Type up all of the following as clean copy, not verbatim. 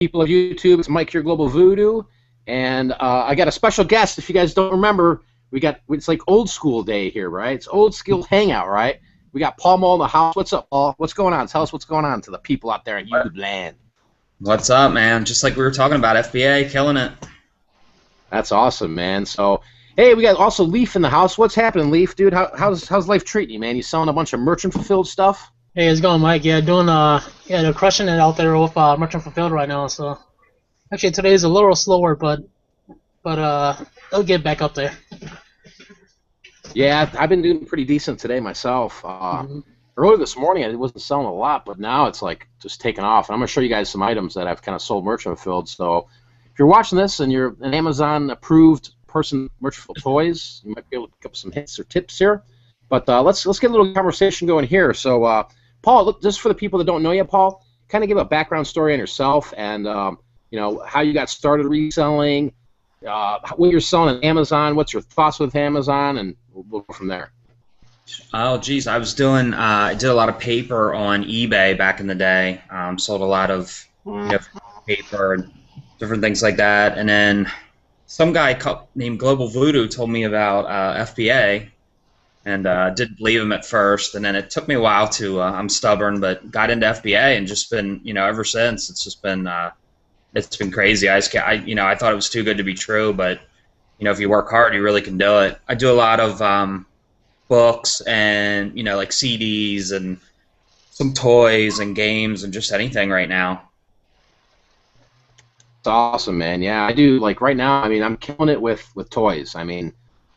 People of YouTube, it's Mike here, Global Voodoo, and I got a special guest. If you guys don't remember, it's like old school day here, right? It's old school hangout, right? We got Paul Mull in the house. What's up, Paul? What's going on? Tell us what's going on to the people out there in YouTube land. What's up, man? Just like we were talking about, FBA, killing it. That's awesome, man. So, hey, we got also Leaf in the house. What's happening, Leaf, dude? How's life treating you, man? You selling a bunch of merchant fulfilled stuff? Hey, how's it going, Mike? Yeah, they're crushing it out there with merchant fulfilled right now. So, actually, today is a little slower, but it'll get back up there. Yeah, I've been doing pretty decent today myself. Earlier this morning, I wasn't selling a lot, but now it's like just taking off. And I'm gonna show you guys some items that I've kind of sold merchant fulfilled. So, if you're watching this and you're an Amazon approved person, merchant fulfilled toys, you might be able to pick up some hints or tips here. But let's get a little conversation going here. So. Paul, look, just for the people that don't know you, Paul, kind of give a background story on yourself and how you got started reselling, what you're selling on Amazon, what's your thoughts with Amazon, and we'll go from there. Oh, geez, I did a lot of paper on eBay back in the day. Sold a lot of paper and different things like that. And then some guy named Global Voodoo told me about FBA. And didn't believe him at first, and then it took me a while to. I'm stubborn, but got into FBA and just been, ever since. It's just been, it's been crazy. I thought it was too good to be true, but if you work hard, you really can do it. I do a lot of books and like CDs and some toys and games and just anything right now. It's awesome, man. Yeah, I do. Like right now, I mean, I'm killing it with toys. I mean.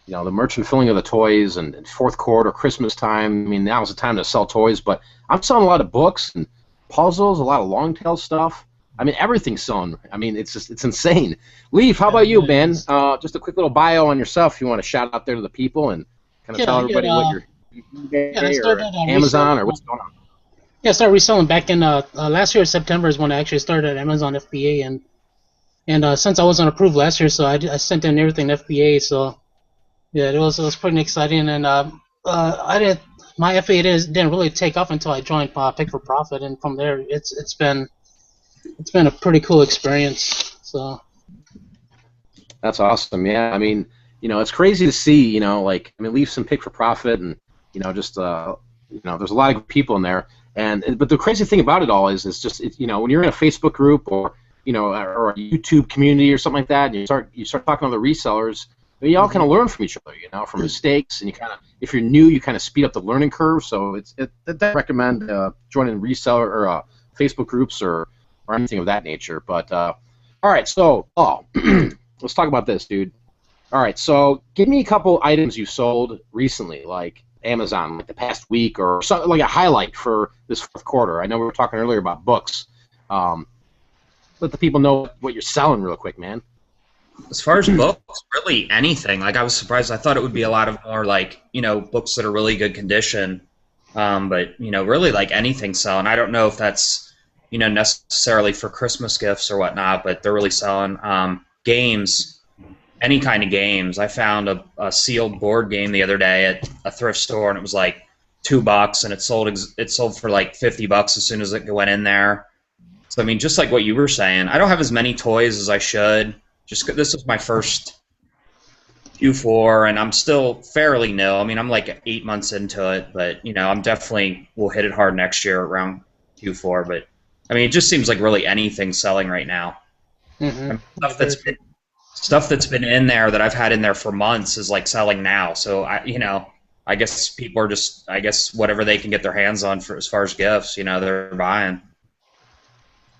The merchant filling of the toys and fourth quarter, Christmas time. I mean, now's the time to sell toys, but I'm selling a lot of books and puzzles, a lot of Longtail stuff. I mean, everything's selling. I mean, it's insane. Leaf, how about you, Ben? Just a quick little bio on yourself if you want to shout out there to the people and kind of tell everybody what you're eBay or Amazon or what's going on. Yeah, I started reselling back in last year. September is when I actually started at Amazon FBA, and since I wasn't approved last year, so I sent in everything to FBA, so. Yeah, it was pretty exciting, and my FBA didn't really take off until I joined Pick for Profit, and from there it's been a pretty cool experience. So that's awesome. Yeah, I mean, it's crazy to see. Leafs and Pick for Profit, and there's a lot of people in there, but the crazy thing about it all is just when you're in a Facebook group or or a YouTube community or something like that, and you start talking to the resellers. You all kind of learn from each other, from mistakes, and you kind of, if you're new, you kind of speed up the learning curve. So I recommend joining reseller or Facebook groups or anything of that nature. But all right, so let's talk about this, dude. All right, so give me a couple items you sold recently, like Amazon, like the past week, or something like a highlight for this fourth quarter. I know we were talking earlier about books. Let the people know what you're selling real quick, man. As far as books, really anything. Like I was surprised. I thought it would be a lot of more like books that are really good condition, but really like anything selling. I don't know if that's necessarily for Christmas gifts or whatnot, but they're really selling games, any kind of games. I found a sealed board game the other day at a thrift store, and it was like $2, and it sold for like $50 as soon as it went in there. So I mean, just like what you were saying, I don't have as many toys as I should. This is my first Q4, and I'm still fairly new. I mean, I'm like 8 months into it, but I'm definitely will hit it hard next year around Q4. But I mean, it just seems like really anything selling right now. Mm-hmm. Stuff that's been in there that I've had in there for months is like selling now. So I guess people are just whatever they can get their hands on for as far as gifts, they're buying.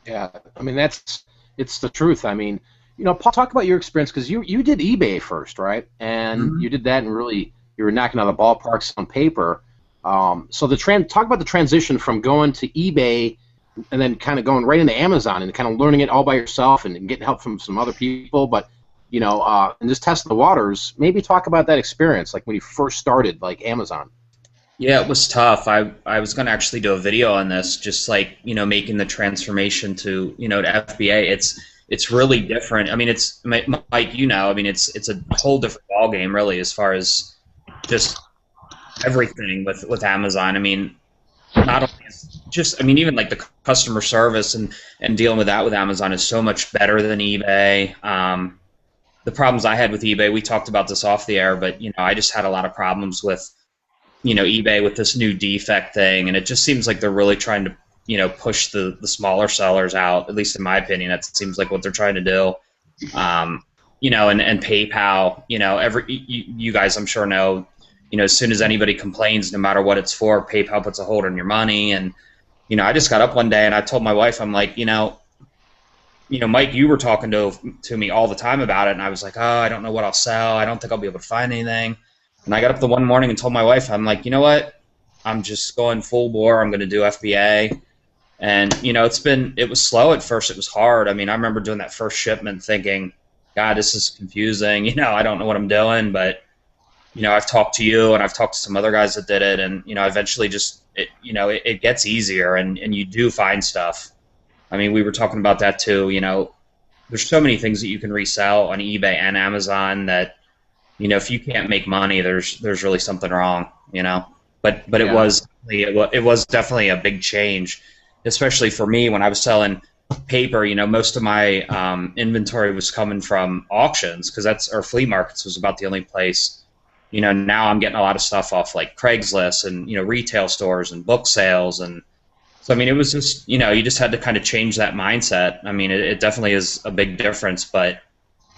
Yeah, I mean it's the truth. I mean. Paul, talk about your experience because you did eBay first, right? And you did that, and really you were knocking out the ballparks on paper. So talk about the transition from going to eBay and then kind of going right into Amazon and kind of learning it all by yourself and getting help from some other people, but and just testing the waters. Maybe talk about that experience, like when you first started, like Amazon. Yeah, it was tough. I was going to actually do a video on this, just like making the transformation to to FBA. It's really different. I mean, it's Mike. I mean, it's a whole different ballgame, really, as far as just everything with Amazon. I mean, not only is just, I mean, even like the customer service and dealing with that with Amazon is so much better than eBay. The problems I had with eBay, we talked about this off the air, but I just had a lot of problems with eBay with this new defect thing, and it just seems like they're really trying to push the smaller sellers out. At least in my opinion, that seems like what they're trying to do. And PayPal, you guys I'm sure know, as soon as anybody complains, no matter what it's for, PayPal puts a hold on your money. And I just got up one day and I told my wife, I'm like, Mike, you were talking to me all the time about it, and I was like, oh, I don't know what I'll sell. I don't think I'll be able to find anything. And I got up the one morning and told my wife, I'm like, you know what? I'm just going full bore. I'm going to do FBA. And, it was slow at first. It was hard. I mean, I remember doing that first shipment thinking, God, this is confusing. I don't know what I'm doing. But, I've talked to you and I've talked to some other guys that did it. And, eventually it gets easier and you do find stuff. I mean, we were talking about that too. There's so many things that you can resell on eBay and Amazon that, if you can't make money, there's really something wrong, But yeah. it was definitely a big change, especially for me when I was selling paper. Most of my inventory was coming from auctions or flea markets was about the only place. Now I'm getting a lot of stuff off like Craigslist and retail stores and book sales. And so I mean, it was just you just had to kind of change that mindset. I mean, it definitely is a big difference, but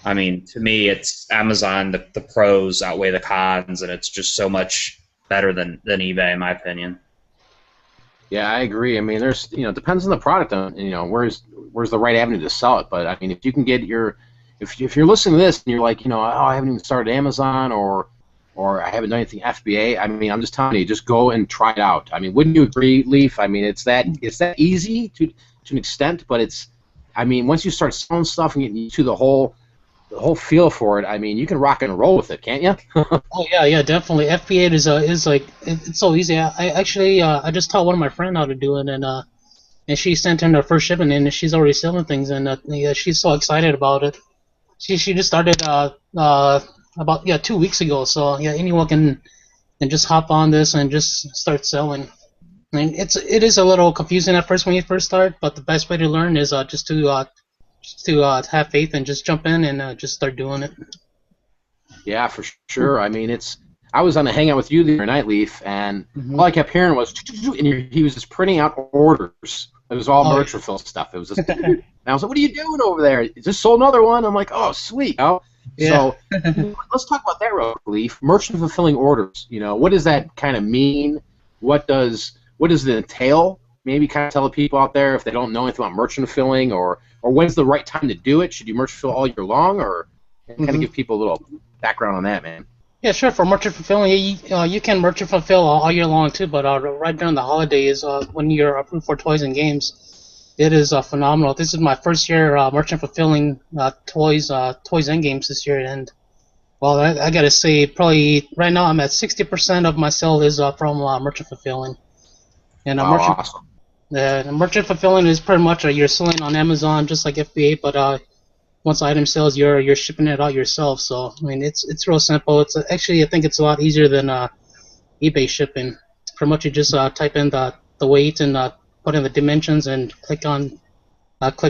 I mean, to me, it's Amazon. The pros outweigh the cons, and it's just so much better than eBay, in my opinion. Yeah, I agree. I mean, there's it depends on the product, where's the right avenue to sell it. But I mean, if you can get if you're listening to this and you're like, oh, I haven't even started Amazon or I haven't done anything FBA. I mean, I'm just telling you, just go and try it out. I mean, wouldn't you agree, Leaf? I mean, it's that easy to an extent, but I mean, once you start selling stuff and getting to the whole feel for it, I mean, you can rock and roll with it, can't you? Oh yeah, definitely. FBA is like it's so easy. I actually I just taught one of my friends how to do it, and she sent in her first shipment, and she's already selling things, and yeah, she's so excited about it. She just started about 2 weeks ago. So yeah, anyone can just hop on this and just start selling. I mean, it is a little confusing at first when you first start, but the best way to learn is just to have faith and just jump in and just start doing it. Yeah, for sure. I mean, I was on a hangout with you the other night, Leaf, and all I kept hearing was, and he was just printing out orders. It was all merch refill stuff. It was just, and I was like, "What are you doing over there? Just sold another one." I'm like, "Oh, sweet." Yeah. So let's talk about that real quick, Leaf. Merchant fulfilling orders. What does that kind of mean? What does it entail? Maybe kind of tell the people out there if they don't know anything about merchant fulfilling, or when's the right time to do it? Should you merchant fulfill all year long, or kind of give people a little background on that, man? Yeah, sure. For merchant fulfilling, you can merchant fulfill all year long too, but right during the holidays, when you're approved for toys and games, it is phenomenal. This is my first year merchant fulfilling toys and games this year, and well, I gotta say, probably right now I'm at 60% of my sale is from merchant fulfilling, and awesome. Merchant fulfilling is pretty much you're selling on Amazon just like FBA, but once the item sells, you're shipping it out yourself. So I mean, it's real simple. It's actually, I think it's a lot easier than eBay shipping. Pretty much you just type in the weight and put in the dimensions and click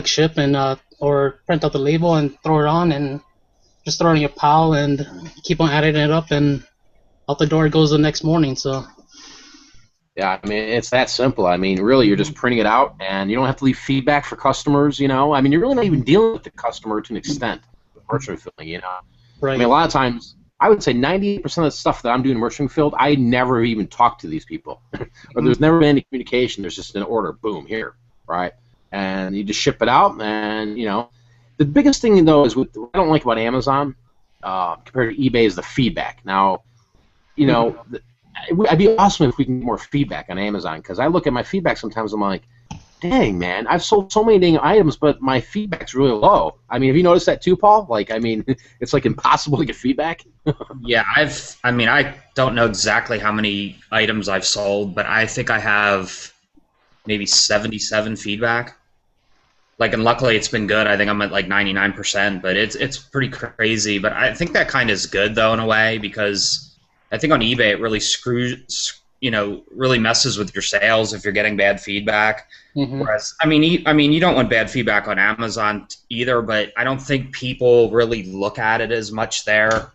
ship and or print out the label and throw it on and just throw it in your pile and keep on adding it up, and out the door it goes the next morning. So. Yeah, I mean, it's that simple. I mean, really, you're just printing it out, and you don't have to leave feedback for customers, I mean, you're really not even dealing with the customer to an extent with merchant fulfilling, Right. I mean, a lot of times, I would say 98% of the stuff that I'm doing merchant fulfilled, I never even talk to these people. Or there's never been any communication. There's just an order, boom, here, right? And you just ship it out, and, the biggest thing, though, is what I don't like about Amazon compared to eBay is the feedback. Now, it'd be awesome if we can get more feedback on Amazon, because I look at my feedback sometimes, I'm like, dang, man, I've sold so many dang items, but my feedback's really low. I mean, have you noticed that too, Paul? Like, I mean, it's like impossible to get feedback. Yeah, I don't know exactly how many items I've sold, but I think I have maybe 77 feedback. Like, and luckily it's been good. I think I'm at like 99%, but it's pretty crazy. But I think that kind of is good though in a way, because I think on eBay it really screws really messes with your sales if you're getting bad feedback. Mm-hmm. Whereas, you don't want bad feedback on Amazon either, but I don't think people really look at it as much there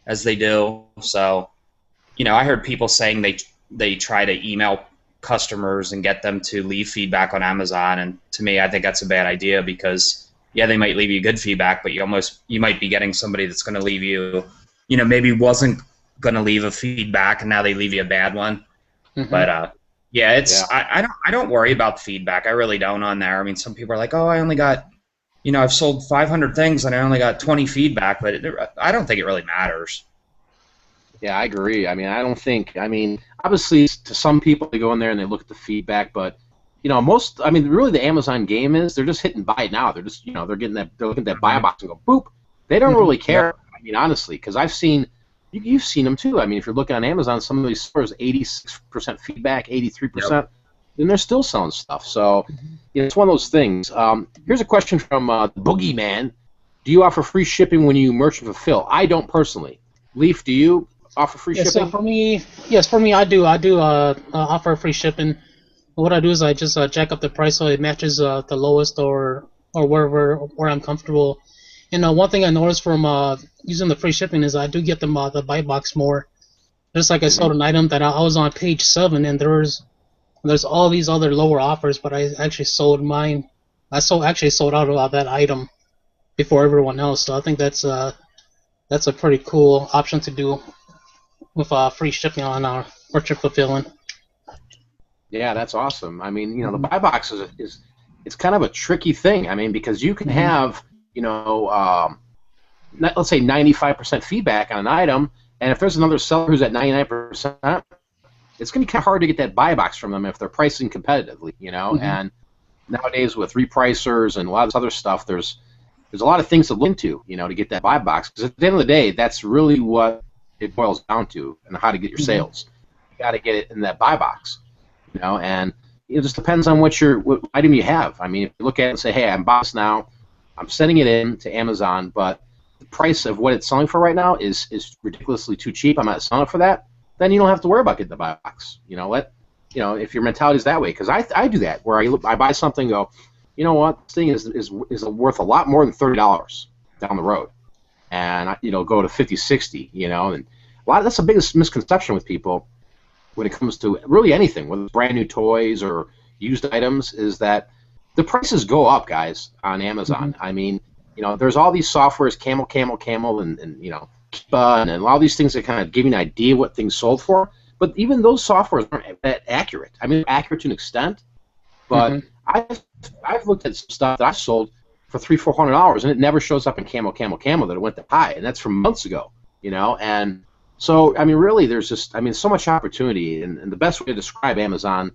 as they do. So, I heard people saying they try to email customers and get them to leave feedback on Amazon, and to me, I think that's a bad idea because they might leave you good feedback, but you might be getting somebody that's going to leave you, maybe wasn't going to leave a feedback and now they leave you a bad one. Mm-hmm. But I don't worry about the feedback. I really don't on there. I mean, some people are like, oh, I only got, I've sold 500 things and I only got 20 feedback, but I don't think it really matters. Yeah, I agree. I mean, obviously, to some people, they go in there and they look at the feedback, but, really the Amazon game is they're just hitting buy now. They're just, they're looking at that buy box and go, boop. They don't really care. I mean, honestly, because I've seen, you've seen them too. I mean, if you're looking on Amazon, some of these stores, 86% feedback, 83%, and they're still selling stuff. So, it's one of those things. Here's a question from Boogeyman. Do you offer free shipping when you merchant fulfill? I don't personally. Leaf, do you offer free shipping? So for me, I do offer free shipping. What I do is I just jack up the price so it matches the lowest or where I'm comfortable. And one thing I noticed from using the free shipping is I do get the buy box more. Just like I sold an item that I was on page 7, and there's all these other lower offers, but I actually sold mine. I actually sold out of that item before everyone else. So I think that's a pretty cool option to do with free shipping on our merchant fulfilling. Yeah, that's awesome. I mean, the buy box is it's kind of a tricky thing. I mean, because you can have, let's say 95% feedback on an item, and if there's another seller who's at 99%, it's going to be kind of hard to get that buy box from them if they're pricing competitively, And nowadays with repricers and a lot of this other stuff, there's a lot of things to look into, to get that buy box. Because at the end of the day, that's really what it boils down to, and how to get your sales. You got to get it in that buy box. And it just depends on what item you have. I mean, if you look at it and say, hey, I'm boss now, I'm sending it in to Amazon, but the price of what it's selling for right now is ridiculously too cheap, I'm not selling it for that, then you don't have to worry about getting the buy box. If your mentality is that way, because I do that, where I buy something and go, you know what, this thing is worth a lot more than $30 down the road. And go to 50, 60, and that's the biggest misconception with people when it comes to really anything, whether it's brand new toys or used items, is that the prices go up, guys, on Amazon. I mean, there's all these softwares, Camel, and Keepa, and all these things that kind of give you an idea what things sold for. But even those softwares aren't that accurate. I mean, they're accurate to an extent, but I've looked at some stuff that I've sold for $300-400, and it never shows up in Camel that it went that high, and that's from months ago, And so, I mean, really, there's just, so much opportunity, and the best way to describe Amazon,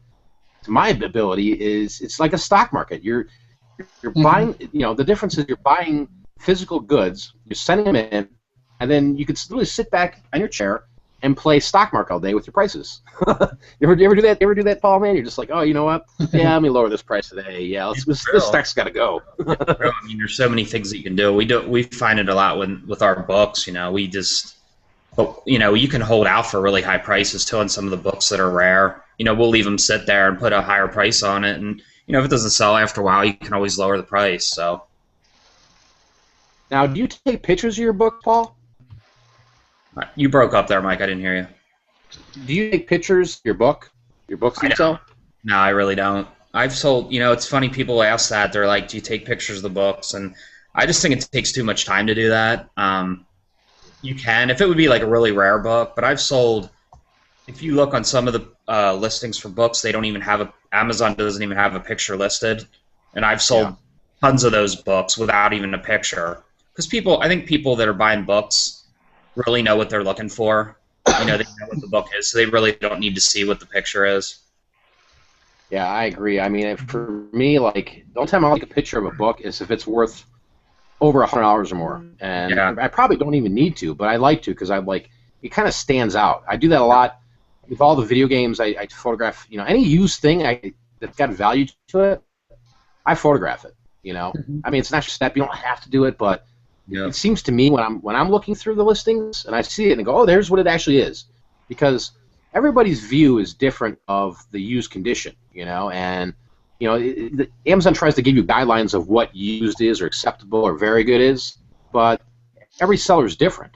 to my ability, is it's like a stock market. You're buying, the difference is you're buying physical goods, you're sending them in, and then you can really sit back on your chair and play stock market all day with your prices. you ever do that? You ever do that, Paul? Man, you're just like, oh, you know what? Yeah, let me lower this price today. Yeah, this stock's got to go. I mean, there's so many things that you can do. We find it a lot with our books. We just. But, you can hold out for really high prices, too, on some of the books that are rare. We'll leave them sit there and put a higher price on it. And, if it doesn't sell after a while, you can always lower the price. So. Now, do you take pictures of your book, Paul? You broke up there, Mike. I didn't hear you. Do you take pictures of your books you sell? No, I really don't. I've sold, it's funny, people ask that. They're like, do you take pictures of the books? And I just think it takes too much time to do that. You can, if it would be like a really rare book, but I've sold, if you look on some of the listings for books, they don't even have Amazon doesn't even have a picture listed, and I've sold tons of those books without even a picture, because I think people that are buying books really know what they're looking for. They know what the book is, so they really don't need to see what the picture is. Yeah, I agree. I mean, for me, like, the only time I like a picture of a book is if it's worth over $100 or more, and I probably don't even need to, but I like to because it kind of stands out. I do that a lot with all the video games. I photograph, any used thing that's got value to it, I photograph it. I mean, it's not just that, you don't have to do it, but it seems to me when I'm looking through the listings and I see it and I go, oh, there's what it actually is, because everybody's view is different of the used condition, and Amazon tries to give you guidelines of what used is or acceptable or very good is, but every seller is different.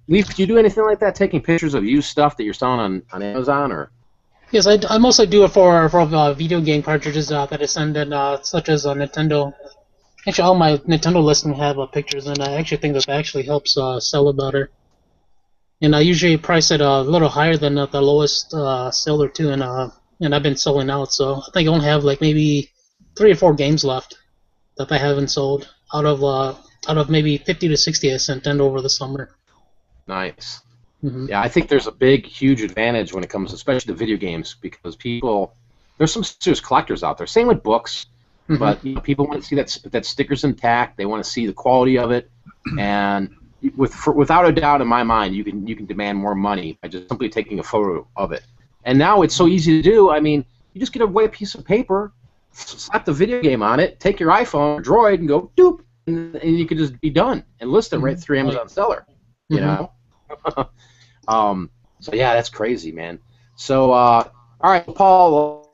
Leaf, do you do anything like that, taking pictures of used stuff that you're selling on Amazon, or? Yes, I mostly do it for video game cartridges that I send in, such as Nintendo. Actually, all my Nintendo listings have pictures, and I actually think that actually helps sell it better. And I usually price it a little higher than the lowest seller too, and I've been selling out, so I think I only have like maybe 3 or 4 games left that I haven't sold out of maybe 50 to 60 I sent in over the summer. Nice. Mm-hmm. Yeah, I think there's a huge advantage when it comes, especially to video games, because there's some serious collectors out there. Same with books, but people want to see that sticker's intact. They want to see the quality of it, and without a doubt in my mind, you can demand more money by just simply taking a photo of it. And now it's so easy to do. I mean, you just get a white piece of paper, slap the video game on it, take your iPhone or Droid, and go doop, and you can just be done and list it right through Amazon Seller. So yeah, that's crazy, man. So all right, Paul,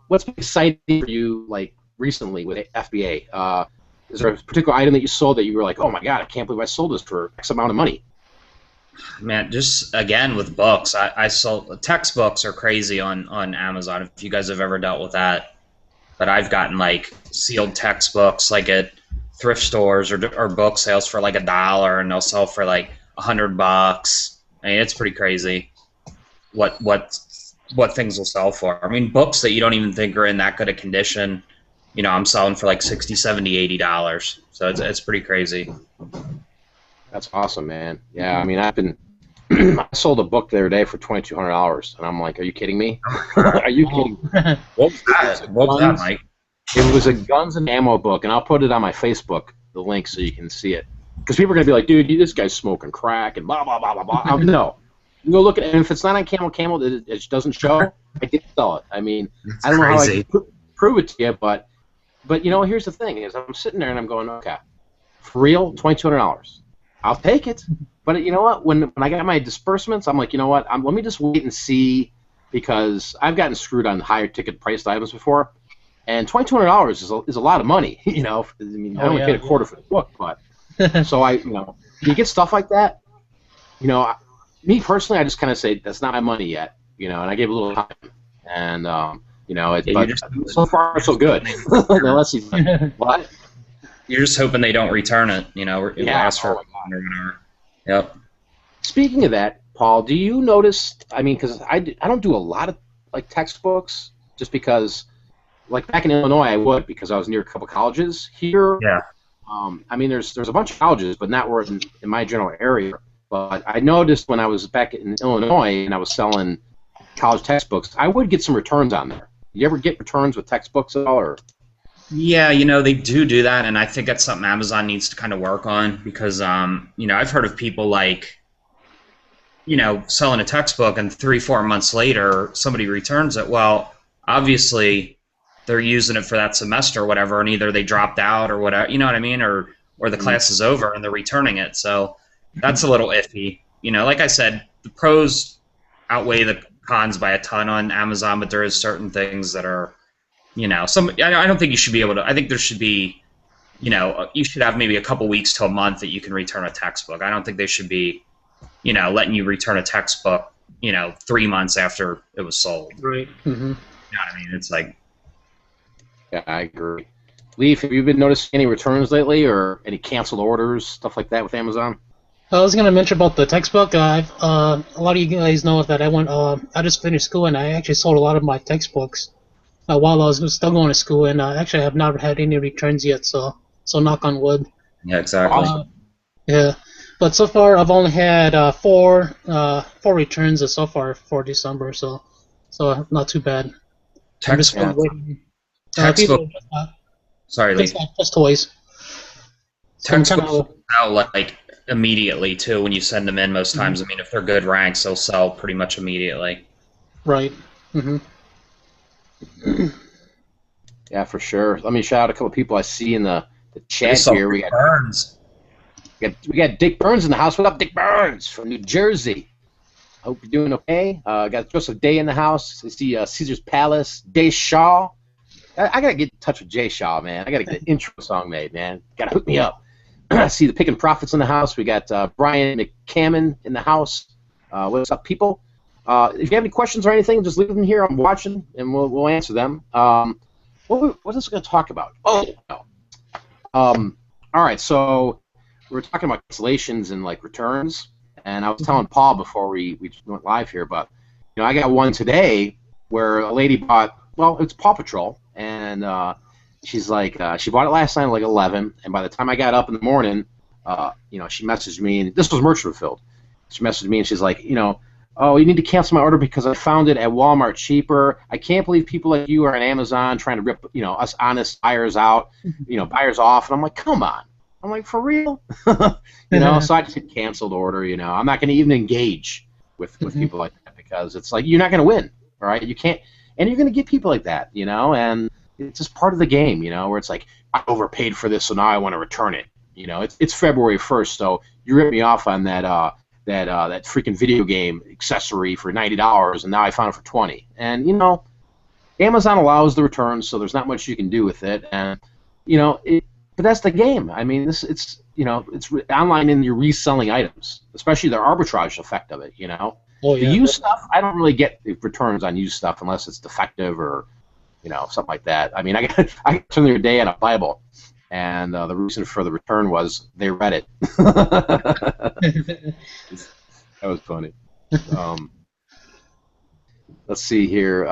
what's been exciting for you like recently with FBA? Is there a particular item that you sold that you were like, oh my god, I can't believe I sold this for X amount of money? Man, just again with books, I sold textbooks are crazy on Amazon. If you guys have ever dealt with that, but I've gotten like sealed textbooks like at thrift stores or book sales for like $1, and they'll sell for like $100. I mean, it's pretty crazy what things will sell for. I mean, books that you don't even think are in that good a condition, I'm selling for like $60, $70, $80. So it's pretty crazy. That's awesome, man. Yeah, I mean, I sold a book the other day for $2,200, and I'm like, are you kidding me? Are you kidding me? What was that, Mike? It was a guns and ammo book, and I'll put it on my Facebook, the link, so you can see it. Because people are going to be like, dude, this guy's smoking crack and blah, blah, blah, blah, blah. No. You go look at it, and if it's not on Camel, it doesn't show, I did sell it. I mean, That's I don't know how I crazy. can prove it to you, but here's the thing, is I'm sitting there and I'm going, okay, for real, $2,200. I'll take it. But you know what? When I got my disbursements, I'm like, you know what? Let me just wait and see, because I've gotten screwed on higher ticket priced items before, and $2,200 is a lot of money. I mean, I only paid a quarter for the book, but so you get stuff like that. Me personally, I just kind of say that's not my money yet. And I gave a little time, and but so far so good. Now, let's see. What? You're just hoping they don't return it, it lasts for whatever. Yep. Speaking of that, Paul, do you notice, because I don't do a lot of, like, textbooks, just because, like, back in Illinois I would, because I was near a couple colleges. Here, there's a bunch of colleges, but not in my general area. But I noticed when I was back in Illinois and I was selling college textbooks, I would get some returns on there. You ever get returns with textbooks at all, or? Yeah, they do that, and I think that's something Amazon needs to kind of work on, because, I've heard of people like, selling a textbook and 3-4 months later somebody returns it. Well, obviously they're using it for that semester or whatever, and either they dropped out or whatever, you know what I mean, or the class is over and they're returning it. So that's a little iffy. Like I said, the pros outweigh the cons by a ton on Amazon, but there is certain things that are, I don't think you should be able to. I think there should be, you should have maybe a couple weeks to a month that you can return a textbook. I don't think they should be, letting you return a textbook, 3 months after it was sold. Right. Mm-hmm. You know what I mean? It's like. Yeah, I agree. Leaf, have you been noticing any returns lately, or any canceled orders, stuff like that with Amazon? I was gonna mention about the textbook. A lot of you guys know that I just finished school, and I actually sold a lot of my textbooks while I was still going to school, and actually I have not had any returns yet. So knock on wood. Yeah, exactly. Yeah, but so far I've only had four returns so far for December, so not too bad. Textbook. Textbook. Sorry, Lee. Just toys. Textbooks sell like immediately too when you send them in. Most times, I mean, if they're good ranks, they'll sell pretty much immediately. Right. Mm-hmm. Yeah, for sure. Let me shout out a couple people I see in the chat here. We got Burns. We got Dick Burns in the house. What up, Dick Burns from New Jersey? Hope you're doing okay. Got Joseph Day in the house. I see Caesar's Palace. Jay Shaw. I gotta get in touch with Jay Shaw, man. I gotta get an intro song made, man. Gotta hook me up. I see the Picking Profits in the house. We got Brian McCammon in the house. What's up, people? If you have any questions or anything, just leave them here. I'm watching, and we'll answer them. What else are we gonna talk about? Oh, no. All right. So we were talking about cancellations and like returns, and I was telling Paul before we went live here, but I got one today where a lady bought. Well, it's Paw Patrol, and she's like, she bought it last night at like 11, and by the time I got up in the morning, she messaged me, and this was merchant fulfilled. She messaged me, and she's like, oh, you need to cancel my order because I found it at Walmart cheaper. I can't believe people like you are on Amazon trying to rip, us honest buyers out, buyers off, and I'm like, come on. I'm like, for real? So I just hit canceled order. I'm not going to even engage with people like that because it's like you're not going to win, all right? You can't. And you're going to get people like that, and it's just part of the game, where it's like, I overpaid for this, so now I want to return it. It's February 1st, so you ripped me off on that that freaking video game accessory for $90, and now I found it for $20. And, Amazon allows the returns, so there's not much you can do with it. And, but that's the game. I mean, it's online in your reselling items, especially the arbitrage effect of it, Oh, The yeah. used stuff, I don't really get returns on used stuff unless it's defective or, something like that. I mean, I got the other day on a Bible, and the reason for the return was they read it. That was funny. Let's see here.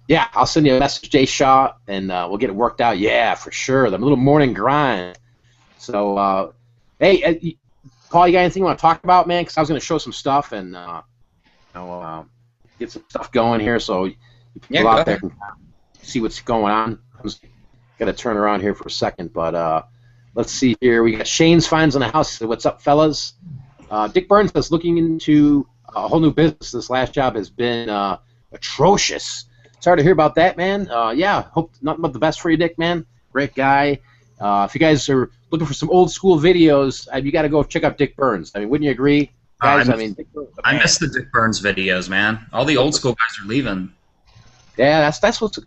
Yeah, I'll send you a message, Jay Shaw, and we'll get it worked out. Yeah, for sure. The little morning grind. So, hey, Paul, you got anything you want to talk about, man? Because I was going to show some stuff and get some stuff going here, so people out there can see what's going on. I'm just got to turn around here for a second, but let's see here. We got Shane's Finds in the house. He said, what's up, fellas? Dick Burns says, looking into a whole new business. This last job has been atrocious. Sorry to hear about that, man. Yeah, hope nothing but the best for you, Dick, man. Great guy. If you guys are looking for some old school videos, you got to go check out Dick Burns. I mean, wouldn't you agree, guys? I miss the Dick Burns videos, man. All the old school guys are leaving. Yeah, that's what's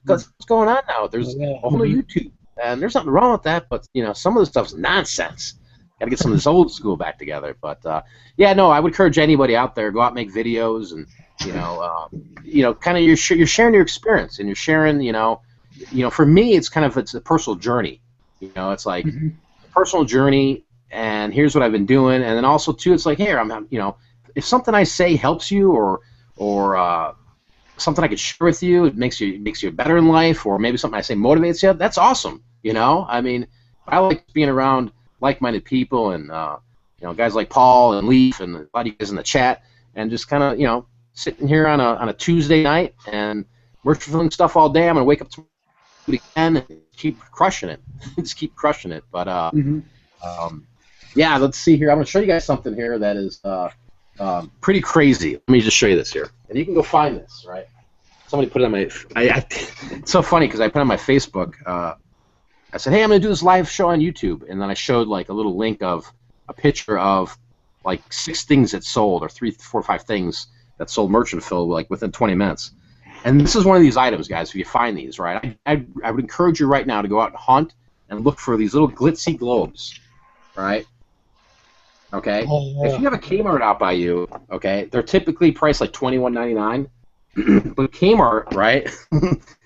going on now. There's a whole new YouTube, and there's nothing wrong with that. But some of the stuff's nonsense. Got to get some of this old school back together. But yeah, no, I would encourage anybody out there, go out and make videos, and kind of you're sharing your experience, and you're sharing, for me, it's a personal journey. It's like a personal journey, and here's what I've been doing, and then also too, it's like, here, if something I say helps you, or something I could share with you, it makes you better in life, or maybe something I say motivates you, that's awesome. I mean, I like being around like-minded people, and guys like Paul and Leaf and a lot of you guys in the chat, and just kind of sitting here on a Tuesday night and working stuff all day. I'm gonna wake up tomorrow again and keep crushing it. Just keep crushing it. But yeah, let's see here. I'm gonna show you guys something here that is pretty crazy. Let me just show you this here, and you can go find this. Right? Somebody put it on my. It's so funny because I put it on my Facebook. I said, hey, I'm gonna do this live show on YouTube, and then I showed like a little link of a picture of like 6 things that sold, or 3, 4, 5 things that sold merchant fill like within 20 minutes. And this is one of these items, guys. If you find these, right, I would encourage you right now to go out and hunt and look for these little glitzy globes, right? Okay. Oh, yeah. If you have a Kmart out by you, okay, they're typically priced like $21.99, but Kmart, right,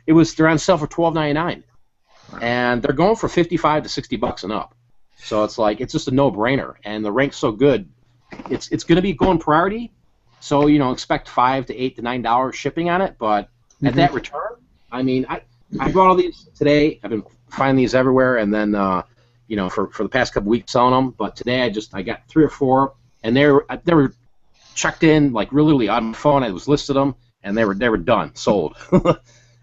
they're on sale for $12.99, and they're going for $55 to $60 and up. So it's like it's just a no-brainer, and the rank's so good, it's going to be going priority. So expect $5 to $8 to $9 shipping on it, but at that return, I mean, I bought all these today. I've been finding these everywhere, and then for the past couple weeks selling them. But today I got 3 or 4, and they were checked in like literally on my phone. I was listed them, and they were done, sold.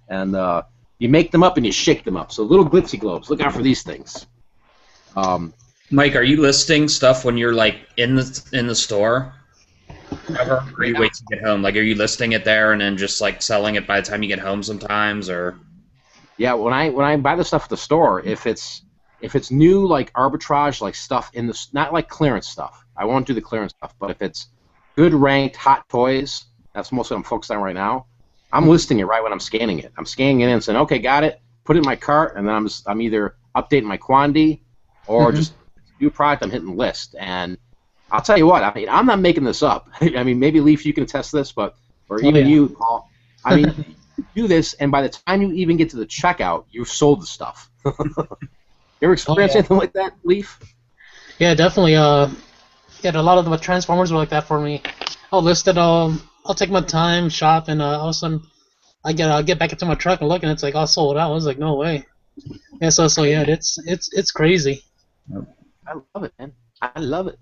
And you make them up and you shake them up. So little glitzy globes. Look out for these things. Mike, are you listing stuff when you're like in the store? Ever? Or you wait to get home? Like, are you listing it there and then just like selling it by the time you get home sometimes, or? Yeah, when I buy the stuff at the store, if it's new like arbitrage like stuff not like clearance stuff, I won't do the clearance stuff. But if it's good ranked hot toys, That's mostly what I'm focused on right now. I'm listing it right when I'm scanning it. I'm scanning it and saying, okay, got it, put it in my cart, and then I'm either updating my quantity or just new product, I'm hitting list. And I'll tell you what, I mean, I'm not making this up. I mean, maybe Leaf, you can attest this, but or even you, Paul. I mean, you do this, and by the time you even get to the checkout, you've sold the stuff. You ever experienced anything like that, Leaf? Yeah, definitely. Yeah, a lot of the Transformers were like that for me. I'll list it. I'll take my time, shop, and all of a sudden I'll get back into my truck and look, and it's like all sold out. I was like, no way. Yeah, so yeah, it's crazy. I love it, man. I love it.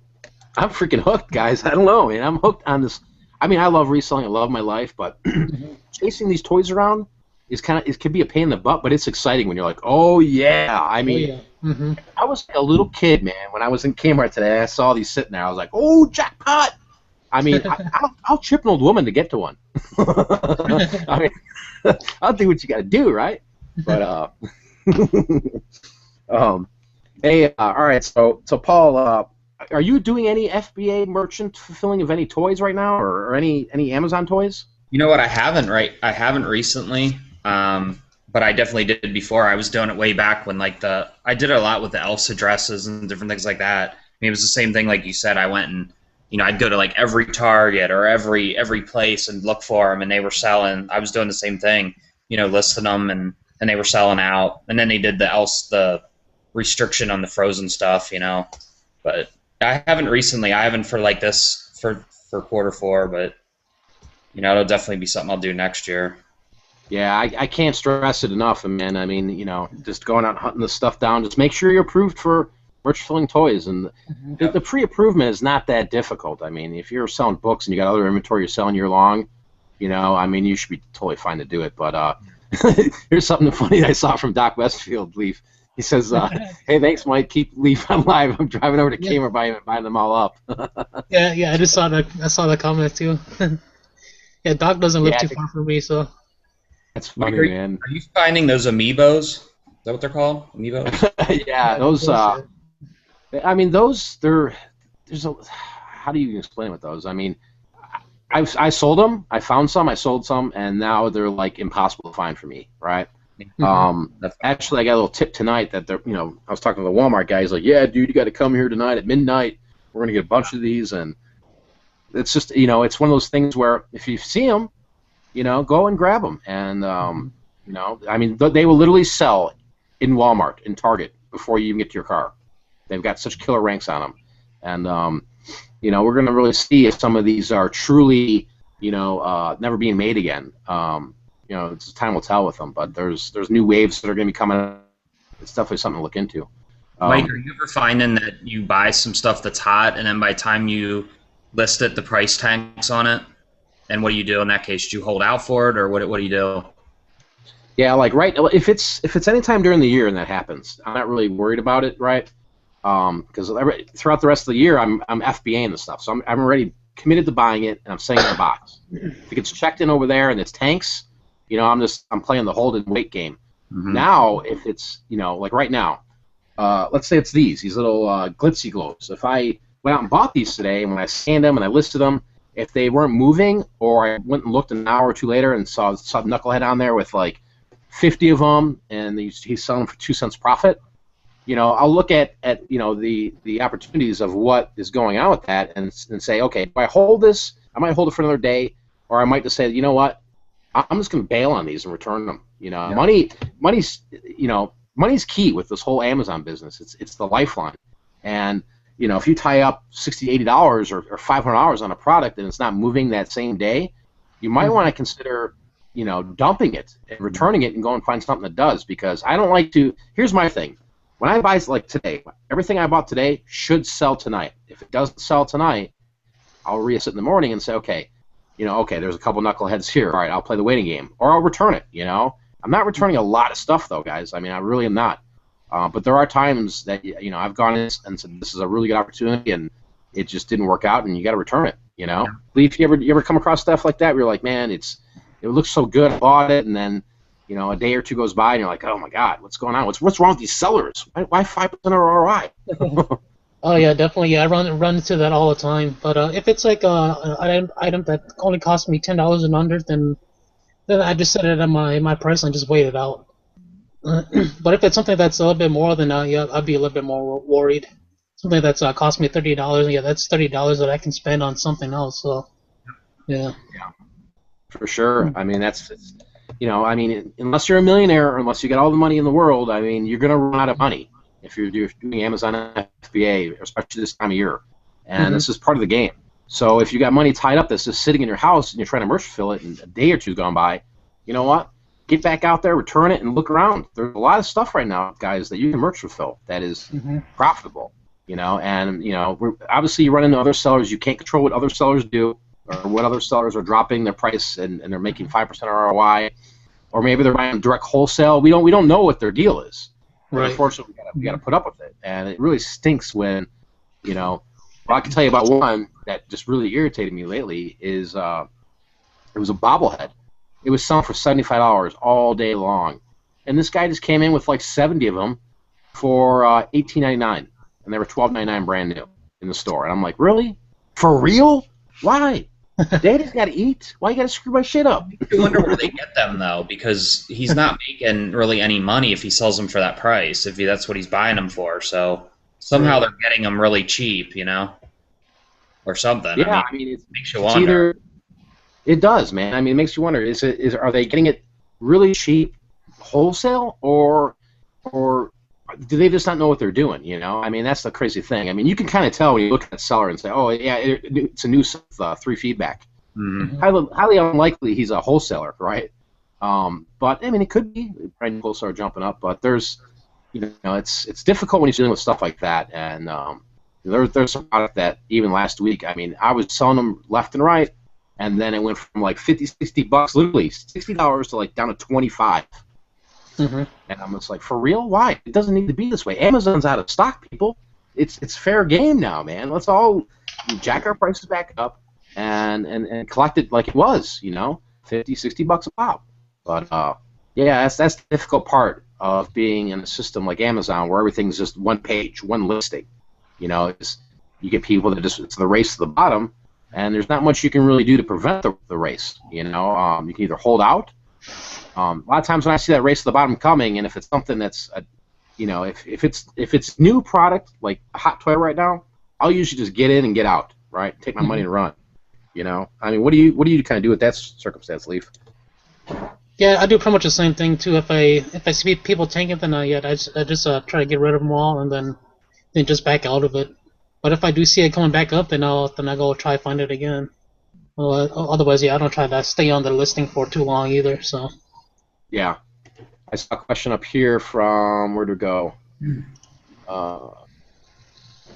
I'm freaking hooked, guys. I don't know, man. I'm hooked on this. I mean, I love reselling. I love my life, but chasing these toys around is it can be a pain in the butt, but it's exciting when you're like, oh yeah. I mean, I was like a little kid, man. When I was in Kmart today, I saw these sitting there. I was like, oh, jackpot! I mean, I'll trip an old woman to get to one. I mean, I'll do what you got to do, right? But hey, all right. So Paul, are you doing any FBA merchant fulfilling of any toys right now, or any Amazon toys? You know what? I haven't recently, but I definitely did before. I was doing it way back when I did a lot with the Elsa dresses and different things like that. I mean, it was the same thing like you said. I went and I'd go to like every Target or every place and look for them, and they were selling. I was doing the same thing, listing them, and they were selling out. And then they did the restriction on the frozen stuff, But I haven't recently. I haven't for like this for Q4, but it'll definitely be something I'll do next year. Yeah, I can't stress it enough, man. I mean, just going out hunting this stuff down. Just make sure you're approved for merch filling toys, and the pre-approvement is not that difficult. I mean, if you're selling books and you got other inventory you're selling year long, I mean, you should be totally fine to do it. But here's something funny I saw from Doc Westfield, Leaf. He says, hey, thanks, Mike. Keep Leaf on live. I'm driving over to Kmart buying them all up. yeah, I just saw that. I saw the comment too. Yeah, Doc doesn't live too far from me, so. That's funny, man. Are you finding those Amiibos? Is that what they're called? Amiibos? Yeah, those. I mean, those. There's a. How do you explain with those? I mean, I sold them. I found some. I sold some, and now they're like impossible to find for me, right? Actually, I got a little tip tonight that they're. I was talking to the Walmart guy. He's like, "Yeah, dude, you got to come here tonight at midnight. We're gonna get a bunch of these," and it's just, it's one of those things where if you see them, go and grab them, and I mean, they will literally sell in Walmart, in Target, before you even get to your car. They've got such killer ranks on them, and we're gonna really see if some of these are truly, never being made again. Time will tell with them, but there's new waves that are gonna be coming. It's definitely something to look into. Mike, are you ever finding that you buy some stuff that's hot, and then by the time you list it, the price tanks on it? And what do you do in that case? Do you hold out for it, or what do you do? Yeah, like if it's any time during the year and that happens, I'm not really worried about it, right? Because throughout the rest of the year, I'm FBAing the stuff, so I'm already committed to buying it, and I'm setting it in a box. If it gets checked in over there and it's tanks, I'm playing the hold and wait game. Now, if it's like right now, let's say it's these little glitzy globes. If I went out and bought these today, and when I scanned them and I listed them, if they weren't moving, or I went and looked an hour or two later and saw Knucklehead on there with like 50 of them, and he's selling them for 2 cents profit, I'll look at the opportunities of what is going on with that, and say, okay, if I hold this, I might hold it for another day, or I might just say, you know what, I'm just going to bail on these and return them. Money's key with this whole Amazon business. It's the lifeline, and if you tie up $60, $80 or $500 on a product and it's not moving that same day, you might want to consider, dumping it and returning it and go and find something that does, because I don't like to. Here's my thing. When I buy, like today, everything I bought today should sell tonight. If it doesn't sell tonight, I'll reassess it in the morning and say, okay, there's a couple knuckleheads here. All right, I'll play the waiting game, or I'll return it. I'm not returning a lot of stuff though, guys. I mean, I really am not. But there are times that I've gone in and said this is a really good opportunity, and it just didn't work out, and you got to return it. Leaf, you ever come across stuff like that where you're like, man, it looks so good, I bought it, and then a day or two goes by, and you're like, oh my God, what's going on? What's wrong with these sellers? Why 5% ROI? Oh yeah, definitely. Yeah, I run into that all the time. But if it's like an item that only costs me $10 and under, then I just set it at my price and just wait it out. But if it's something that's a little bit more, then yeah, I'd be a little bit more worried. Something that's cost me $30, yeah, that's $30 that I can spend on something else. So yeah. Yeah, for sure. I mean, I mean, unless you're a millionaire or unless you got all the money in the world, I mean, you're gonna run out of money if you're doing Amazon FBA, especially this time of year. And this is part of the game. So if you got money tied up that's just sitting in your house and you're trying to merch fill it, and a day or two's gone by, you know what? Get back out there, return it, and look around. There's a lot of stuff right now, guys, that you can merch fulfill that is profitable. And obviously you run into other sellers. You can't control what other sellers do or what other sellers are dropping their price and they're making 5% ROI, or maybe they're buying direct wholesale. We don't know what their deal is. Right. Unfortunately, we got to put up with it, and it really stinks when, well, I can tell you about one that just really irritated me lately. Is it was a bobblehead. It was selling for $75 all day long, and this guy just came in with like 70 of them for $18.99, and they were $12.99 brand new in the store. And I'm like, really? For real? Why? Daddy's got to eat. Why you got to screw my shit up? I wonder where they get them, though, because he's not making really any money if he sells them for that price, if that's what he's buying them for. So somehow they're getting them really cheap, or something. Yeah, I mean it makes you wonder. It does, man. I mean, it makes you wonder, are they getting it really cheap wholesale, or do they just not know what they're doing, I mean, that's the crazy thing. I mean, you can kind of tell when you look at a seller and say, oh, yeah, it's a new 3 feedback. Highly unlikely he's a wholesaler, right? But, I mean, it could be. Brand new wholesaler jumping up, but there's, it's difficult when you're dealing with stuff like that. And there's some product that even last week, I mean, I was selling them left and right, and then it went from like $50, $60, literally $60 to like down to $25. And I'm just like, for real? Why? It doesn't need to be this way. Amazon's out of stock, people. It's fair game now, man. Let's all jack our prices back up and collect it like it was, $50, $60 a pop. But yeah, that's the difficult part of being in a system like Amazon where everything's just one page, one listing. You get people that it's the race to the bottom, and there's not much you can really do to prevent the race. You can either hold out. A lot of times when I see that race to the bottom coming, and if it's something that's, if it's new product like a hot toy right now, I'll usually just get in and get out, right? Take my money and run. I mean, what do you kind of do with that circumstance, Leaf? Yeah, I do pretty much the same thing too. If I see people tanking, then I just try to get rid of them all and then just back out of it. But if I do see it coming back up, then I'll go try to find it again. Well, otherwise, yeah, I don't try to stay on the listing for too long either. So. Yeah, I saw a question up here from where to go.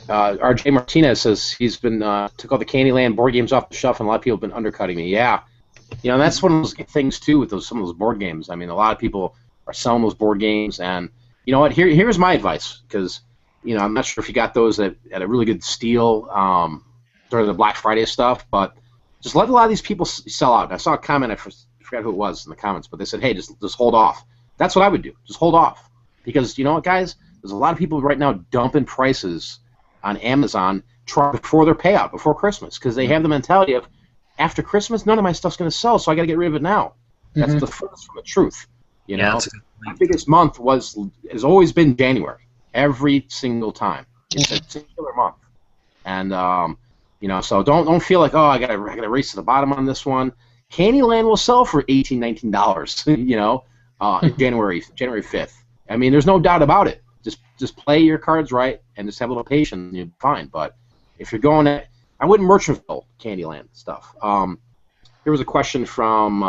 RJ Martinez says he's been took all the Candyland board games off the shelf, and a lot of people have been undercutting me. Yeah, that's one of those things too with some of those board games. I mean, a lot of people are selling those board games, and you know what? Here's my advice, because I'm not sure if you got those at a really good steal during the Black Friday stuff, but just let a lot of these people sell out. And I saw a comment, I forgot who it was in the comments, but they said, hey, just hold off. That's what I would do. Just hold off. Because you know what, guys? There's a lot of people right now dumping prices on Amazon before their payout, before Christmas, because they have the mentality of, after Christmas, none of my stuff's going to sell, so I got to get rid of it now. That's the furthest from the truth. My biggest month has always been January, every single time. It's a singular month, and so don't feel like, oh, I got to race to the bottom on this one. Candyland will sell for $18, $19, January 5th. I mean, there's no doubt about it. Just play your cards right and just have a little patience, and you'll be fine. But if you're going to, I wouldn't merchant fill Candyland stuff. Here was a question from,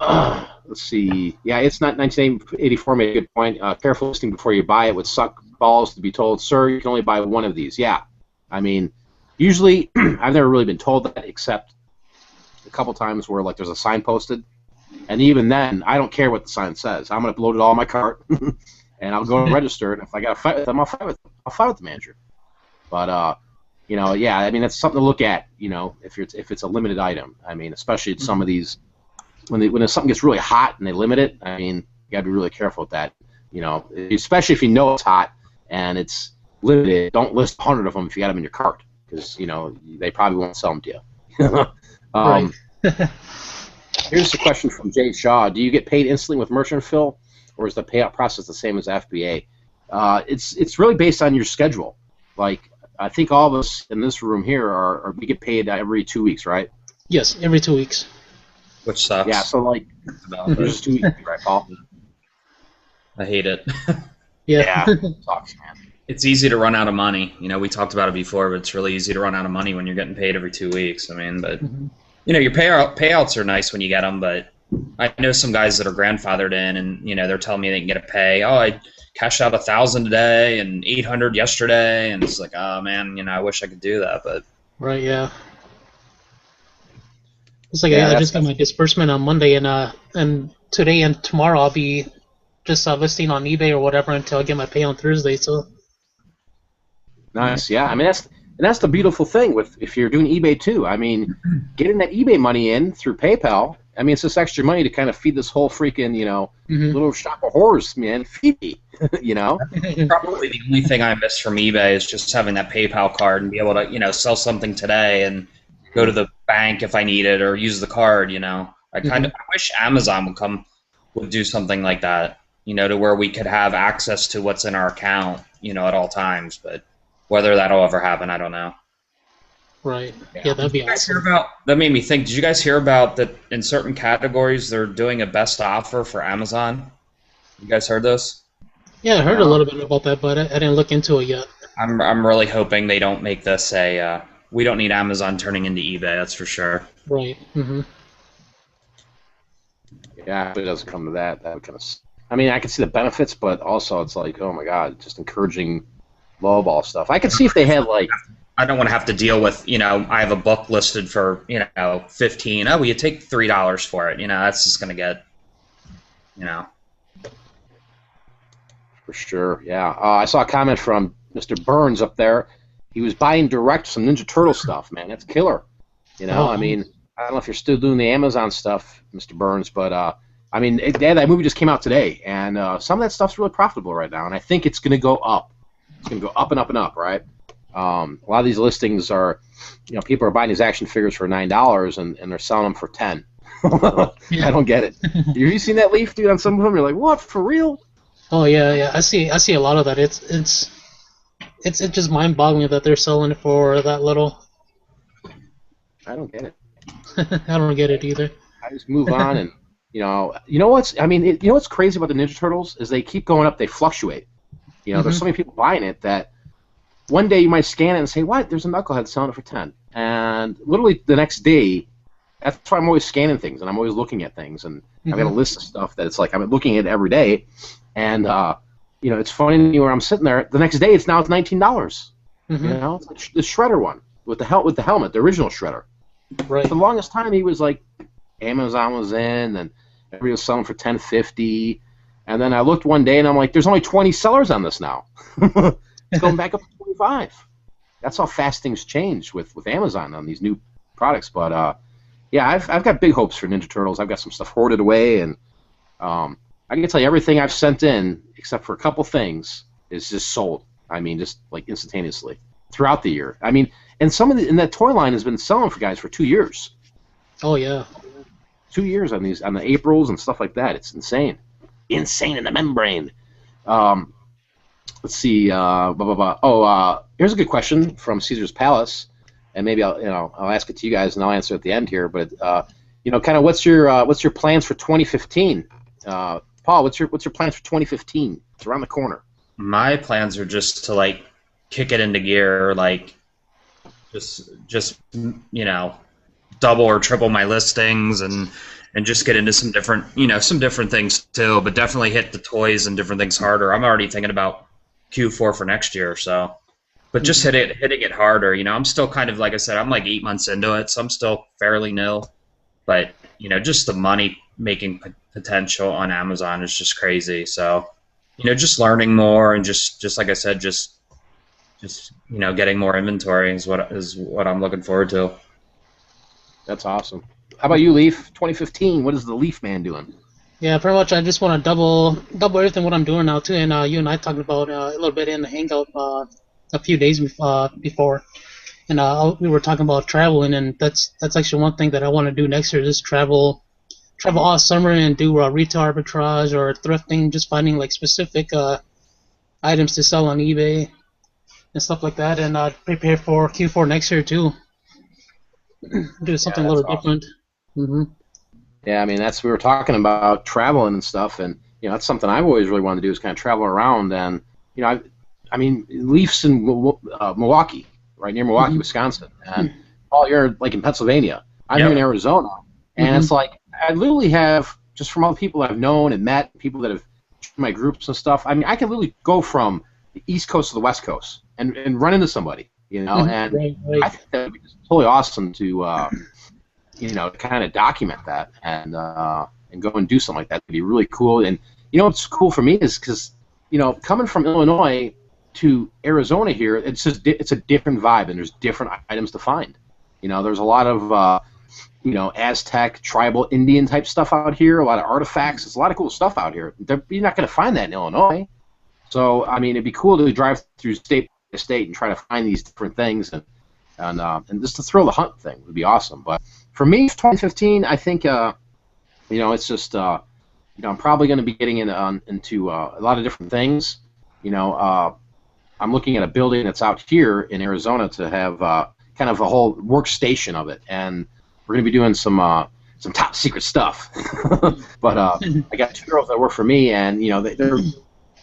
let's see. Yeah, it's not 1984 made a good point. Careful listing before you buy it would suck balls to be told, sir, you can only buy one of these. Yeah, I mean, usually I've never really been told that, except a couple times where like there's a sign posted, and even then I don't care what the sign says. I'm gonna load it all in my cart, and I'll go and register it. If I got to fight with them, I'll fight with the manager. But yeah, I mean, that's something to look at. If it's a limited item. I mean, especially at some of these when something gets really hot and they limit it. I mean, you gotta be really careful with that. Especially if you know it's hot and it's limited. Don't list 100 of them if you got them in your cart, because they probably won't sell them to you. Right. Here's a question from Jay Shaw. Do you get paid instantly with merchant fill, or is the payout process the same as FBA? It's really based on your schedule. Like, I think all of us in this room here we get paid every 2 weeks, right? Yes, every 2 weeks. Which sucks. Yeah, so like, there's 2 weeks, right, Paul? I hate it. Yeah. Sucks, man. It's easy to run out of money. We talked about it before, but it's really easy to run out of money when you're getting paid every 2 weeks. I mean, but your payouts are nice when you get them, but I know some guys that are grandfathered in, and they're telling me they can get a pay. Oh, I cashed out 1,000 today and 800 yesterday, and it's like, oh man, I wish I could do that, but Right. Yeah. It's like I just got my disbursement on Monday, and today and tomorrow I'll be just listing on eBay or whatever until I get my pay on Thursday. So. Nice. Yeah. I mean, that's the beautiful thing if you're doing eBay too. I mean, getting that eBay money in through PayPal. I mean, it's just extra money to kind of feed this whole freaking little shop of horrors, man. Feed me, Probably the only thing I miss from eBay is just having that PayPal card and be able to sell something today and go to the bank if I need it or use the card. I wish Amazon would do something like that. To where we could have access to what's in our account, at all times. But whether that'll ever happen, I don't know. Right. Yeah, that'd be awesome. That made me think. Did you guys hear about that? In certain categories, they're doing a best offer for Amazon. You guys heard this? Yeah, I heard a little bit about that, but I didn't look into it yet. I'm really hoping they don't make this we don't need Amazon turning into eBay. That's for sure. Right. Yeah, if it doesn't come to that, that would kind of. I mean, I can see the benefits, but also it's like, oh my God, just encouraging lowball stuff. I could see if they had like. I don't want to have to deal with, I have a book listed for, $15. Oh, well, you take $3 for it. That's just going to get, For sure, yeah. I saw a comment from Mr. Burns up there. He was buying direct some Ninja Turtle stuff, man. That's killer. I mean, I don't know if you're still doing the Amazon stuff, Mr. Burns, but I mean, that movie just came out today, and some of that stuff's really profitable right now, and I think it's going to go up. It's going to go up and up and up, right? A lot of these listings are, people are buying these action figures for $9 and they're selling them for $10. I don't get it. Have you seen that, Leaf, dude? On some of them, you're like, what, for real? Oh yeah. I see a lot of that. It's just mind-boggling that they're selling it for that little. I don't get it. I don't get it either. I just move on, and what's crazy about the Ninja Turtles is they keep going up. They fluctuate. There's so many people buying it that one day you might scan it and say, what? There's a knucklehead selling it for 10. And literally the next day, that's why I'm always scanning things and I'm always looking at things. And I've got a list of stuff that it's like I'm looking at it every day. And, it's funny where I'm sitting there. The next day, it's $19. It's like the Shredder one with the helmet, the original Shredder. Right. For the longest time, he was like, Amazon was in, and everybody was selling for $10.50. And then I looked one day and I'm like, there's only 20 sellers on this now. It's going back up to 25. That's how fast things change with Amazon on these new products. But yeah, I've got big hopes for Ninja Turtles. I've got some stuff hoarded away, and I can tell you everything I've sent in, except for a couple things, is just sold. I mean, just like instantaneously throughout the year. I mean, and and that toy line has been selling for guys for 2 years. Oh yeah. 2 years on the Aprils and stuff like that. It's insane. Insane in the membrane. Let's see. Here's a good question from Caesar's Palace, and maybe I'll ask it to you guys, and I'll answer at the end here. But kind of what's your plans for 2015? Paul, what's your plans for 2015? It's around the corner. My plans are just to kick it into gear, just double or triple my listings and just get into some different things too. But definitely hit the toys and different things harder. I'm already thinking about Q4 for next year, so. But just hitting it harder. I'm still kind of, like I said, I'm like 8 months into it, so I'm still fairly new. But just the money making potential on Amazon is just crazy. So, just learning more and just like I said, just getting more inventory is what I'm looking forward to. That's awesome. How about you, Leaf? 2015. What is the Leaf Man doing? Yeah, pretty much. I just want to double everything what I'm doing now too. And you and I talked about a little bit in the Hangout a few days before, and we were talking about traveling, and that's actually one thing that I want to do next year, just travel all summer and do retail arbitrage or thrifting, just finding like specific items to sell on eBay and stuff like that, and prepare for Q4 next year too. Do something a little different. Mm-hmm. Yeah, I mean, we were talking about traveling and stuff, and that's something I've always really wanted to do is kind of travel around. And I mean, Leafs in Milwaukee, right near Milwaukee, Wisconsin, and Paul, you're like in Pennsylvania. I'm here in Arizona, and it's like I literally have, just from all the people that I've known and met, people that have joined my groups and stuff. I mean, I can literally go from the East Coast to the West Coast and run into somebody, and Right. I think that would be just totally awesome to kind of document that and go and do something like that. It'd be really cool. And what's cool for me is because coming from Illinois to Arizona here, it's a different vibe, and there's different items to find. There's a lot of Aztec, tribal, Indian type stuff out here. A lot of artifacts. There's a lot of cool stuff out here. You're not going to find that in Illinois. So I mean, it'd be cool to drive through state by state and try to find these different things and just to thrill the hunt thing would be awesome. But for me, 2015, I think it's just I'm probably going to be getting into a lot of different things. I'm looking at a building that's out here in Arizona to have kind of a whole workstation of it, and we're going to be doing some top secret stuff. But I got 2 girls that work for me, and they're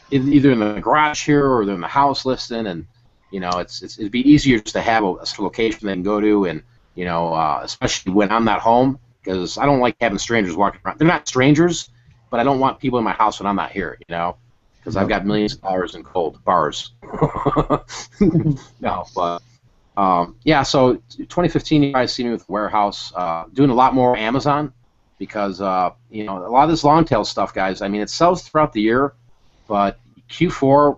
either in the garage here or they're in the house listing, and it'd be easier just to have a location they can go to, and especially when I'm not home, because I don't like having strangers walking around. They're not strangers, but I don't want people in my house when I'm not here, because I've got millions of dollars in cold bars. No, but so 2015, you guys see me with the warehouse, doing a lot more Amazon, because a lot of this Longtail stuff, guys. I mean, it sells throughout the year, but Q4,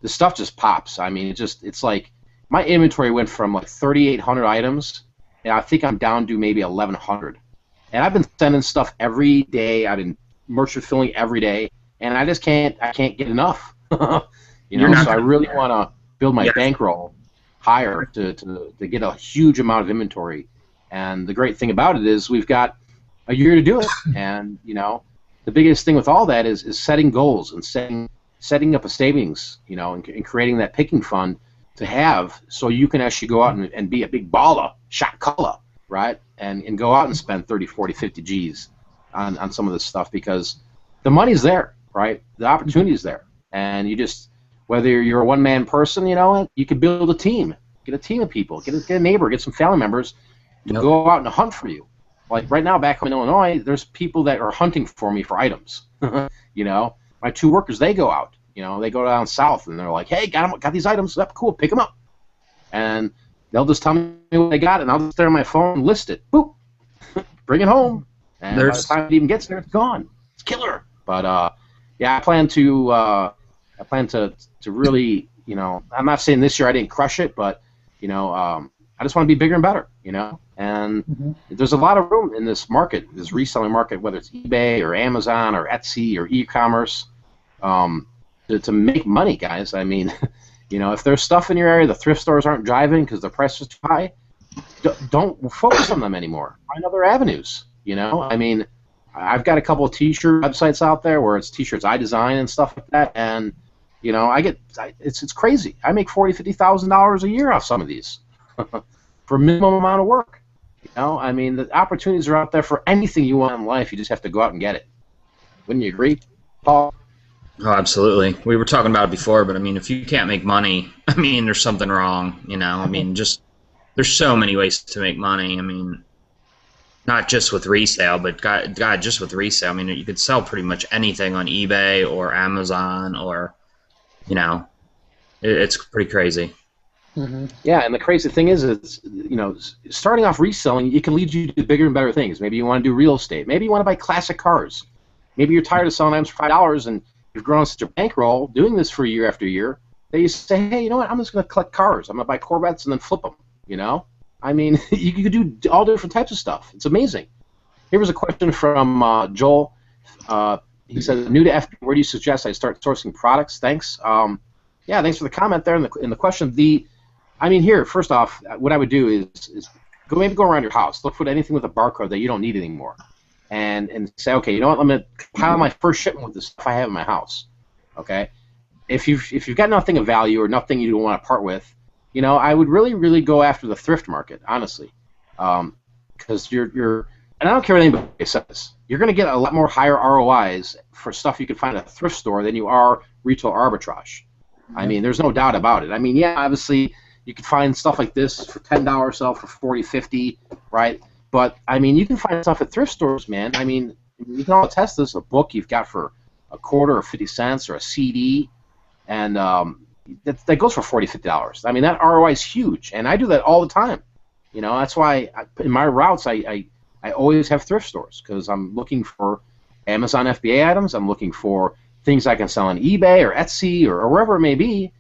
the stuff just pops. I mean, it's like my inventory went from like 3,800 items, and I think I'm down to maybe 1,100. And I've been sending stuff every day. I've been merchant filling every day, and I just can't get enough. So I really want to build my bankroll higher to get a huge amount of inventory. And the great thing about it is we've got a year to do it. And the biggest thing with all that is setting goals and setting up a savings, and creating that picking fund to have, so you can actually go out and be a big baller, shot caller, right? And go out and spend 30, 40, 50 G's on some of this stuff, because the money's there, right? The opportunity is there. And you just, whether you're a one-man person, you can build a team. Get a team of people. Get a neighbor. Get some family members to go out and hunt for you. Like right now back home in Illinois, there's people that are hunting for me for items. My 2 workers, they go out. They go down south, and they're like, hey, got these items. That's cool. Pick them up. And they'll just tell me what they got, and I'll just stare on my phone, list it. Boop. Bring it home. And by the time it even gets there, it's gone. It's killer. But, I plan to really, I'm not saying this year I didn't crush it, but, I just want to be bigger and better, And there's a lot of room in this market, this reselling market, whether it's eBay or Amazon or Etsy or e-commerce, to make money, guys. I mean, if there's stuff in your area, the thrift stores aren't driving because the price is too high, don't focus on them anymore. Find other avenues, I mean, I've got a couple of T-shirt websites out there where it's T-shirts I design and stuff like that, and it's crazy. I make $40,000-$50,000 a year off some of these for a minimum amount of work. I mean, the opportunities are out there for anything you want in life. You just have to go out and get it. Wouldn't you agree, Paul? Oh, absolutely. We were talking about it before, but I mean, if you can't make money, I mean, there's something wrong. I mean, there's so many ways to make money. I mean, not just with resale, but God, just with resale. I mean, you could sell pretty much anything on eBay or Amazon, or it's pretty crazy. Mm-hmm. Yeah, and the crazy thing is, starting off reselling, it can lead you to bigger and better things. Maybe you want to do real estate. Maybe you want to buy classic cars. Maybe you're tired of selling items for $5, and you've grown such a bankroll doing this for year after year that you say, hey, you know what? I'm just going to collect cars. I'm going to buy Corvettes and then flip them. I mean, you could do all different types of stuff. It's amazing. Here was a question from Joel. He said, new to FB, where do you suggest I start sourcing products? Thanks. Yeah, thanks for the comment there in the question. I mean, here, first off, what I would do is maybe go around your house, look for anything with a barcode that you don't need anymore, and say, okay, you know what, I'm gonna compile my first shipment with the stuff I have in my house. Okay, if you've got nothing of value or nothing you don't want to part with, you know, I would really go after the thrift market, honestly, because you're and I don't care what anybody says, you're going to get a lot more higher ROIs for stuff you can find at a thrift store than you are retail arbitrage. I mean, there's no doubt about it. I mean, yeah, obviously you can find stuff like this for $10, sell for 40, 50, right? But I mean, you can find stuff at thrift stores, man. I mean, you can all attest this. A book you've got for a quarter or 50 cents, or a CD, and that goes for $40, $50. I mean, that ROI is huge, and I do that all the time. You know, that's why in my routes I always have thrift stores, because I'm looking for Amazon FBA items. I'm looking for things I can sell on eBay or Etsy or wherever it may be.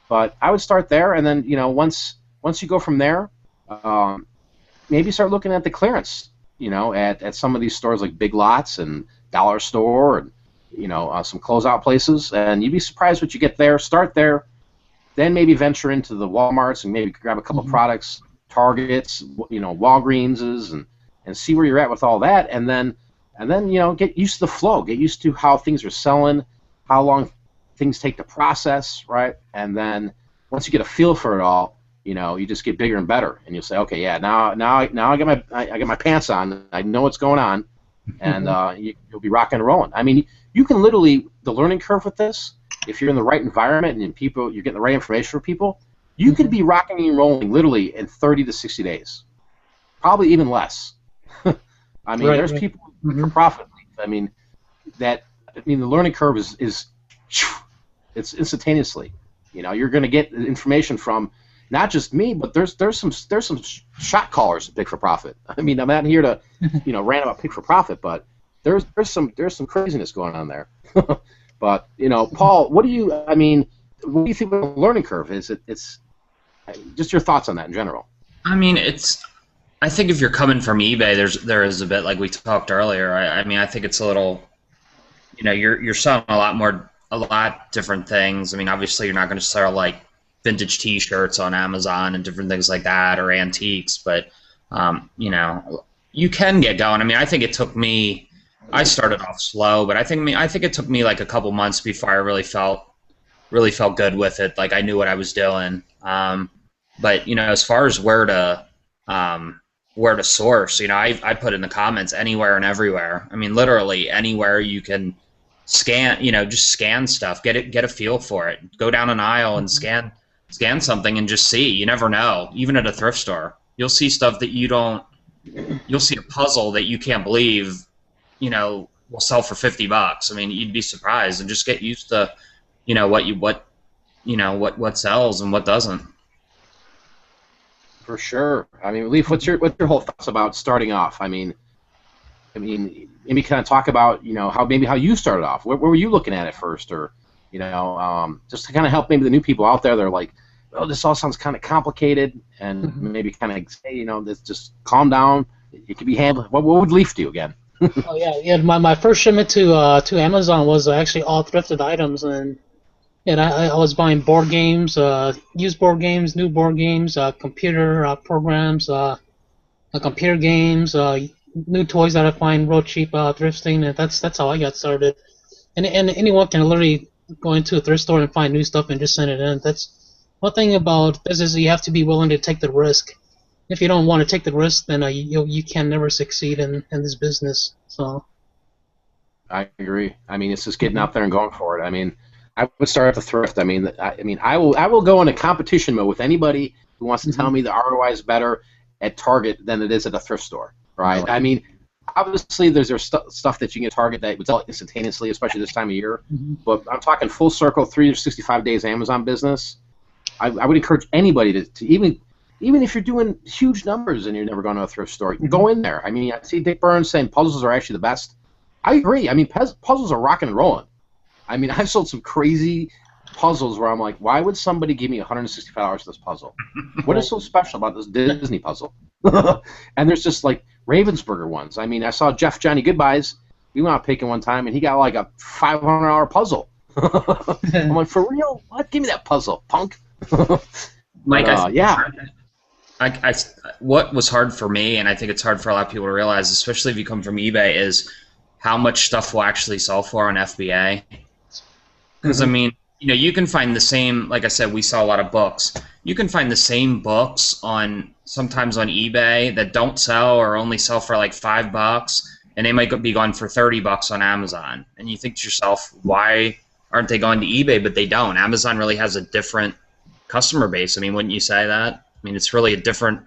But I would start there, and then, you know, once you go from there, maybe start looking at the clearance, you know, at some of these stores like Big Lots and Dollar Store, and, you know, some closeout places, and you'd be surprised what you get there. Start there, then maybe venture into the Walmarts and maybe grab a couple products, Targets, you know, Walgreenses, and see where you're at with all that, and then you know, get used to the flow, get used to how things are selling, how long things take to process, right? And then once you get a feel for it all, you know, you just get bigger and better, and you'll say, okay, yeah, now I got my pants on, I know what's going on, and you'll be rocking and rolling. I mean, you can literally, the learning curve with this, if you're in the right environment and you're getting the right information for people, you could be rocking and rolling literally in 30 to 60 days, probably even less. I mean, there's people for profit. I mean, the learning curve is it's instantaneously. You know, you're going to get information from not just me, but there's some shot callers at Pick for Profit. I mean, I'm not here to, you know, rant about Pick for Profit, but there's some craziness going on there. But, you know, Paul, what do you think of the learning curve? It's just your thoughts on that in general. I mean, I think if you're coming from eBay, there is a bit, like we talked earlier. I mean, I think it's a little, you know, you're selling a lot different things. I mean, obviously you're not going to sell like vintage T-shirts on Amazon and different things like that, or antiques, but you know, you can get going. I mean, I think it took me. I started off slow, but I think it took me like a couple months before I really felt good with it. Like, I knew what I was doing. But, you know, as far as where to source, you know, I put in the comments anywhere and everywhere. I mean, literally anywhere you can scan, you know, just scan stuff, get a feel for it. Go down an aisle and scan something and just see. You never know. Even at a thrift store, you'll see stuff that you'll see a puzzle that you can't believe, you know, will sell for $50. I mean, you'd be surprised, and just get used to, you know, what sells and what doesn't. For sure. I mean, Leaf, what's your whole thoughts about starting off? I mean, maybe kind of talk about, you know, how you started off. Where were you looking at it first, or, you know, just to kind of help maybe the new people out there. They're like, oh, this all sounds kind of complicated, and maybe kind of say, you know, just calm down. It can be handled. What would Leaf do again? Oh yeah. My first shipment to Amazon was actually all thrifted items, and I was buying board games, used board games, new board games, computer programs, computer games, new toys that I find real cheap thrifting, and that's how I got started. And anyone can literally go into a thrift store and find new stuff and just send it in. That's one thing about business. You have to be willing to take the risk. If you don't want to take the risk, then you can never succeed in this business. So I agree. I mean, it's just getting out there and going for it. I mean, I would start at the thrift. I mean, I will go into competition mode with anybody who wants to tell me the ROI is better at Target than it is at a thrift store, right? I mean, obviously there's stuff that you can get at Target that would sell instantaneously, especially this time of year. But I'm talking full circle, 365 days Amazon business. I would encourage anybody to even if you're doing huge numbers and you're never going to a thrift store, go in there. I mean, I see Dick Burns saying puzzles are actually the best. I agree. I mean, puzzles are rocking and rolling. I mean, I've sold some crazy puzzles where I'm like, why would somebody give me $165 for this puzzle? What is so special about this Disney puzzle? And there's just like Ravensburger ones. I mean, I saw Jeff Johnny Goodbyes. We went out picking one time, and he got like a $500 puzzle. I'm like, for real? What? Give me that puzzle, punk. Mike, yeah. What was hard for me, and I think it's hard for a lot of people to realize, especially if you come from eBay, is how much stuff will actually sell for on FBA. Because, I mean, you can find the same, like I said, we sell a lot of books. You can find the same books sometimes on eBay that don't sell or only sell for like $5, and they might be going for $30 on Amazon. And you think to yourself, why aren't they going to eBay? But they don't. Amazon really has a different customer base. I mean, wouldn't you say that? I mean, it's really a different,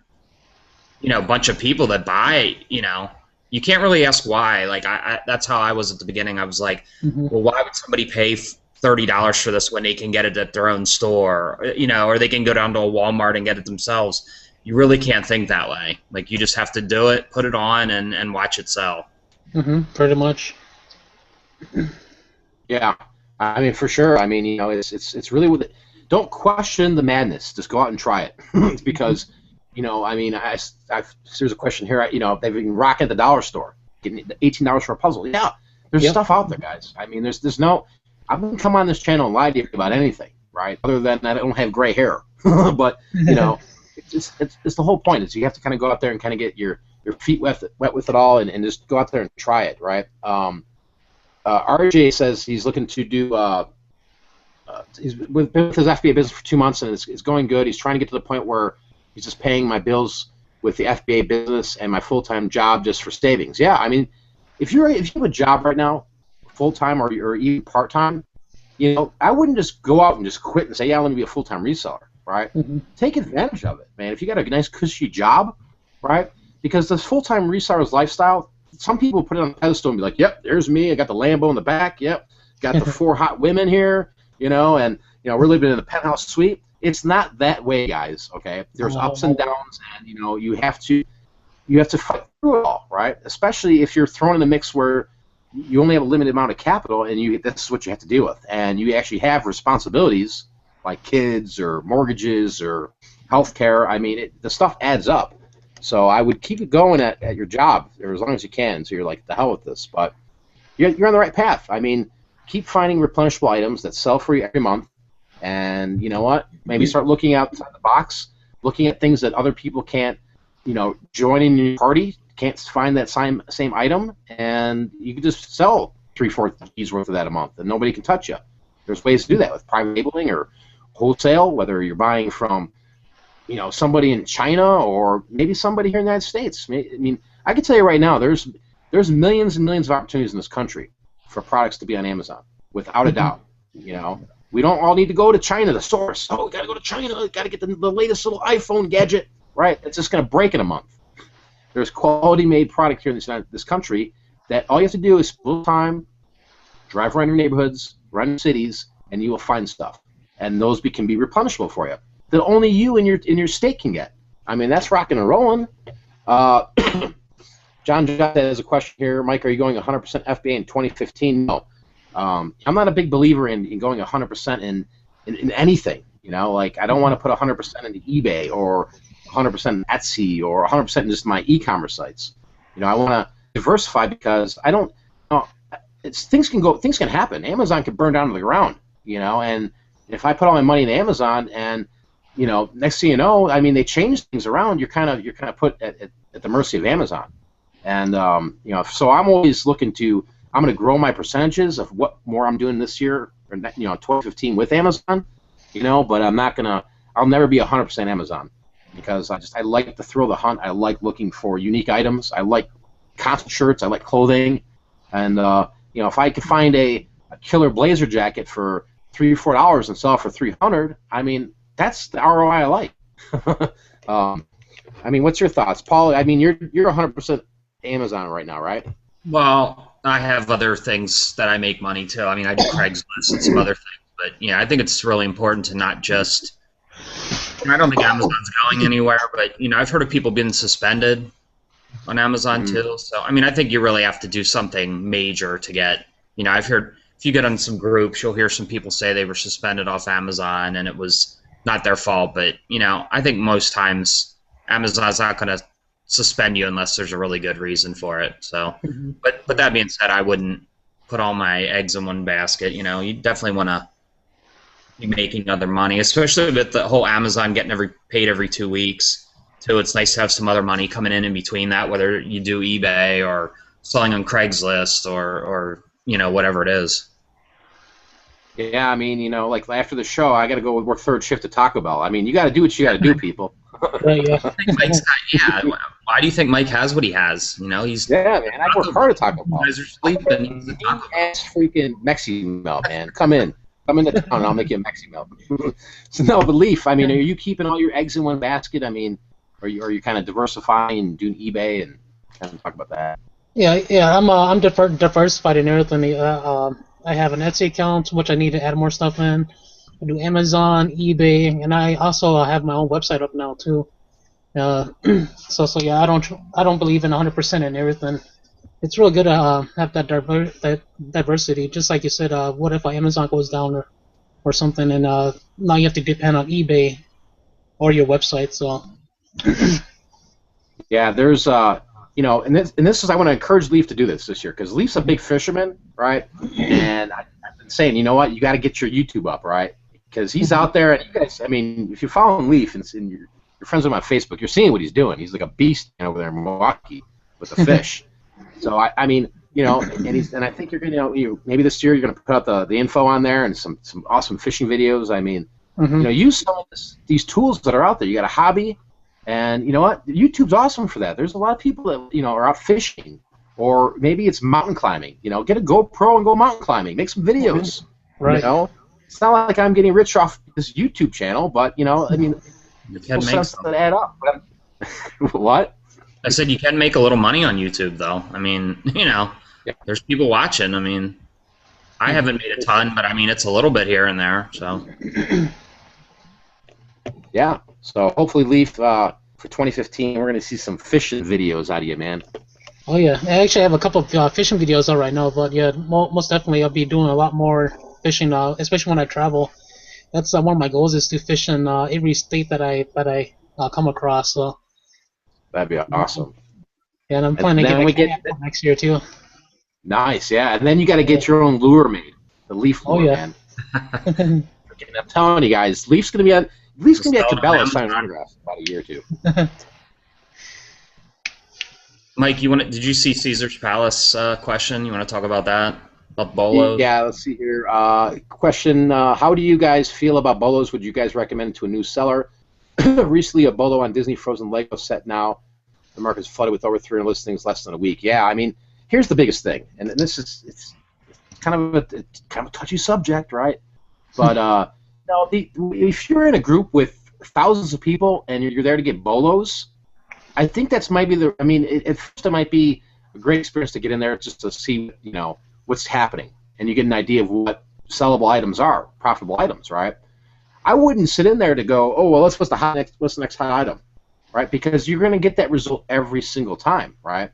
bunch of people that buy, You can't really ask why. Like, that's how I was at the beginning. I was like, well, why would somebody pay $30 for this when they can get it at their own store, or they can go down to a Walmart and get it themselves? You really can't think that way. Like, you just have to do it, put it on, and watch it sell. Pretty much. Yeah, I mean, for sure. I mean, it's really don't question the madness. Just go out and try it, because, I mean, there's a question here. They've been rocking at the dollar store, getting $18 for a puzzle. Yeah, there's stuff out there, guys. I mean, there's no. I wouldn't come on this channel and lie to you about anything, right? Other than I don't have gray hair, but it's the whole point. Is you have to kind of go out there and kind of get your feet wet with it all, and just go out there and try it, right? RJ says he's looking to do. He's with his FBA business for 2 months, and it's going good. He's trying to get to the point where he's just paying my bills with the FBA business and my full-time job just for savings. Yeah, I mean, if you have a job right now, full-time or even part-time, I wouldn't just go out and just quit and say, yeah, let me be a full-time reseller, right? Take advantage of it, man. If you got a nice cushy job, right? Because this full-time reseller's lifestyle, some people put it on a pedestal and be like, yep, there's me. I got the Lambo in the back. Yep, got the 4 hot women here, and we're living in a penthouse suite. It's not that way, guys, okay? There's ups and downs, and, you have to fight through it all, right? Especially if you're thrown in a mix where you only have a limited amount of capital, and this is what you have to deal with. And you actually have responsibilities like kids or mortgages or health care. I mean, the stuff adds up. So I would keep it going at your job or as long as you can. So you're like, the hell with this. But you're on the right path. I mean, keep finding replenishable items that sell for you every month. And you know what? Maybe start looking outside the box, looking at things that other people can't, join in your party, can't find that same item, and you can just sell 3-4 G's worth of that a month, and nobody can touch you. There's ways to do that with private labeling or wholesale, whether you're buying from, somebody in China or maybe somebody here in the United States. I mean, I can tell you right now, there's millions and millions of opportunities in this country for products to be on Amazon, without a doubt. We don't all need to go to China to source. Oh, we got to go to China. We got to get the latest little iPhone gadget, right? It's just going to break in a month. There's quality-made product here in this country that all you have to do is spend time, drive around your neighborhoods, run your cities, and you will find stuff. And those can be replenishable for you that only you and your state can get. I mean, that's rocking and rolling. John has a question here. Mike, are you going 100% FBA in 2015? No. I'm not a big believer in going 100% in anything. Like, I don't want to put 100% into eBay or 100% in Etsy or 100% in just my e-commerce sites. I want to diversify because I don't. Things can happen. Amazon can burn down to the ground. And if I put all my money in Amazon and next thing you know, I mean, they change things around. You're kind of put at the mercy of Amazon. And so I'm always looking to. I'm going to grow my percentages of what more I'm doing this year, or 2015 with Amazon. But I'm not gonna. I'll never be 100% Amazon because I like the thrill of the hunt. I like looking for unique items. I like constant shirts. I like clothing, and if I could find a killer blazer jacket for $3 or $4 and sell it for $300, I mean, that's the ROI I like. I mean, what's your thoughts, Paul? I mean, you're 100% Amazon right now, right? Well, I have other things that I make money too. I mean, I do Craigslist and some other things, but I think it's really important to not just. I don't think Amazon's going anywhere, but I've heard of people being suspended on Amazon too. So I mean, I think you really have to do something major to get. I've heard if you get on some groups, you'll hear some people say they were suspended off Amazon and it was not their fault. But I think most times Amazon's not going to suspend you unless there's a really good reason for it. So, but that being said, I wouldn't put all my eggs in one basket. You know, you definitely want to be making other money, especially with the whole Amazon getting paid every 2 weeks. Too, it's nice to have some other money coming in between that, whether you do eBay or selling on Craigslist or you know, whatever it is. Yeah, I mean, you know, like after the show, I got to go work third shift at Taco Bell. I mean, you got to do what you got to do, people. Right, yeah. Yeah. Why do you think Mike has what he has? You know, he's Yeah, man. I work hard at Taco Bell. You guys are sleeping. He's a Taco Bell. Ass freaking Mexi melt, man. Come into town, and I'll make you a Mexi melt. So no, but Leaf, I mean, are you keeping all your eggs in one basket? I mean, are you kind of diversifying and doing eBay and kind of talk about that? Yeah. I'm diversified in everything. I have an Etsy account, which I need to add more stuff in. I do Amazon, eBay, and I also have my own website up now too. So yeah, I don't believe in 100% in everything. It's really good to have that diversity. Just like you said, what if Amazon goes down or something, and now you have to depend on eBay or your website. So Yeah, there's you know, and this is I want to encourage Leaf to do this year because Leaf's a big fisherman, right? And I've been saying, you know what, you got to get your YouTube up, right? Because he's out there, and you guys, I mean, if you're following Leaf and you're friends with him on Facebook, you're seeing what he's doing. He's like a beast over there in Milwaukee with the fish. So I mean, you know, and I think you're gonna, maybe this year you're gonna put out the info on there and some awesome fishing videos. I mean, you know, use some of these tools that are out there. You got a hobby. And you know what? YouTube's awesome for that. There's a lot of people that are out fishing, or maybe it's mountain climbing. You know, get a GoPro and go mountain climbing. Make some videos. Right. You know, it's not like I'm getting rich off this YouTube channel, but I mean, you can make sense that add up. What? I said you can make a little money on YouTube, though. I mean, there's people watching. I mean, I haven't made a ton, but I mean, it's a little bit here and there. So. Yeah. So hopefully, Leaf, for 2015, we're going to see some fishing videos out of you, man. Oh yeah, I actually have a couple of fishing videos out right now, but yeah, most definitely I'll be doing a lot more fishing, especially when I travel. That's one of my goals is to fish in every state that I come across. So that'd be awesome. Yeah, and I'm planning to get next year too. Nice, yeah, and then you got to get your own lure made, the Leaf lure, man. I'm telling you guys, Leaf's going to be at Cabela signing autographs in about a year or two. Mike, did you see Caesar's Palace question? You want to talk about that? About Bolos? Yeah, let's see here. Question, how do you guys feel about Bolos? Would you guys recommend it to a new seller? Recently, a Bolo on Disney Frozen Lego set now. The market is flooded with over 300 listings less than a week. Yeah, I mean, here's the biggest thing, and this is it's kind of a touchy subject, right? But if you're in a group with thousands of people and you're there to get Bolos, I think that's might be at first it might be a great experience to get in there just to see, what's happening, and you get an idea of what sellable items are, profitable items, right? I wouldn't sit in there to go, oh well, what's the next hot item, right? Because you're going to get that result every single time, right?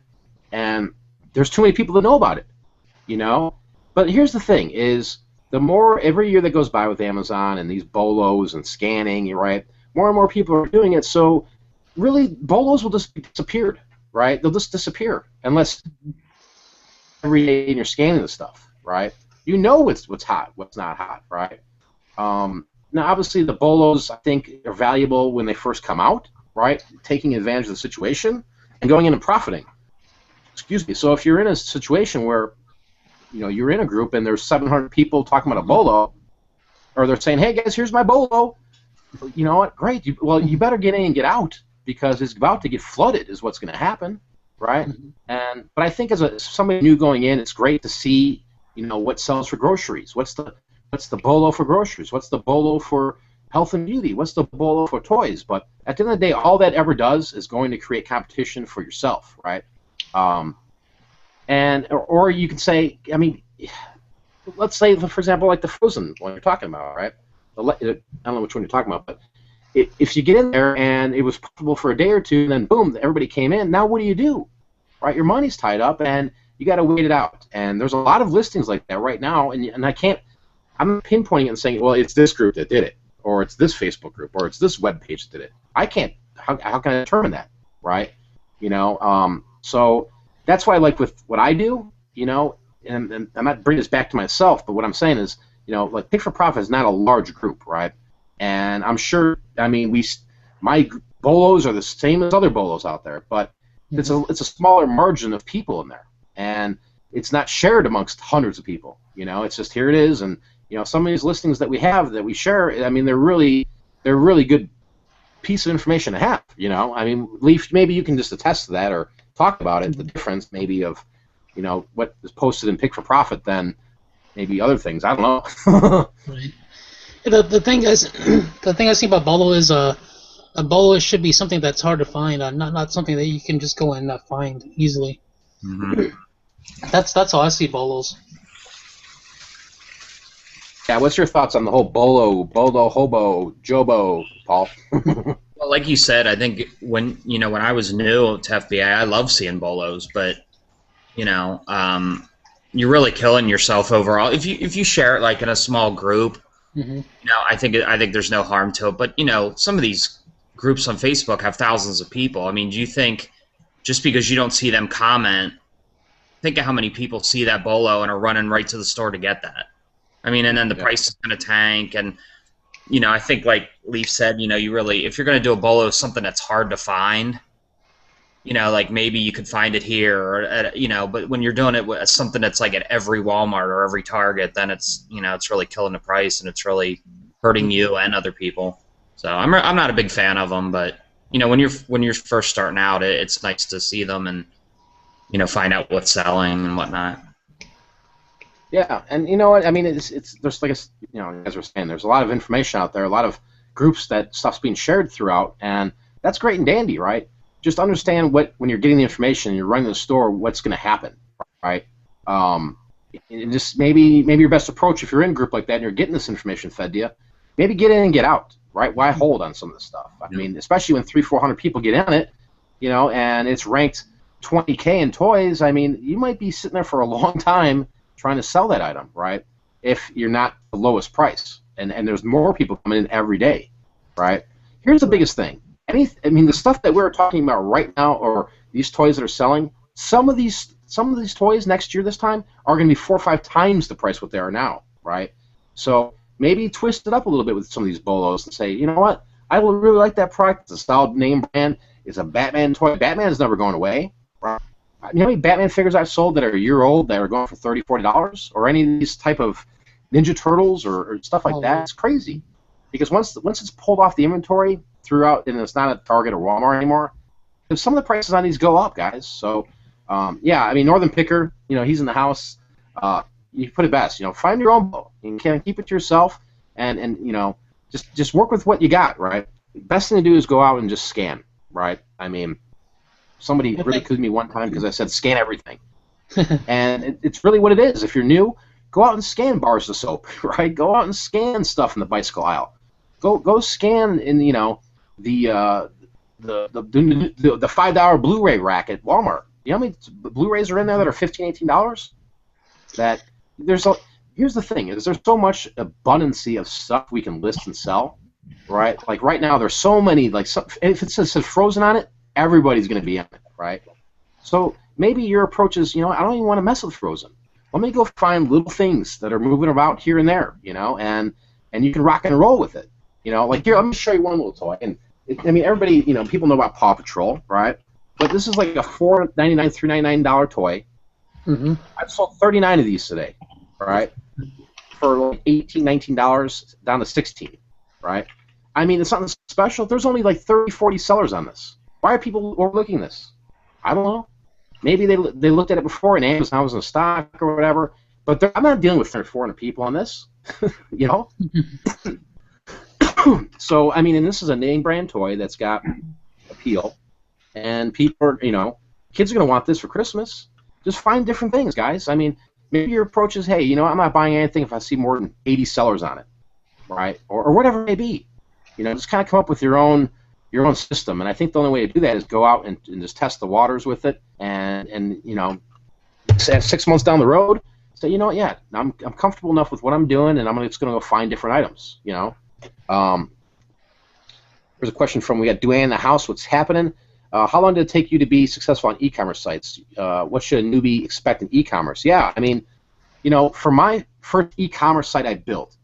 And there's too many people that know about it, But here's the thing: is the more every year that goes by with Amazon and these Bolos and scanning, right? More and more people are doing it, so really Bolos will just be disappeared, right? They'll just disappear unless every day you're scanning the stuff, right? You know what's hot, what's not hot, right? Now, obviously, the Bolos, I think, are valuable when they first come out, right? Taking advantage of the situation and going in and profiting. Excuse me. So if you're in a situation where, you're in a group and there's 700 people talking about a Bolo, or they're saying, hey, guys, here's my Bolo. You know what? Great. You better get in and get out because it's about to get flooded is what's going to happen, right? Mm-hmm. But I think as somebody new going in, it's great to see, what sells for groceries. What's the Bolo for groceries? What's the Bolo for health and beauty? What's the Bolo for toys? But at the end of the day, all that ever does is going to create competition for yourself, right? Or you can say, let's say, for example, like the Frozen one you're talking about, right? I don't know which one you're talking about, but if you get in there and it was profitable for a day or two, and then boom, everybody came in, now what do? Right? Your money's tied up, and you got to wait it out. And there's a lot of listings like that right now, and I'm pinpointing it and saying, well, it's this group that did it, or it's this Facebook group, or it's this web page that did it. I can't. How can I determine that, right? So that's why, like with what I do, and I'm not bringing this back to myself, but what I'm saying is, like Pick for Profit is not a large group, right? And I'm sure, I mean, my bolos are the same as other bolos out there, but it's a smaller margin of people in there, and it's not shared amongst hundreds of people. It's just here it is, and some of these listings that we have that we share, I mean, they're really good piece of information to have. I mean, Leaf, maybe you can just attest to that or talk about it, the difference maybe of what is posted in Pick for Profit than maybe other things. I don't know. Right. The thing is, the thing I see about Bolo is a Bolo should be something that's hard to find, not something that you can just go and find easily. Mm-hmm. That's how I see Bolos. Yeah, what's your thoughts on the whole Bolo, Hobo, Jobo, Paul? Well, like you said, I think when I was new to FBA, I love seeing Bolos, but you're really killing yourself overall if you share it like in a small group. Mm-hmm. I think there's no harm to it, but some of these groups on Facebook have thousands of people. I mean, do you think just because you don't see them comment, think of how many people see that Bolo and are running right to the store to get that? I mean, and then the price is going to tank, and I think like Leaf said, you really, if you're going to do a Bolo, something that's hard to find, like maybe you could find it here, or but when you're doing it with something that's like at every Walmart or every Target, then it's it's really killing the price, and it's really hurting you and other people. So I'm not a big fan of them, but when you're first starting out, it's nice to see them and find out what's selling and whatnot. Yeah, and you know what? I mean, it's there's like as we're saying, there's a lot of information out there, a lot of groups that stuff's being shared throughout, and that's great and dandy, right? Just understand when you're getting the information and you're running the store, what's going to happen, right? And just maybe your best approach if you're in a group like that and you're getting this information fed to you, maybe get in and get out, right? Why hold on some of this stuff? I mean, especially when 300-400 people get in it, and it's ranked 20K in toys. I mean, you might be sitting there for a long time trying to sell that item, right? If you're not the lowest price, and there's more people coming in every day, right? Here's the biggest thing. I mean, the stuff that we're talking about right now, or these toys that are selling, some of these toys next year this time are going to be 4 or 5 times the price what they are now, right? So maybe twist it up a little bit with some of these Bolos and say, you know what? I really like that product. It's a solid name brand. It's a Batman toy. Batman's never going away, right? You know how many Batman figures I've sold that are a year old that are going for $30, $40, or any of these type of Ninja Turtles or stuff like that? It's crazy, because once it's pulled off the inventory throughout, and it's not at Target or Walmart anymore, some of the prices on these go up, guys. So yeah, I mean, Northern Picker, he's in the house. You put it best, find your own bow. You can keep it to yourself, and just work with what you got, right? Best thing to do is go out and just scan, right? I mean, somebody ridiculed me one time because I said scan everything. And it's really what it is. If you're new, go out and scan bars of soap, right? Go out and scan stuff in the bicycle aisle. Go scan in the $5 Blu-ray rack at Walmart. You know how many Blu-rays are in there that are $15, $18? Here's the thing: is there's so much abundancy of stuff we can list and sell, right? Like right now, there's so many. If it says Frozen on it, everybody's going to be on it, right? So maybe your approach is, I don't even want to mess with Frozen. Let me go find little things that are moving about here and there, and you can rock and roll with it. Like here, let me show you one little toy. And I mean, everybody, people know about Paw Patrol, right? But this is like a $4.99, $3.99 toy. Mm-hmm. I've sold 39 of these today, right? For like $18, $19 down to 16, right? I mean, it's something special. There's only like 30, 40 sellers on this. Why are people overlooking this? I don't know. Maybe they looked at it before and Amazon was in stock or whatever. But I'm not dealing with 300, 400 people on this, So, I mean, and this is a name brand toy that's got appeal. And people are, kids are going to want this for Christmas. Just find different things, guys. I mean, maybe your approach is, hey, I'm not buying anything if I see more than 80 sellers on it, right? Or whatever it may be. Just kind of come up with your own system. And I think the only way to do that is go out and just test the waters with it. And 6 months down the road, say, yeah, I'm comfortable enough with what I'm doing, and I'm just going to go find different items, There's a question from, we got Duane in the house, what's happening? how long did it take you to be successful on e-commerce sites? What should a newbie expect in e-commerce? Yeah, I mean, for my first e-commerce site I built,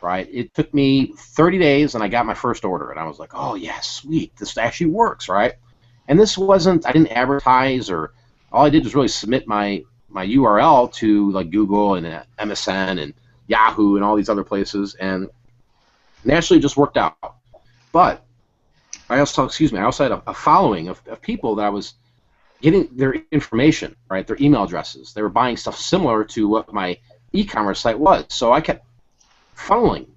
right, it took me 30 days and I got my first order, and I was like, oh yeah, sweet, this actually works, right? And this wasn't, I didn't advertise, or all I did was really submit my URL to like Google and MSN and Yahoo and all these other places, and naturally it just worked out. But I also had a following of people that I was getting their information, right, their email addresses. They were buying stuff similar to what my e-commerce site was. So I kept funneling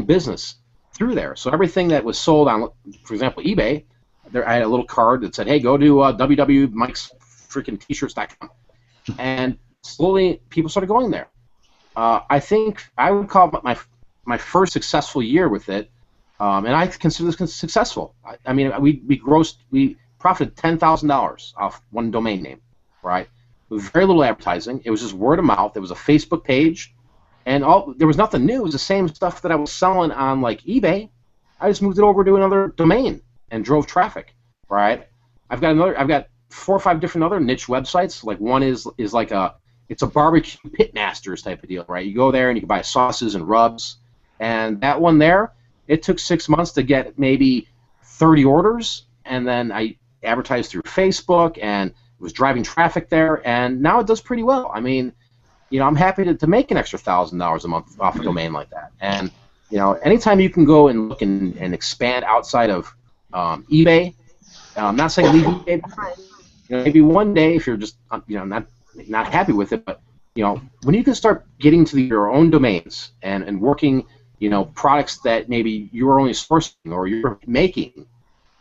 business through there. So everything that was sold on, for example, eBay, I had a little card that said, hey, go to www.mikesfreaking-t-shirts.com. And slowly people started going there. I think I would call it my first successful year with it, and I consider this successful. I mean, we profited $10,000 off one domain name, right? With very little advertising. It was just word of mouth. It was a Facebook page, and there was nothing new. It was the same stuff that I was selling on like eBay. I just moved it over to another domain and drove traffic, right? I've got 4 or 5 different other niche websites. Like one is like it's a barbecue pitmasters type of deal, right? You go there and you can buy sauces and rubs, and that one there, it took 6 months to get maybe 30 orders, and then I advertised through Facebook and was driving traffic there, and now it does pretty well. I mean, I'm happy to make an extra $1,000 a month off a domain like that. And anytime you can go and look and expand outside of eBay, I'm not saying leave eBay behind. Maybe one day if you're just not happy with it, but when you can start getting to your own domains and working products that maybe you're only sourcing or you're making,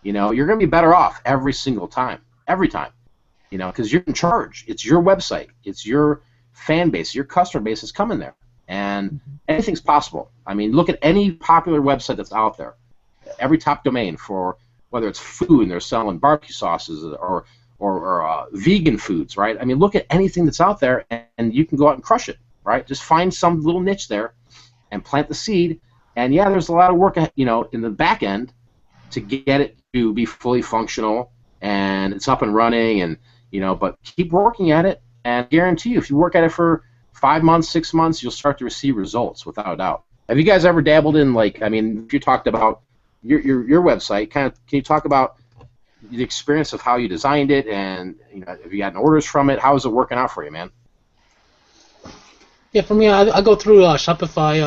you're going to be better off every single time, because you're in charge. It's your website, it's your fan base, your customer base is coming there, and anything's possible. I mean, look at any popular website that's out there. Every top domain for whether it's food and they're selling barbecue sauces or vegan foods, right? I mean, look at anything that's out there, and you can go out and crush it, right? Just find some little niche there and plant the seed. And yeah, there's a lot of work, in the back end to get it to be fully functional and it's up and running, and but keep working at it, and I guarantee you, if you work at it for 5 months, 6 months, you'll start to receive results without a doubt. Have you guys ever dabbled in, like, I mean, if you talked about your website, can you talk about the experience of how you designed it, and have you gotten orders from it? How is it working out for you, man? Yeah, for me, I go through Shopify.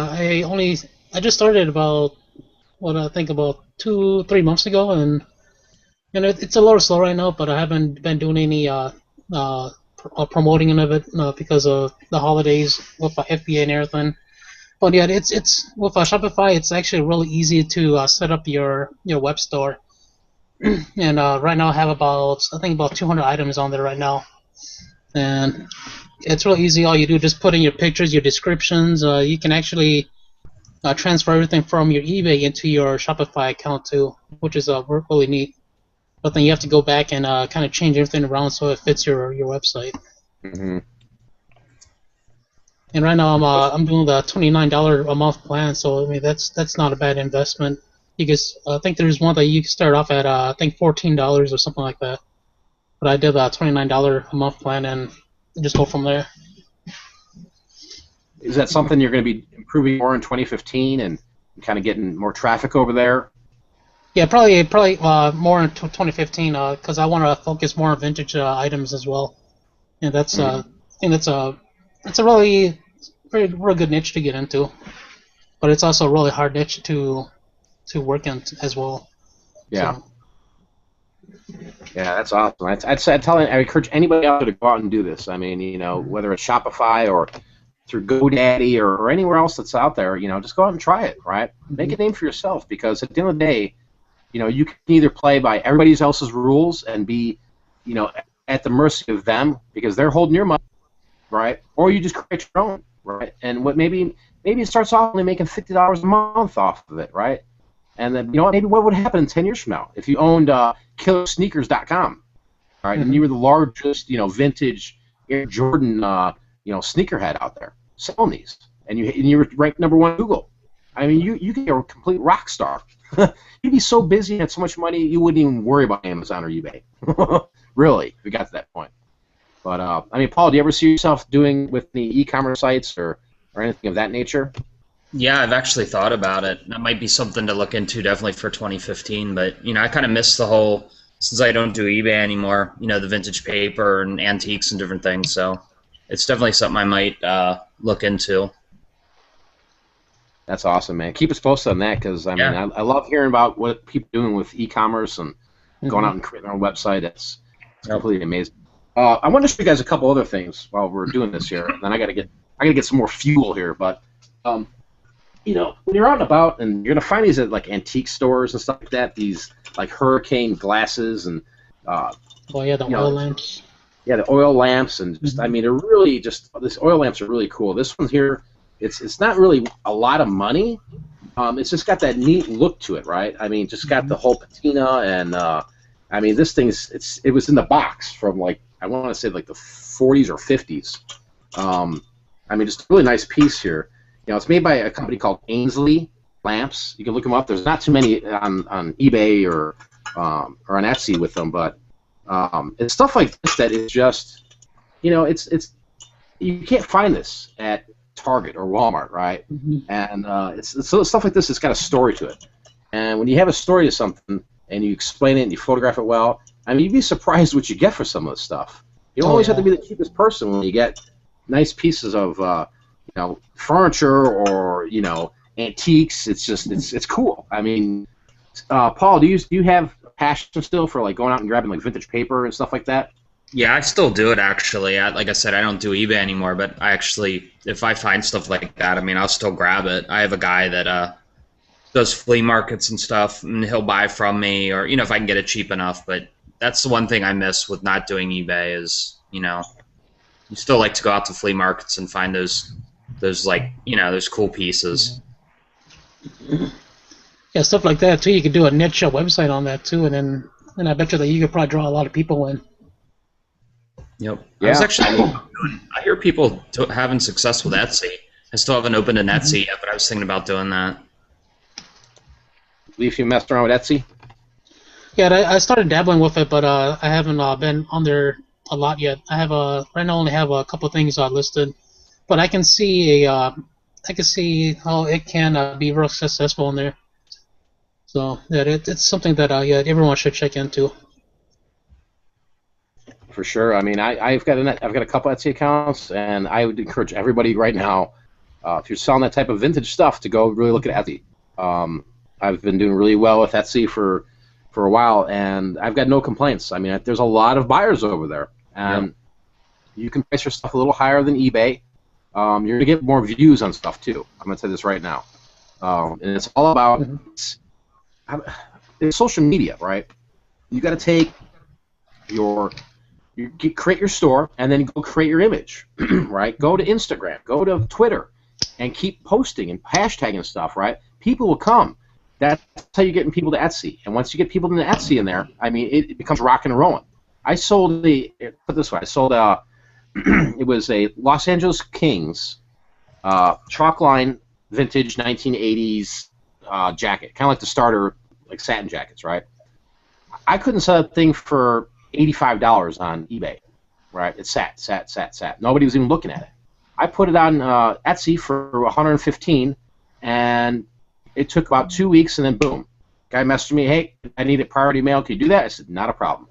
I just started about 2-3 months ago, and it's a little slow right now, but I haven't been doing any promoting of it because of the holidays with FBA and everything. But yeah, it's with Shopify, it's actually really easy to set up your web store. And right now I have about 200 items on there right now, and it's really easy. All you do is just put in your pictures, your descriptions. You can actually transfer everything from your eBay into your Shopify account too, which is really neat. But then you have to go back and kind of change everything around so it fits your website. Mm-hmm. And right now I'm doing the $29 a month plan, so I mean that's not a bad investment. I think there's one that you can start off at $14 or something like that. But I did a $29 a month plan and just go from there. Is that something you're going to be improving more in 2015 and kind of getting more traffic over there? Yeah, probably more in 2015 because I want to focus more on vintage items as well. And that's I think that's a really real good niche to get into, but it's also a really hard niche to work in as well. Yeah. So. Yeah, that's awesome. I encourage anybody out there to go out and do this. I mean, whether it's Shopify or through GoDaddy or anywhere else that's out there, just go out and try it, right? Make a name for yourself, because at the end of the day, you can either play by everybody else's rules and be, at the mercy of them because they're holding your money, right? Or you just create your own, right? And maybe it starts off only making $50 a month off of it, right? And then, maybe what would happen 10 years from now if you owned KillerSneakers.com, right? And you were the largest, vintage Air Jordan, sneakerhead out there selling these, and you were ranked #1 Google. I mean, you could be a complete rock star. You'd be so busy and had so much money, you wouldn't even worry about Amazon or eBay. Really, if we got to that point. But I mean, Paul, do you ever see yourself doing with the e-commerce sites or anything of that nature? Yeah, I've actually thought about it. That might be something to look into definitely for 2015. But I kind of miss the whole, since I don't do eBay anymore. The vintage paper and antiques and different things. So it's definitely something I might look into. That's awesome, man. Keep us posted on that because I mean, I love hearing about what people are doing with e-commerce and going out and creating their own website. It's completely amazing. I want to show you guys a couple other things while we're doing this here. And then I gotta get some more fuel here. But when you're out and about, and you're gonna find these at like antique stores and stuff like that. These like hurricane glasses and the oil lamps. Yeah, the oil lamps and just I mean, they're really just these oil lamps are really cool. This one here. It's not really a lot of money. It's just got that neat look to it, right? I mean, just got the whole patina, and I mean, this thing's it was in the box from like I want to say like the 40s or 50s. I mean, just a really nice piece here. It's made by a company called Ainsley Lamps. You can look them up. There's not too many on eBay or on Etsy with them, but it's stuff like this that is just it's you can't find this at Target or Walmart, right? And it's stuff like this. It's got a story to it, and when you have a story to something and you explain it and you photograph it well, I mean, you'd be surprised what you get for some of this stuff. You don't always have to be the cheapest person when you get nice pieces of furniture or antiques. It's just it's cool. I mean, Paul, do you have a passion still for like going out and grabbing like vintage paper and stuff like that? Yeah, I still do it actually. Like I said, I don't do eBay anymore, but I actually, if I find stuff like that, I mean, I'll still grab it. I have a guy that does flea markets and stuff, and he'll buy from me, or if I can get it cheap enough. But that's the one thing I miss with not doing eBay is you still like to go out to flea markets and find those like those cool pieces. Yeah, stuff like that too. You could do a niche website on that too, and I bet you that you could probably draw a lot of people in. Yep. Yeah. I hear people having success with Etsy. I still haven't opened an Etsy yet, but I was thinking about doing that. Leaf, you messed around with Etsy? Yeah, I started dabbling with it, but I haven't been on there a lot yet. I have right now only have a couple things listed, but I can see how it can be real successful in there. So it's something that everyone should check into. For sure. I mean, I've got a couple Etsy accounts, and I would encourage everybody right now, if you're selling that type of vintage stuff, to go really look at Etsy. I've been doing really well with Etsy for a while, and I've got no complaints. I mean, there's a lot of buyers over there, and you can price your stuff a little higher than eBay. You're gonna get more views on stuff too. I'm gonna say this right now, and it's all about it's social media, right? You got to take create your store, and then go create your image, right? Go to Instagram, go to Twitter, and keep posting and hashtagging stuff, right? People will come. That's how you're getting people to Etsy. And once you get people into Etsy in there, I mean, it becomes rocking and rolling. I sold put it this way, it was a Los Angeles Kings chalk line vintage 1980s jacket, kind of like the starter, like satin jackets, right? I couldn't sell that thing for $85 on eBay, right? It sat. Nobody was even looking at it. I put it on Etsy for $115, and it took about 2 weeks, and then boom, guy messaged me, hey, I need it priority mail. Can you do that? I said, not a problem.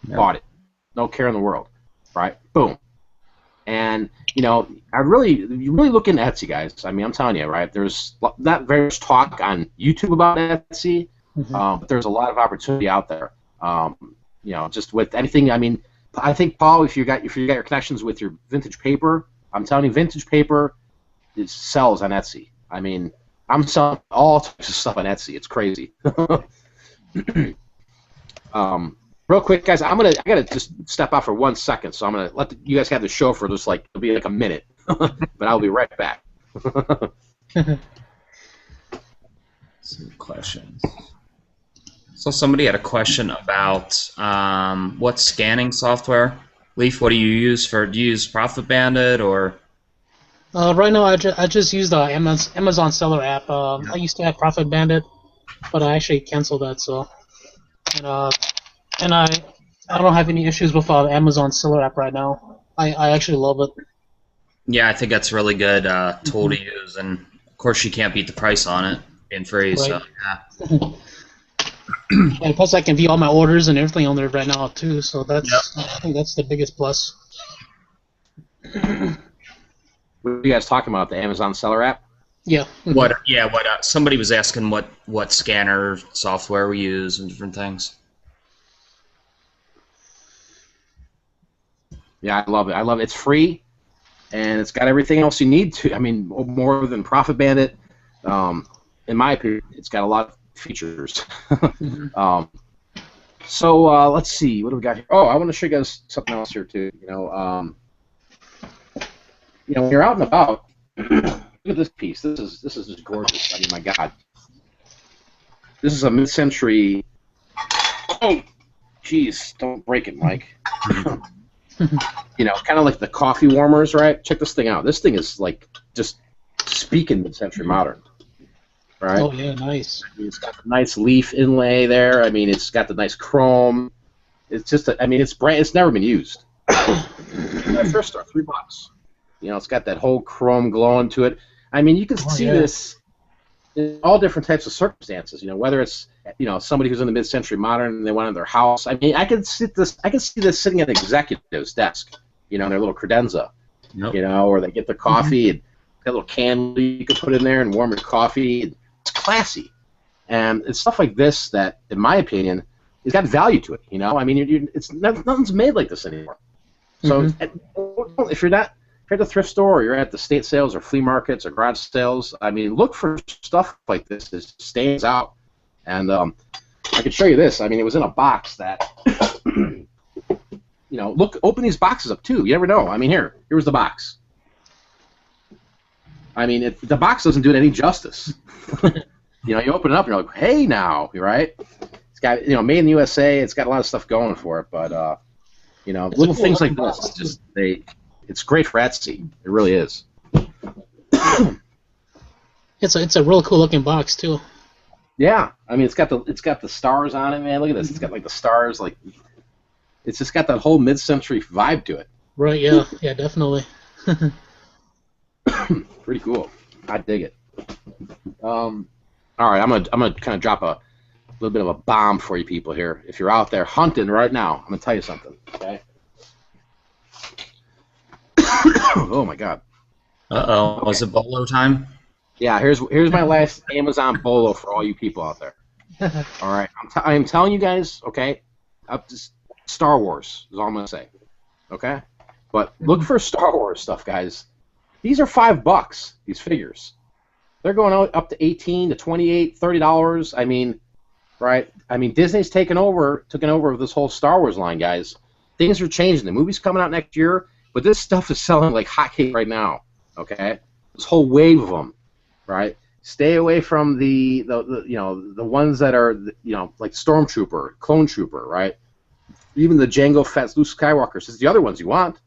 Bought it. No care in the world, right? Boom. And you really look into Etsy, guys. I mean, I'm telling you, right? There's not very much talk on YouTube about Etsy, but there's a lot of opportunity out there. Just with anything. I mean, I think, Paul, if you got your connections with your vintage paper, I'm telling you, vintage paper sells on Etsy. I mean, I'm selling all types of stuff on Etsy. It's crazy. Real quick, guys, I gotta just step out for 1 second, so I'm gonna let you guys have the show for just it'll be like a minute, but I'll be right back. Some questions. So somebody had a question about what scanning software. Leaf, what do you use do you use Profit Bandit or? Right now, I just use the Amazon Seller app. I used to have Profit Bandit, but I actually canceled that. So, and I don't have any issues with Amazon Seller app right now. I actually love it. Yeah, I think that's a really good tool to use, and of course you can't beat the price on it being free. Right. So yeah. And plus, I can view all my orders and everything on there right now too. So that's I think that's the biggest plus. What are you guys talking about? The Amazon Seller app? Yeah. What? Yeah. What? Somebody was asking what scanner software we use and different things. Yeah, I love it. I love it. It's free, and it's got everything else you need to. I mean, more than Profit Bandit. In my opinion, it's got a lot of features. So let's see. What do we got here? Oh, I want to show you guys something else here too. When you're out and about, look at this piece. This is just gorgeous. I mean, my God. This is a mid-century. Oh, jeez! Don't break it, Mike. Kind of like the coffee warmers, right? Check this thing out. This thing is like just speaking mid-century modern, right? Oh yeah, nice. I mean, it's got the nice leaf inlay there. I mean, it's got the nice chrome. It's just, it's never been used. Thrift store, $3. It's got that whole chrome glowing to it. I mean, you can see this in all different types of circumstances. Whether it's somebody who's in the mid-century modern and they want it in their house. I mean, I can see this sitting at an executive's desk, in their little credenza, or they get their coffee and got a little candle you can put in there and warm your coffee. It's classy, and it's stuff like this that, in my opinion, has got value to it. I mean, nothing's made like this anymore. So if you're at the thrift store or you're at the state sales or flea markets or garage sales, I mean, look for stuff like this. It stands out. And I can show you this. I mean, it was in a box that, look, open these boxes up too. You never know. I mean, here was the box. I mean, the box doesn't do it any justice. You open it up and you're like, hey, now, right? It's got, made in the USA. It's got a lot of stuff going for it, but little things like this, it's great for Etsy. It really is. It's a real cool looking box too. Yeah, I mean, it's got the stars on it, man. Look at this. It's got like the stars, like it's just got that whole mid-century vibe to it. Right. Yeah. Yeah. Definitely. Pretty cool. I dig it. All right, I'm gonna kind of drop a little bit of a bomb for you people here. If you're out there hunting right now, I'm gonna tell you something. Okay. Oh my God. Okay. Was it Bolo time? Yeah, here's my last Amazon Bolo for all you people out there. All right, I'm telling you guys, okay, up to Star Wars is all I'm gonna say, okay? But look for Star Wars stuff, guys. These are $5. These figures, they're going out up to $18 to $28, $30. I mean, right? I mean, Disney's taken over this whole Star Wars line, guys. Things are changing. The movie's coming out next year, but this stuff is selling like hotcakes right now. Okay, this whole wave of them. Right, stay away from the ones that are like Stormtrooper, Clone Trooper, right? Even the Jango Fett, Luke Skywalker. Is the other ones you want.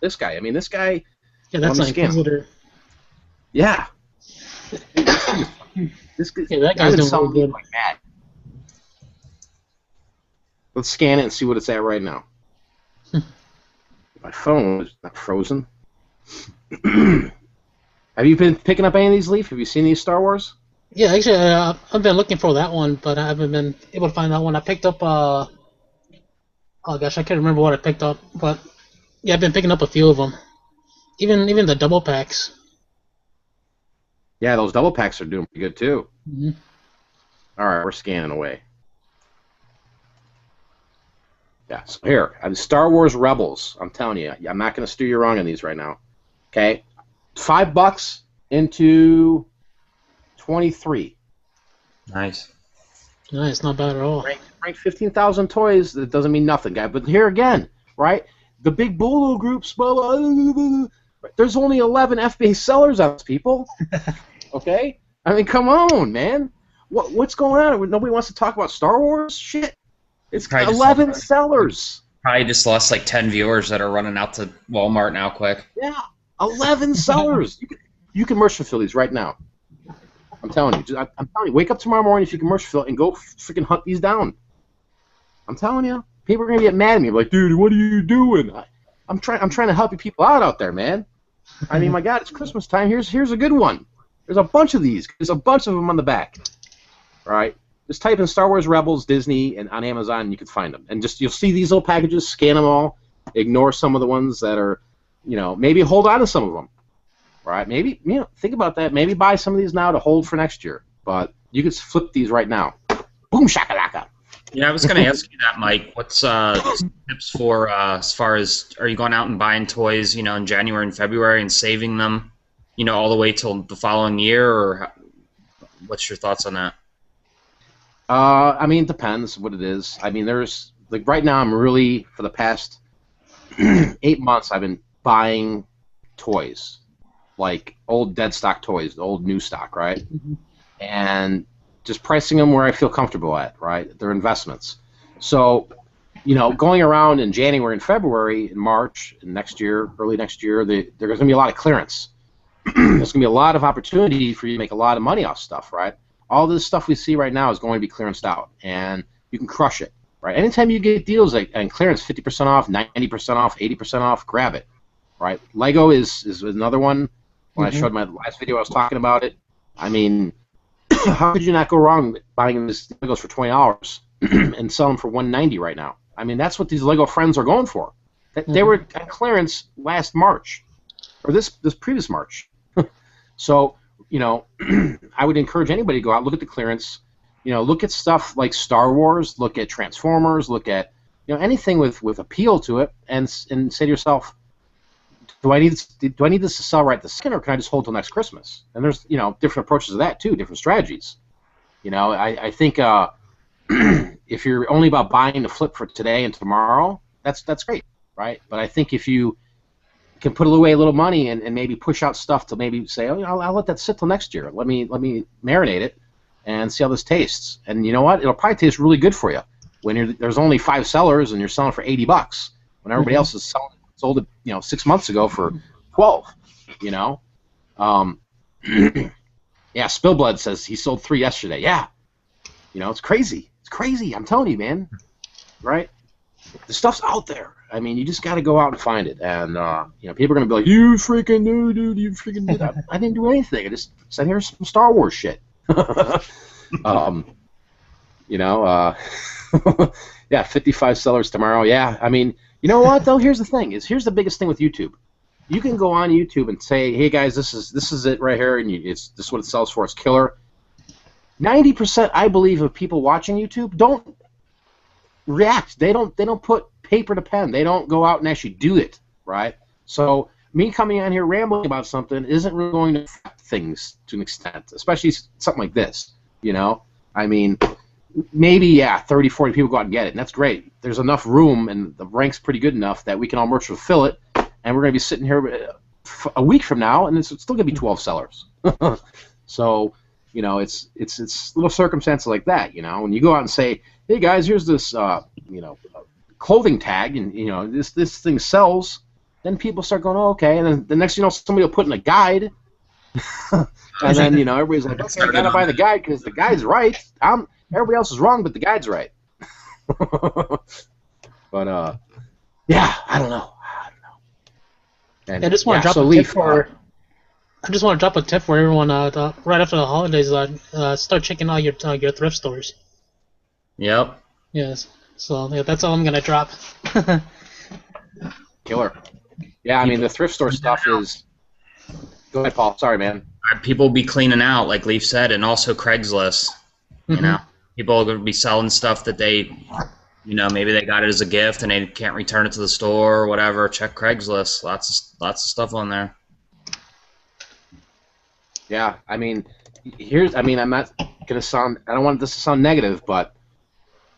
This guy, I mean, this guy. Yeah, that's like Inquisitor. Yeah. That guy's doing really good. Like mad. Let's scan it and see what it's at right now. My phone is not frozen. Have you been picking up any of these, Leaf? Have you seen these Star Wars? Yeah, actually, I've been looking for that one, but I haven't been able to find that one. I picked up, oh gosh, I can't remember what I picked up, but yeah, I've been picking up a few of them. Even the double packs. Yeah, those double packs are doing pretty good too. All right, we're scanning away. Yeah, so here, Star Wars Rebels. I'm telling you, I'm not going to steer you wrong on these right now. Okay, $5 into 23. Nice. Nice, not bad at all. Rank 15,000 toys. That doesn't mean nothing, guy. But here again, right? The big Bolo groups. There's only 11 FBA sellers on this, people. Okay, I mean, come on, man. What's going on? Nobody wants to talk about Star Wars? Shit. It's got 11 sellers. Probably just lost like 10 viewers that are running out to Walmart now quick. Yeah, 11 sellers. You can merch fulfill these right now. I'm telling you. I'm telling you. Wake up tomorrow morning if you commercial fill and go freaking hunt these down. I'm telling you. People are gonna get mad at me. Like, dude, what are you doing? I'm trying to help you people out there, man. I mean, my God, it's Christmas time. Here's a good one. There's a bunch of these. There's a bunch of them on the back. All right. Just type in Star Wars Rebels Disney and on Amazon, and you can find them. And you'll see these little packages. Scan them all. Ignore some of the ones that are, maybe hold on to some of them. Right? Maybe, think about that. Maybe buy some of these now to hold for next year. But you can flip these right now. Boom shakalaka. Yeah, I was going to ask you that, Mike. What's tips for as far as, are you going out and buying toys, in January and February and saving them, all the way till the following year, or what's your thoughts on that? I mean, it depends what it is. I mean, there's, like, right now I'm really, for the past 8 months, I've been buying toys, like old dead stock toys, old new stock, right? Mm-hmm. And just pricing them where I feel comfortable at, right? They're investments. So, going around in January and February and March and next year, early next year, there's going to be a lot of clearance. There's going to be a lot of opportunity for you to make a lot of money off stuff, right? All this stuff we see right now is going to be clearanced out, and you can crush it, right? Anytime you get deals and clearance, 50% off, 90% off, 80% off, grab it, right? Lego is another one. When I showed my last video, I was talking about it. I mean, how could you not go wrong buying these Legos for $20 and sell them for $190 right now? I mean, that's what these Lego friends are going for. They were on clearance last March, or this previous March. So, I would encourage anybody to go out, look at the clearance, look at stuff like Star Wars, look at Transformers, look at, anything with appeal to it, and say to yourself, do I need this to sell right this second, or can I just hold till next Christmas? And there's, different approaches to that too, different strategies. I think if you're only about buying to flip for today and tomorrow, that's great, right? But I think if you can put away a little money and maybe push out stuff to maybe say, I'll let that sit till next year. Let me marinate it and see how this tastes. And you know what? It'll probably taste really good for you when there's only 5 sellers and you're selling for $80 when everybody else is sold it 6 months ago for 12. Yeah, Spillblood says he sold 3 yesterday. Yeah, it's crazy. It's crazy. I'm telling you, man. Right? The stuff's out there. I mean, you just got to go out and find it. And people are gonna be like, "You freaking knew, dude. You freaking did that." I didn't do anything. I just said, "Here's some Star Wars shit." Yeah, 55 sellers tomorrow. Yeah, I mean, you know what though? Here's the thing. Here's the biggest thing with YouTube. You can go on YouTube and say, "Hey guys, this is it right here, and this is what it sells for. It's killer." 90%, I believe, of people watching YouTube don't react. They don't put paper to pen. They don't go out and actually do it, right? So me coming on here rambling about something isn't really going to affect things to an extent, especially something like this. I mean, maybe 30, 40 people go out and get it, and that's great. There's enough room, and the rank's pretty good enough that we can all merch fulfill it, and we're going to be sitting here a week from now, and it's still going to be 12 sellers. So, it's little circumstances like that. When you go out and say, "Hey guys, here's this, clothing tag, and this thing sells," then people start going, "Oh, okay," and then the next somebody will put in a guide, and then everybody's like, "Okay, I gotta buy the guide because the guide's right. Everybody else is wrong, but the guide's right." But yeah, I don't know. And, I just want to drop a tip for. I just want to drop a tip for everyone. Right after the holidays, start checking out your thrift stores. Yep. Yes. So that's all I'm gonna drop. Killer. Yeah, I mean the thrift store stuff is. Go ahead, Paul. Sorry, man. People will be cleaning out, like Leaf said, and also Craigslist. People are going to be selling stuff that they, maybe they got it as a gift and they can't return it to the store or whatever. Check Craigslist. Lots of stuff on there. Yeah, I mean, I'm not gonna sound. I don't want this to sound negative, but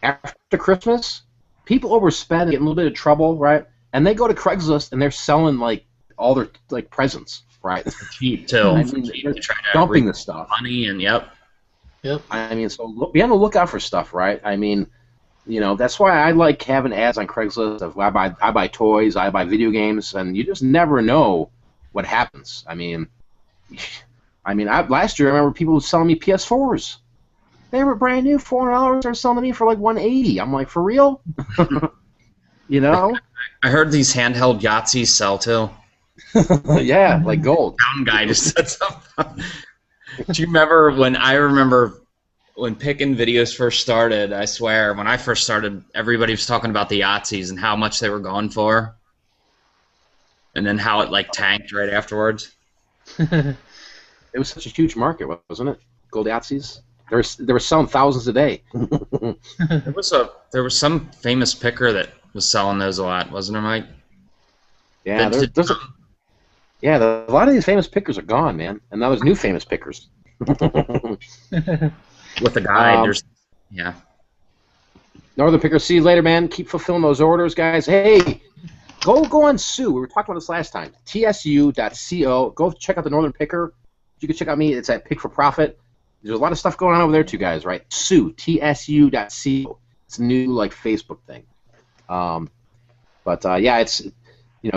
after Christmas, people overspend, get in a little bit of trouble, right? And they go to Craigslist and they're selling like all their presents, right? Cheap too. I mean, they're dumping the stuff. Money and yep. I mean, so be on the lookout for stuff, right? I mean, that's why I like having ads on Craigslist of I buy toys, I buy video games, and you just never know what happens. I mean, I mean, last year I remember people selling me PS4s. They were brand new, $400. They're selling to me for like $180. I'm like, for real? You know? I heard these handheld Yahtzees sell too. Yeah, like gold. Town guy just said something. Do you remember when picking videos first started? I swear, when I first started, everybody was talking about the Yahtzees and how much they were going for, and then how it like tanked right afterwards. It was such a huge market, wasn't it? Gold Yahtzees. They were selling thousands a day. There was some famous picker that was selling those a lot, wasn't there, Mike? Yeah, a lot of these famous pickers are gone, man, and now there's new famous pickers. With a guide, yeah. Northern Pickers, see you later, man. Keep fulfilling those orders, guys. Hey, go on Sue. We were talking about this last time. tsu.co. Go check out the Northern Picker. You can check out me. It's at Pick for Profit. There's a lot of stuff going on over there too, guys. Right? Sue. tsu.co. It's a new like Facebook thing. Yeah, it's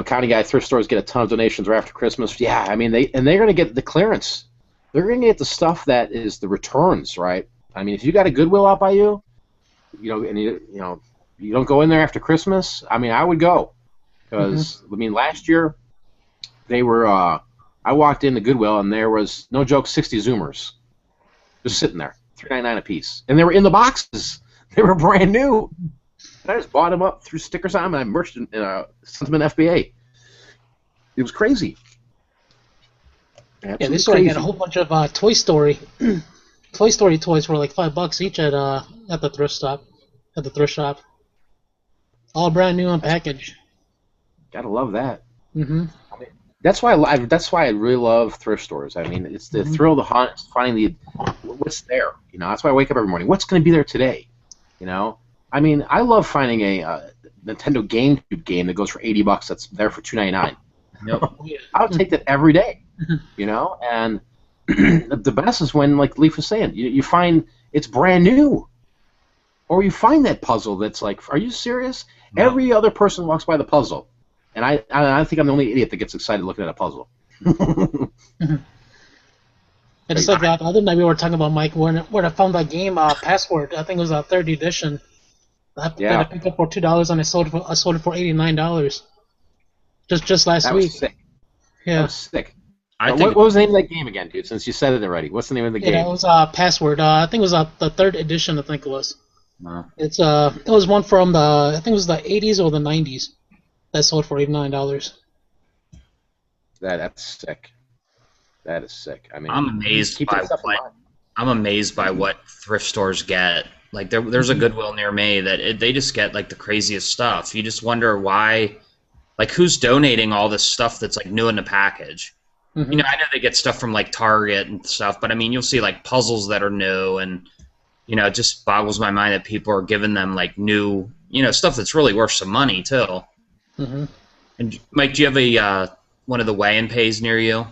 county guy thrift stores get a ton of donations right after Christmas. Yeah, I mean they're going to get the clearance. They're going to get the stuff that is the returns, right? I mean, if you got a Goodwill out by you, and you don't go in there after Christmas. I mean, I would go because I mean last year they were. I walked into Goodwill and there was no joke 60 Zoomers just sitting there, $3.99 a piece, and they were in the boxes. They were brand new. And I just bought them up, threw stickers on them, and I merged in sent them in FBA. It was crazy. Yeah, they started getting a whole bunch of Toy Story. Toy Story toys were like $5 each at the thrift shop. All brand new unpackaged. Gotta love that. Mm-hmm. I mean, that's why I really love thrift stores. I mean, it's the thrill of the hunt, it's finding what's there. That's why I wake up every morning. What's going to be there today? I mean, I love finding a Nintendo GameCube game that goes for $80 that's there for $2.99. Yep. I'll take that every day. And the best is when, like Leaf was saying, you find it's brand new, or you find that puzzle that's like, are you serious? No. Every other person walks by the puzzle, and I think I'm the only idiot that gets excited looking at a puzzle. It's like that other night we were talking about, Mike, when I found that game Password. I think it was a third edition. I picked up for $2 and I sold it for $89. Just last week. Was sick. Yeah. That was sick. What was the name of that game again, dude? Since you said it already, what's the name of the game? Yeah, it was Password. I think it was the third edition. I think it was. Wow. It was one from I think it was the 80s or the 90s that sold for $89. That's sick. That is sick. I mean, I'm amazed by what thrift stores get. Like there's a Goodwill near me that they just get like the craziest stuff. You just wonder why, like who's donating all this stuff that's like new in the package. I know they get stuff from like Target and stuff, but I mean you'll see like puzzles that are new, and it just boggles my mind that people are giving them like new stuff that's really worth some money too. And Mike, do you have one of the weigh-in pays near you?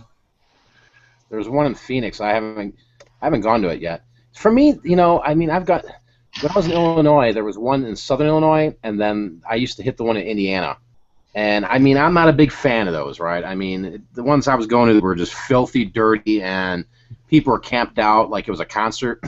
There's one in Phoenix. I haven't gone to it yet. For me, I mean, when I was in Illinois, there was one in Southern Illinois, and then I used to hit the one in Indiana. And I mean, I'm not a big fan of those, right? I mean, the ones I was going to were just filthy, dirty, and people were camped out like it was a concert.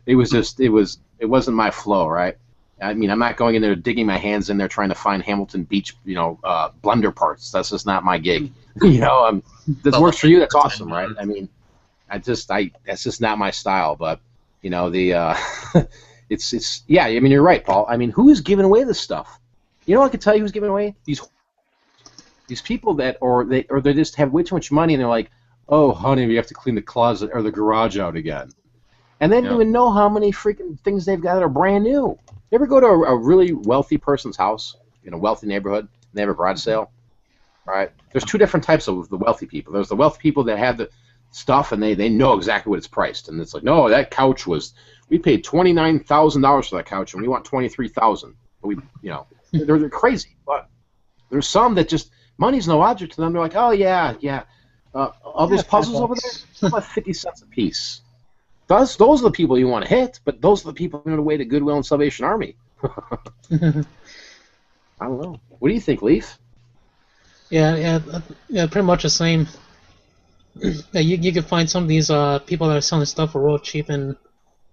It wasn't my flow, right? I mean, I'm not going in there digging my hands in there trying to find Hamilton Beach, blender parts. That's just not my gig. This works for you. That's awesome, right? I mean, that's just not my style. But it's yeah. I mean, you're right, Paul. I mean, who is giving away this stuff? I can tell you who's giving away these people that they just have way too much money and they're like, oh, honey, we have to clean the closet or the garage out again, and they don't even know how many freaking things they've got that are brand new. You ever go to a really wealthy person's house in a wealthy neighborhood and they have a garage sale? Right? There's two different types of the wealthy people. There's the wealthy people that have the stuff and they know exactly what it's priced, and it's like, no, that couch we paid $29,000 for that couch and we want $23,000. They're crazy. But there's some that just money's no object to them. They're like, oh yeah, all those puzzles over there, about 50 cents a piece. Those are the people you want to hit, but those are the people on the way to Goodwill and Salvation Army. I don't know. What do you think, Leaf? Yeah, pretty much the same. yeah, you can find some of these people that are selling stuff for real cheap, and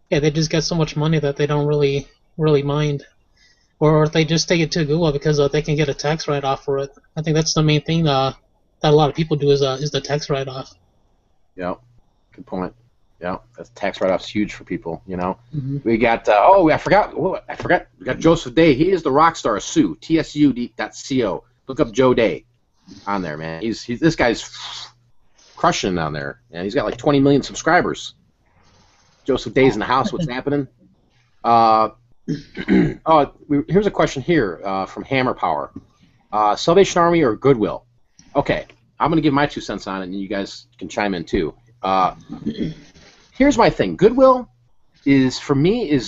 yeah, they just get so much money that they don't really mind, or they just take it to Google because they can get a tax write-off for it. I think that's the main thing that a lot of people do is the tax write-off. Yeah, good point. Yeah, that tax write-off's huge for people. Mm-hmm. We got I forgot. We got Joseph Day. He is the rock star. Sue tsu.co. Look up Joe Day on there, man. He's this guy's crushing down there, and he's got like 20 million subscribers. Joseph Day's in the house. What's happening? Here's a question here from Hammer Power. Salvation Army or Goodwill? Okay, I'm going to give my 2 cents on it, and you guys can chime in too. Here's my thing. Goodwill is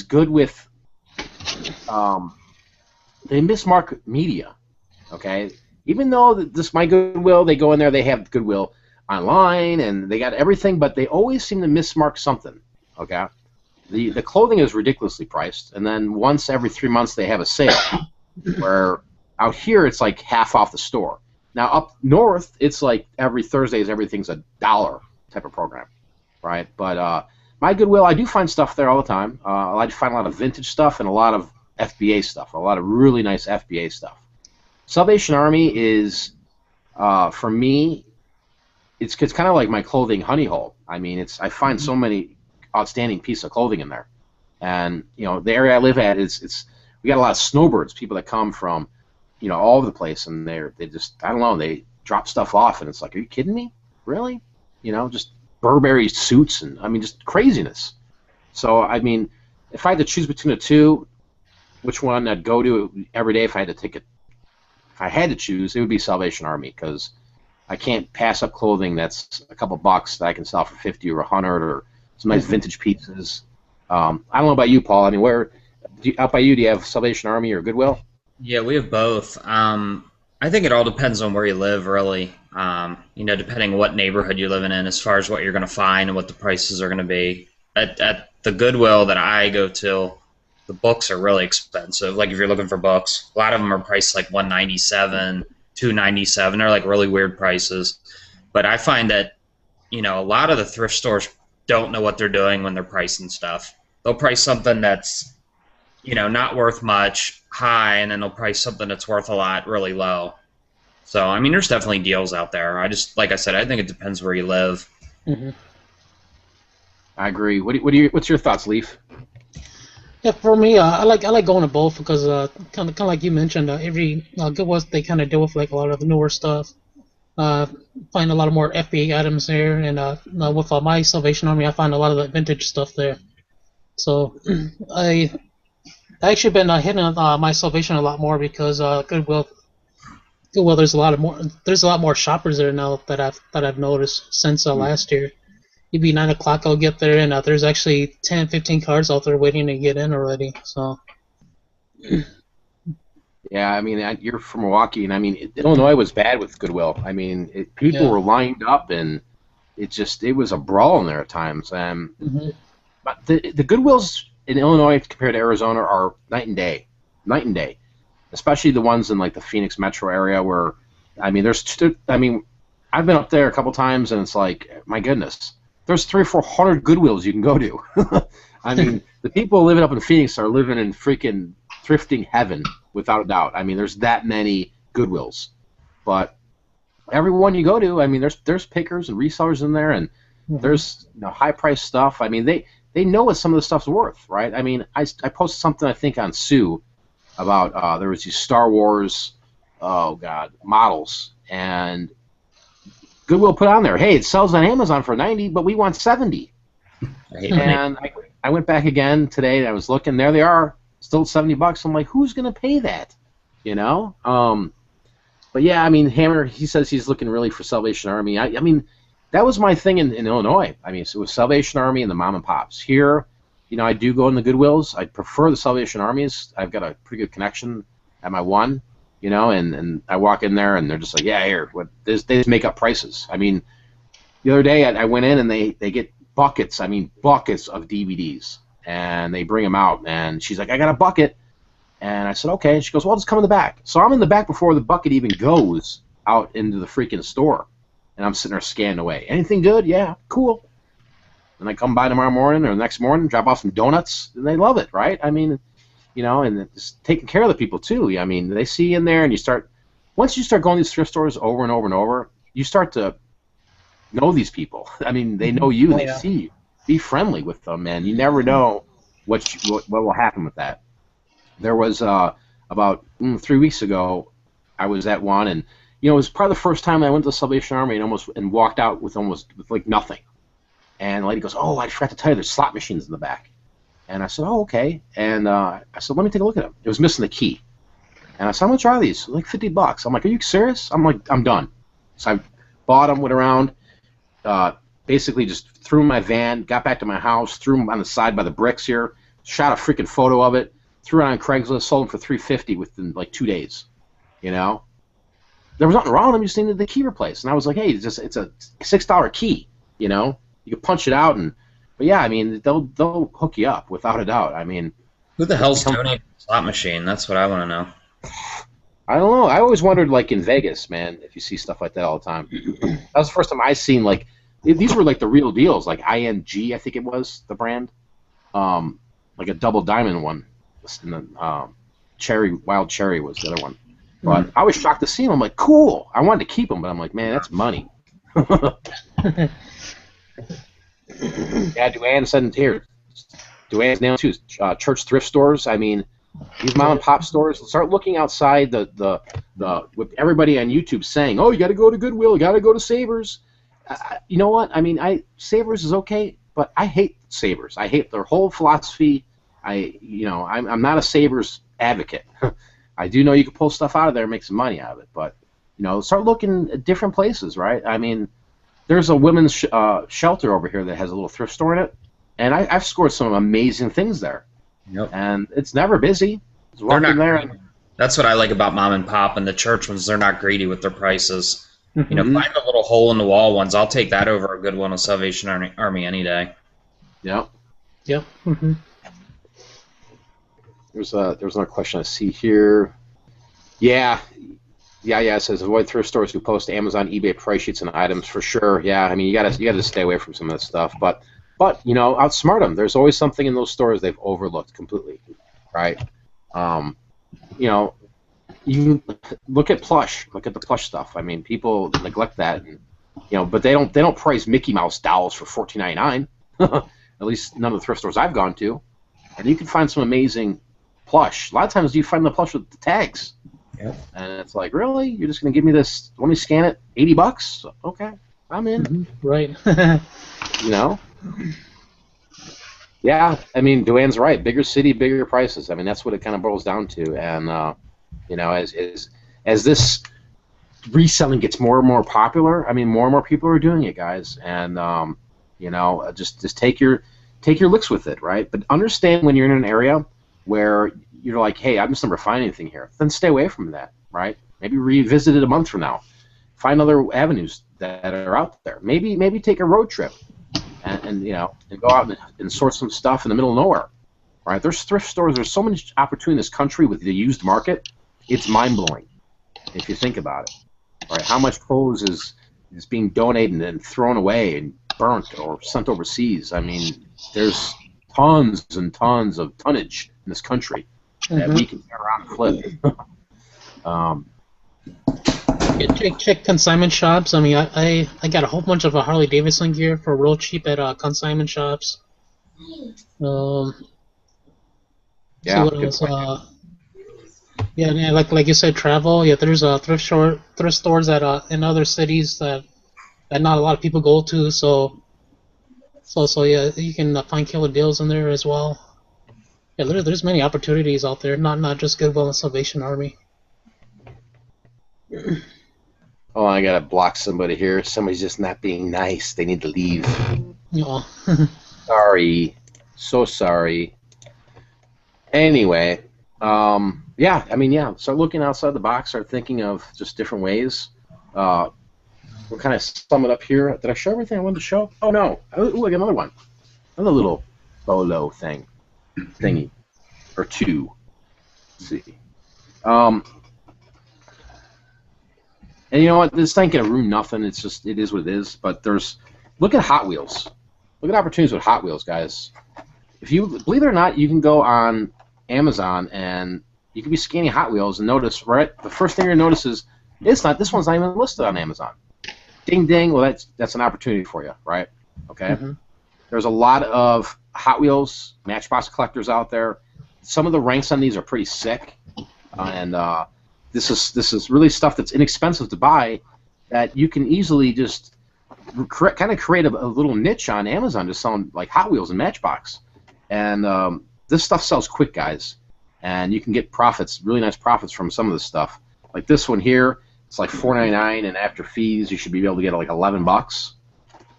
good with they mismark media. Okay, even though this my Goodwill, they go in there, they have Goodwill online, and they got everything, but they always seem to mismark something. Okay, the clothing is ridiculously priced, and then once every 3 months they have a sale, where out here it's like half off the store. Now up north it's like every Thursdays everything's $1 type of program, right? But my Goodwill, I do find stuff there all the time. I like to find a lot of vintage stuff and a lot of FBA stuff, a lot of really nice FBA stuff. Salvation Army is, for me, it's kind of like my clothing honey hole. I mean, I find so many outstanding pieces of clothing in there, and the area I live at we got a lot of snowbirds, people that come from all over the place, and they just, I don't know, they drop stuff off, and it's like, are you kidding me? Really? Just Burberry suits, and I mean, just craziness. So I mean, if I had to choose between the two, which one I'd go to every day if I had to choose, it would be Salvation Army, because I can't pass up clothing that's a couple bucks that I can sell for 50 or 100, or some nice vintage pieces. I don't know about you, Paul. I mean, out by you, do you have Salvation Army or Goodwill? Yeah, we have both. I think it all depends on where you live, really. Depending on what neighborhood you're living in, as far as what you're going to find and what the prices are going to be. At the Goodwill that I go to, the books are really expensive. Like if you're looking for books, a lot of them are priced like $197, $297. They're like really weird prices. But I find that a lot of the thrift stores don't know what they're doing when they're pricing stuff. They'll price something that's not worth much high, and then they'll price something that's worth a lot really low. So I mean, there's definitely deals out there. Like I said, I think it depends where you live. Mm-hmm. I agree. What's your thoughts, Leaf? Yeah, for me, I like going to both because kind of like you mentioned, every Goodwill, they kind of deal with like a lot of the newer stuff. Find a lot of more FBA items there, and with my Salvation Army, I find a lot of the vintage stuff there. So I actually been hitting my Salvation a lot more because Goodwill, there's a lot more shoppers there now that I've noticed since last year. It'd be 9 o'clock, I'll get there, and there's actually 10, 15 cars out there waiting to get in already. So. Yeah, I mean, you're from Milwaukee, and I mean, Illinois was bad with Goodwill. I mean, people were lined up, and it was a brawl in there at times. But the Goodwills in Illinois compared to Arizona are night and day, especially the ones in like the Phoenix metro area where, I mean, I've been up there a couple times, and it's like, my goodness, there's 300 or 400 Goodwills you can go to. I mean, the people living up in Phoenix are living in freaking thrifting heaven, without a doubt. I mean, there's that many Goodwills, but every one you go to, I mean, there's pickers and resellers in there, and there's high price stuff. I mean, they know what some of the stuff's worth, right? I mean, I posted something I think on Sue about there was these Star Wars, models, and Goodwill put on there, hey, it sells on Amazon for 90, but we want 70. And I went back again today, and I was looking. There they are, still at $70. I'm like, who's gonna pay that? But yeah, I mean, Hammer, he says he's looking really for Salvation Army. I mean, that was my thing in Illinois. I mean, so it was Salvation Army and the mom and pops. Here, I do go in the Goodwills. I prefer the Salvation Armies. I've got a pretty good connection at my one. And I walk in there, and they're just like, yeah, here, they just make up prices. I mean, the other day I went in, and they get buckets of DVDs, and they bring them out, and she's like, I got a bucket, and I said, okay, and she goes, well, just come in the back. So I'm in the back before the bucket even goes out into the freaking store, and I'm sitting there scanning away. Anything good? Yeah, cool. And I come by tomorrow morning or the next morning, drop off some donuts, and they love it, right? I mean, you know, and it's taking care of the people too. I mean, they see you in there, and once you start going to these thrift stores over and over and over, you start to know these people. I mean, they know you, they see you. Be friendly with them, and you never know what will happen with that. There was about 3 weeks ago, I was at one, and you know, it was probably the first time I went to the Salvation Army and walked out with like nothing. And the lady goes, "Oh, I forgot to tell you, there's slot machines in the back." And I said, "Oh, okay." And I said, "Let me take a look at them." It was missing the key. And I said, "I'm gonna try these, like $50." I'm like, "Are you serious?" I'm like, "I'm done." So I bought them, went around, basically just threw them in my van, got back to my house, threw them on the side by the bricks here, shot a freaking photo of it, threw it on Craigslist, sold them for $350 within like 2 days. You know, there was nothing wrong with them. You just needed the key replaced. And I was like, "Hey, it's a $6 key. You know, you can punch it out But yeah, I mean, they'll hook you up without a doubt. I mean, Who the hell's donating a slot machine? That's what I want to know. I don't know. I always wondered, like in Vegas, man, if you see stuff like that all the time. That was the first time I seen like these were like the real deals, like ING, I think it was the brand, like a double diamond one, and then wild cherry was the other one. But I was shocked to see them. I'm like, cool. I wanted to keep them, but I'm like, man, that's money. Yeah, Duane said here. Duane's name too. Church thrift stores. I mean, these mom and pop stores. Start looking outside the with everybody on YouTube saying, "Oh, you got to go to Goodwill. You got to go to Savers." You know what? I mean, Savers is okay, but I hate Savers. I hate their whole philosophy. I'm not a Savers advocate. I do know you can pull stuff out of there and make some money out of it, but start looking at different places, right? I mean, there's a women's shelter over here that has a little thrift store in it, and I've scored some amazing things there. Yep. And it's never busy. They're not there. That's what I like about mom and pop and the church ones. They're not greedy with their prices. Find the little hole in the wall ones. I'll take that over a good one of Salvation Army any day. Yep. Yep. Mm-hmm. There's another question I see here. Yeah. It says avoid thrift stores who post Amazon, eBay price sheets and items for sure. Yeah, I mean you gotta stay away from some of that stuff, but outsmart them. There's always something in those stores they've overlooked completely, right? You look at plush. Look at the plush stuff. I mean, people neglect that, but they don't price Mickey Mouse dolls for $14.99. At least none of the thrift stores I've gone to, and you can find some amazing plush. A lot of times you find the plush with the tags. Yep. And it's like, really? You're just going to give me this? Let me scan it. $80? Okay, I'm in. Mm-hmm. Right. Yeah, I mean, Duane's right. Bigger city, bigger prices. I mean, that's what it kind of boils down to. And as this reselling gets more and more popular, I mean, more and more people are doing it, guys. And just take your licks with it, right? But understand when you're in an area where you're like, hey, I'm just never finding anything here, then stay away from that, right? Maybe revisit it a month from now. Find other avenues that are out there. Maybe take a road trip and go out and source some stuff in the middle of nowhere, right? There's thrift stores. There's so much opportunity in this country with the used market. It's mind-blowing if you think about it, right? How much clothes is being donated and thrown away and burnt or sent overseas? I mean, there's tons and tons of tonnage in this country that we can turn around and flip. Check consignment shops. I mean, I got a whole bunch of Harley Davidson gear for real cheap at consignment shops. Yeah. See what else? Yeah, like you said, travel. Yeah, there's thrift stores that in other cities that not a lot of people go to. So yeah, you can find killer deals in there as well. Yeah, there's many opportunities out there. Not just Goodwill and Salvation Army. Oh, I gotta block somebody here. Somebody's just not being nice. They need to leave. Oh. Sorry. So sorry. Anyway, start looking outside the box. Start thinking of just different ways. We'll kind of sum it up here. Did I show everything I wanted to show? Oh, no. Ooh, I got another one. Another little Bolo thingy. Or two. Let's see. And you know what? This ain't gonna ruin nothing. It's just it is what it is. But look at Hot Wheels. Look at opportunities with Hot Wheels, guys. If you believe it or not, you can go on Amazon and you can be scanning Hot Wheels and notice the first thing you're gonna notice is this one's not even listed on Amazon. Ding ding. Well, that's an opportunity for you, right? Okay. Mm-hmm. There's a lot of Hot Wheels Matchbox collectors out there. Some of the ranks on these are pretty sick, and this is really stuff that's inexpensive to buy that you can easily just kind of create a little niche on Amazon just selling like Hot Wheels and Matchbox, and this stuff sells quick, guys, and you can get profits, really nice profits from some of this stuff. Like this one here, it's like $4.99, and after fees, you should be able to get like $11,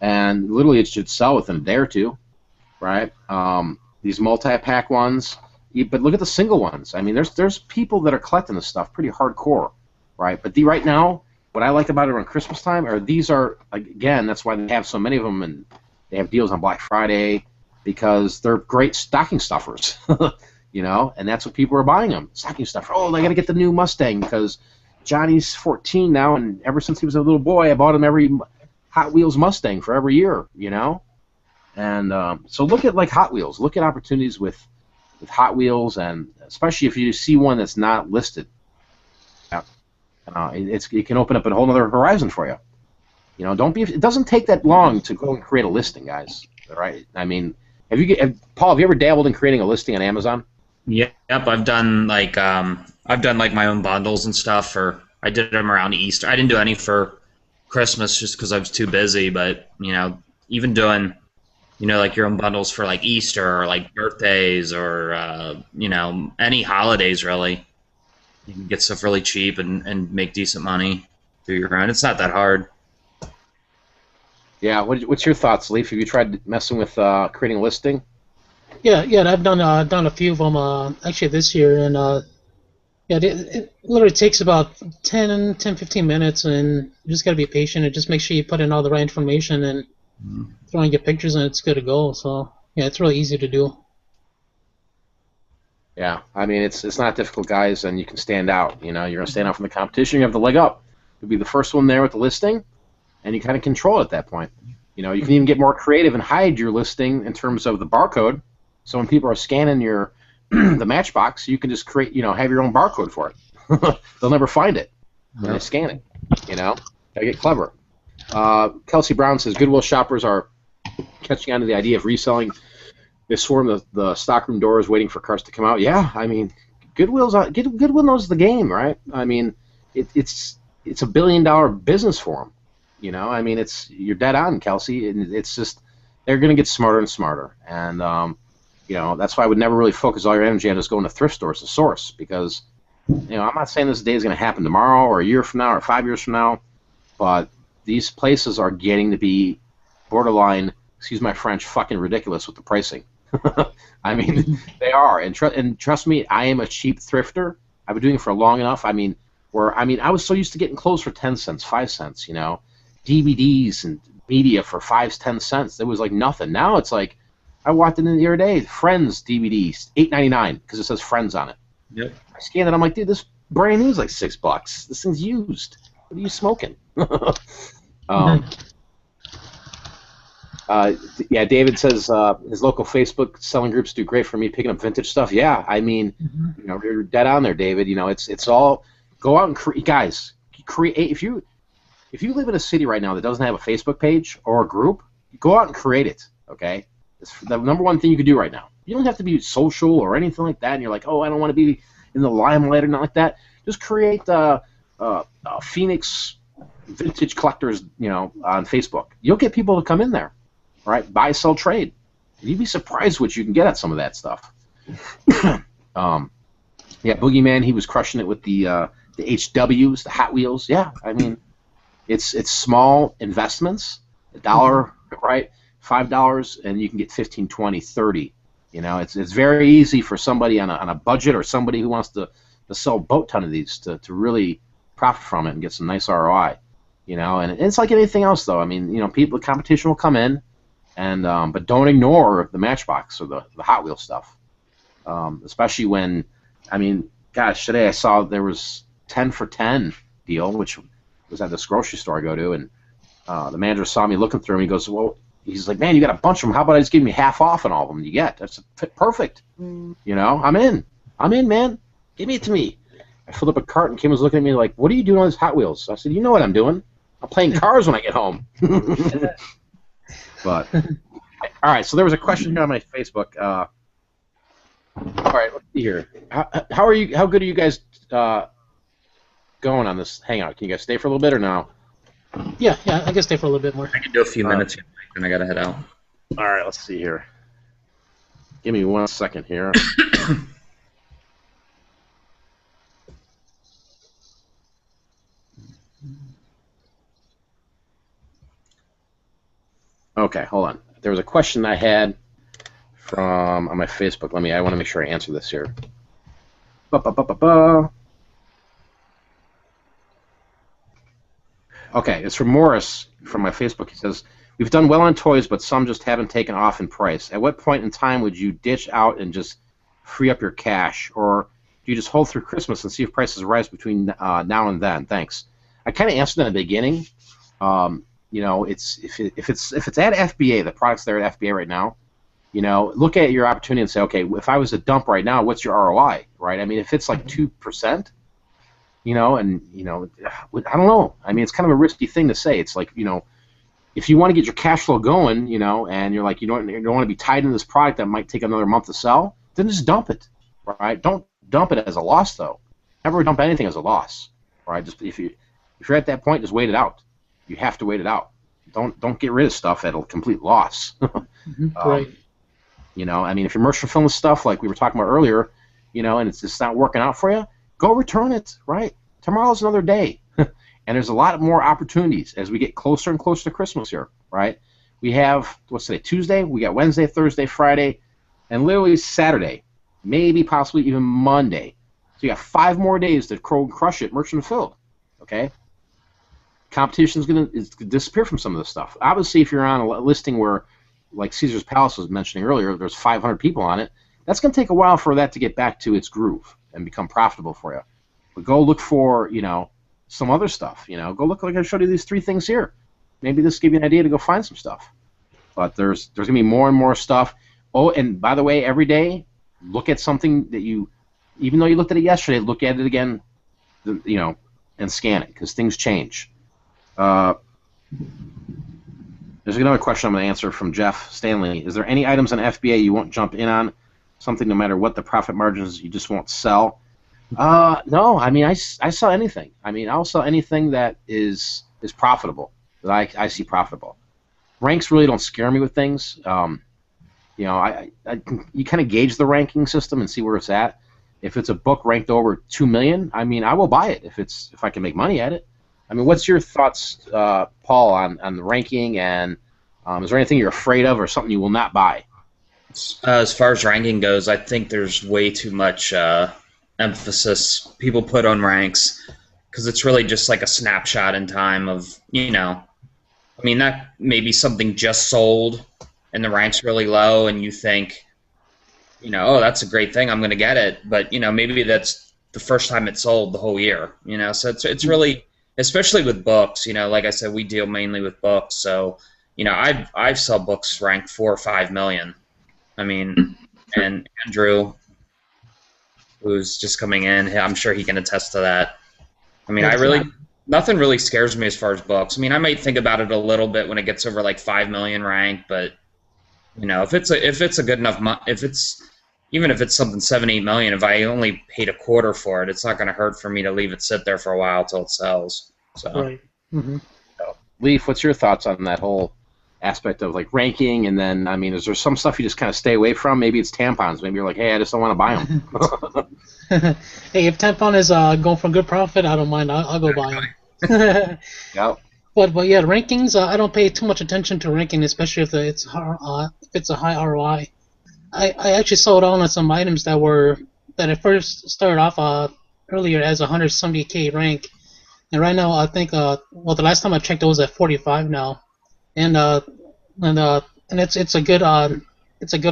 and literally it should sell within a day or two, right? These multi-pack ones. But look at the single ones. I mean, there's people that are collecting this stuff pretty hardcore, right? But right now, what I like about it around Christmas time are these are, again, that's why they have so many of them, and they have deals on Black Friday because they're great stocking stuffers, you know, and that's what people are buying them. Stocking stuffer. Oh, I got to get the new Mustang because Johnny's 14 now, and ever since he was a little boy, I bought him every Hot Wheels Mustang for every year, you know? And so look at, like, Hot Wheels. Look at opportunities with Hot Wheels, and especially if you see one that's not listed, it can open up a whole other horizon for you. You know, it doesn't take that long to go and create a listing, guys. Right? I mean, Paul, have you ever dabbled in creating a listing on Amazon? Yep, I've done like my own bundles and stuff. I did them around Easter. I didn't do any for Christmas just because I was too busy. But you know, even doing, you know, like your own bundles for like Easter or like birthdays or you know, any holidays really. You can get stuff really cheap and make decent money through your own. It's not that hard. Yeah, what's your thoughts, Leaf? Have you tried messing with creating a listing? Yeah, I've done a few of them actually this year, and yeah, it literally takes about 15 minutes, and you just got to be patient and just make sure you put in all the right information and throw in your pictures, and it's good to go. So yeah, it's really easy to do. Yeah, I mean it's not difficult, guys, and you can stand out. You know, you're gonna stand out from the competition. You have the leg up. You'll be the first one there with the listing, and you kind of control it at that point. You know, you can even get more creative and hide your listing in terms of the barcode. So when people are scanning your the Matchbox, you can just create, you know, have your own barcode for it. They'll never find it when they scan it. You know, gotta get clever. Kelsey Brown says Goodwill shoppers are catching on to the idea of reselling. They swarm the stockroom doors waiting for cars to come out. Yeah, I mean, Goodwill knows the game, right? I mean, it's a $1 billion business for them. You know, I mean, you're dead on, Kelsey. And it's just they're going to get smarter and smarter. And you know, that's why I would never really focus all your energy on just going to thrift stores to source, because you know, I'm not saying this day is going to happen tomorrow or a year from now or 5 years from now, but these places are getting to be borderline, excuse my French, fucking ridiculous with the pricing. I mean, they are, and trust me, I am a cheap thrifter. I've been doing it for long enough. I mean, I was so used to getting clothes for 10 cents, 5 cents, you know, DVDs and media for 5, 10 cents. It was like nothing. Now it's like, I walked in the other day, Friends DVDs, $8.99 because it says Friends on it. Yep. I scanned it. I'm like, dude, this brand new is like $6. This thing's used. What are you smoking? Yeah, David says his local Facebook selling groups do great for me picking up vintage stuff. Yeah, I mean, you know, you're dead on there, David. You know, it's all go out and create. Guys, create. If you live in a city right now that doesn't have a Facebook page or a group, go out and create it. Okay, it's the number one thing you can do right now. You don't have to be social or anything like that. And you're like, oh, I don't want to be in the limelight or not like that. Just create Phoenix vintage collectors, you know, on Facebook. You'll get people to come in there. Right, buy, sell, trade. You'd be surprised what you can get at some of that stuff. Yeah, Boogeyman, he was crushing it with the HWs, the Hot Wheels. Yeah, I mean, it's small investments, $1, right, $5, and you can get 15, 20, 30. You know, it's very easy for somebody on a budget or somebody who wants to sell a boat ton of these to really profit from it and get some nice ROI. You know, and it's like anything else, though. I mean, you know, the competition will come in. And but don't ignore the Matchbox or the Hot Wheels stuff, especially when, I mean, gosh, today I saw there was 10 for 10 deal, which was at this grocery store I go to, and the manager saw me looking through them. He goes, well, he's like, man, you got a bunch of them. How about I just give me half off on all of them you get? That's perfect. You know, I'm in, man. Give it to me. I filled up a cart, and Kim was looking at me like, what are you doing on this Hot Wheels? I said, you know what I'm doing. I'm playing cars when I get home. But, all right, so there was a question here on my Facebook. All right, let's see here. How are you? How good are you guys going on this hangout? Can you guys stay for a little bit or no? Yeah, I can stay for a little bit more. I can do a few minutes, and I gotta head out. All right, let's see here. Give me 1 second here. Okay, hold on. There was a question I had from on my Facebook. I want to make sure I answer this here. Okay, it's from Morris from my Facebook. He says, we've done well on toys, but some just haven't taken off in price. At what point in time would you ditch out and just free up your cash? Or do you just hold through Christmas and see if prices rise between now and then? Thanks. I kind of answered in the beginning. You know, it's if it's at FBA, the products that are at FBA right now, you know, look at your opportunity and say, okay, if I was to dump right now, what's your ROI, right? I mean, if it's like 2%, you know, and you know, I don't know. I mean, it's kind of a risky thing to say. It's like, you know, if you want to get your cash flow going, you know, and you're like, you don't want to be tied into this product that might take another month to sell, then just dump it, right? Don't dump it as a loss though. Never dump anything as a loss, right? Just if you're at that point, just wait it out. You have to wait it out. Don't get rid of stuff at a complete loss. Right. You know, I mean, if you're merchant filling stuff like we were talking about earlier, you know, and it's just not working out for you, go return it, right? Tomorrow's another day. And there's a lot more opportunities as we get closer and closer to Christmas here, right? We have, what's today, Tuesday? We got Wednesday, Thursday, Friday, and literally Saturday, maybe possibly even Monday. So you got 5 more days to crush it, merchant filled, okay? Competition is going to disappear from some of this stuff. Obviously, if you're on a listing where, like Caesar's Palace was mentioning earlier, there's 500 people on it, that's going to take a while for that to get back to its groove and become profitable for you. But go look for, you know, some other stuff. You know, go look, like I showed you these 3 things here. Maybe this will give you an idea to go find some stuff. But there's going to be more and more stuff. Oh, and by the way, every day, look at something that you, even though you looked at it yesterday, look at it again, you know, and scan it, because things change. There's another question I'm going to answer from Jeff Stanley. Is there any items on FBA you won't jump in on? Something no matter what the profit margins, you just won't sell? No, I mean, I sell anything. I mean, I'll sell anything that is profitable, that I see profitable. Ranks really don't scare me with things. You know, you kind of gauge the ranking system and see where it's at. If it's a book ranked over 2 million, I mean, I will buy it if I can make money at it. I mean, what's your thoughts, Paul, on the ranking, and is there anything you're afraid of or something you will not buy? As far as ranking goes, I think there's way too much emphasis people put on ranks, because it's really just like a snapshot in time of, you know, I mean, that may be something just sold and the rank's really low and you think, you know, oh, that's a great thing, I'm going to get it. But, you know, maybe that's the first time it sold the whole year, you know, so it's really... Especially with books, you know, like I said, we deal mainly with books. So, you know, I've sell books ranked 4 or 5 million. I mean, and Andrew, who's just coming in, I'm sure he can attest to that. I mean, nothing really scares me as far as books. I mean, I might think about it a little bit when it gets over like 5 million rank, but you know, if it's a good enough, even if it's something 7-8 million, if I only paid a quarter for it, it's not going to hurt for me to leave it sit there for a while till it sells. So, Right. Mm-hmm. So, Leaf, what's your thoughts on that whole aspect of like ranking? And then, I mean, is there some stuff you just kind of stay away from? Maybe it's tampons. Maybe you're like, hey, I just don't want to buy them. Hey, if tampon is going for good profit, I don't mind. I'll go buy them. Yep. But yeah, rankings. I don't pay too much attention to ranking, especially if it's a high ROI. I actually sold on some items that at first started off earlier as 170K rank, and right now I think the last time I checked it was at 45 now, and it's a good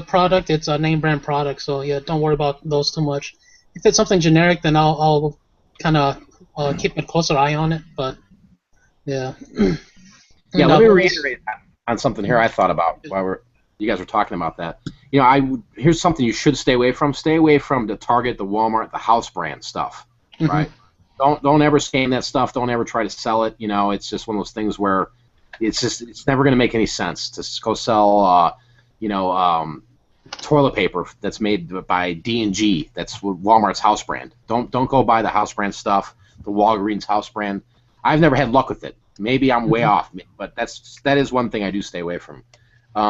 product. It's a name brand product, so yeah, don't worry about those too much. If it's something generic, then I'll kind of keep a closer eye on it. But Yeah. Yeah, And, let me what was- reiterate on something here I thought about while you guys were talking about that. You know, here's something you should stay away from. Stay away from the Target, the Walmart, the house brand stuff, right? Don't ever scan that stuff. Don't ever try to sell it. You know, it's just one of those things where it's never going to make any sense to go sell, toilet paper that's made by D&G. That's Walmart's house brand. Don't go buy the house brand stuff, the Walgreens house brand. I've never had luck with it. Maybe I'm way off, but that is one thing I do stay away from.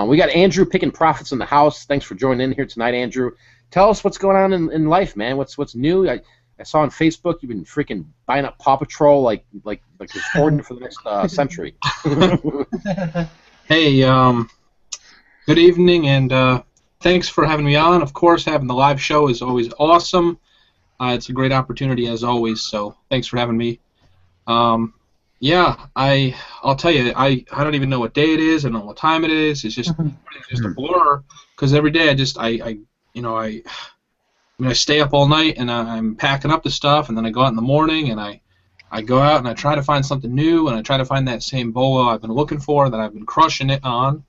We got Andrew picking profits in the house. Thanks for joining in here tonight, Andrew. Tell us what's going on in life, man. What's new? I saw on Facebook you've been freaking buying up Paw Patrol like it's hoarding for the next century. Hey, good evening, and thanks for having me on. Of course, having the live show is always awesome. It's a great opportunity as always. So thanks for having me. Yeah, I'll tell you, I don't even know what day it is. I don't know what time it is. It's just a blur because every day I stay up all night and I'm packing up the stuff, and then I go out in the morning and I go out and I try to find something new, and I try to find that same bolo I've been looking for that I've been crushing it on.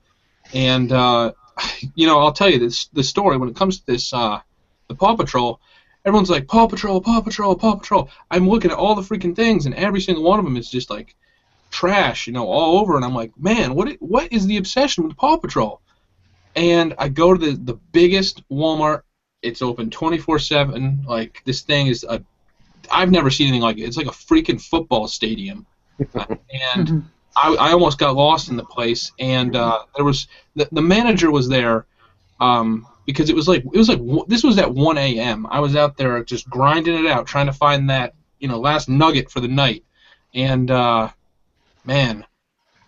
And I'll tell you the story when it comes to this the Paw Patrol. Everyone's like, Paw Patrol, Paw Patrol, Paw Patrol. I'm looking at all the freaking things, and every single one of them is just like trash, all over. And I'm like, man, what is the obsession with Paw Patrol? And I go to the biggest Walmart. It's open 24/7. Like, this thing is I've never seen anything like it. It's like a freaking football stadium. And I almost got lost in the place. And there was the manager was there. Because this was at 1 a.m. I was out there just grinding it out, trying to find that last nugget for the night, and man,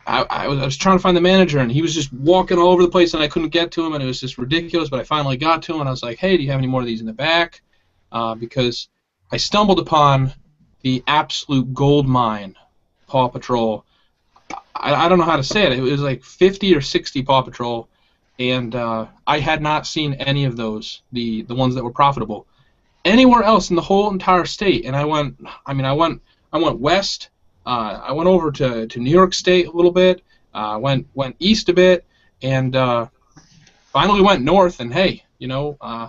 I was trying to find the manager, and he was just walking all over the place, and I couldn't get to him, and it was just ridiculous. But I finally got to him, and I was like, "Hey, do you have any more of these in the back?" Because I stumbled upon the absolute gold mine, Paw Patrol. I don't know how to say it. It was like 50 or 60 Paw Patrol. And I had not seen any of those, the ones that were profitable, anywhere else in the whole entire state. And I went west. I went over to New York State a little bit. Went east a bit, and finally went north. And hey,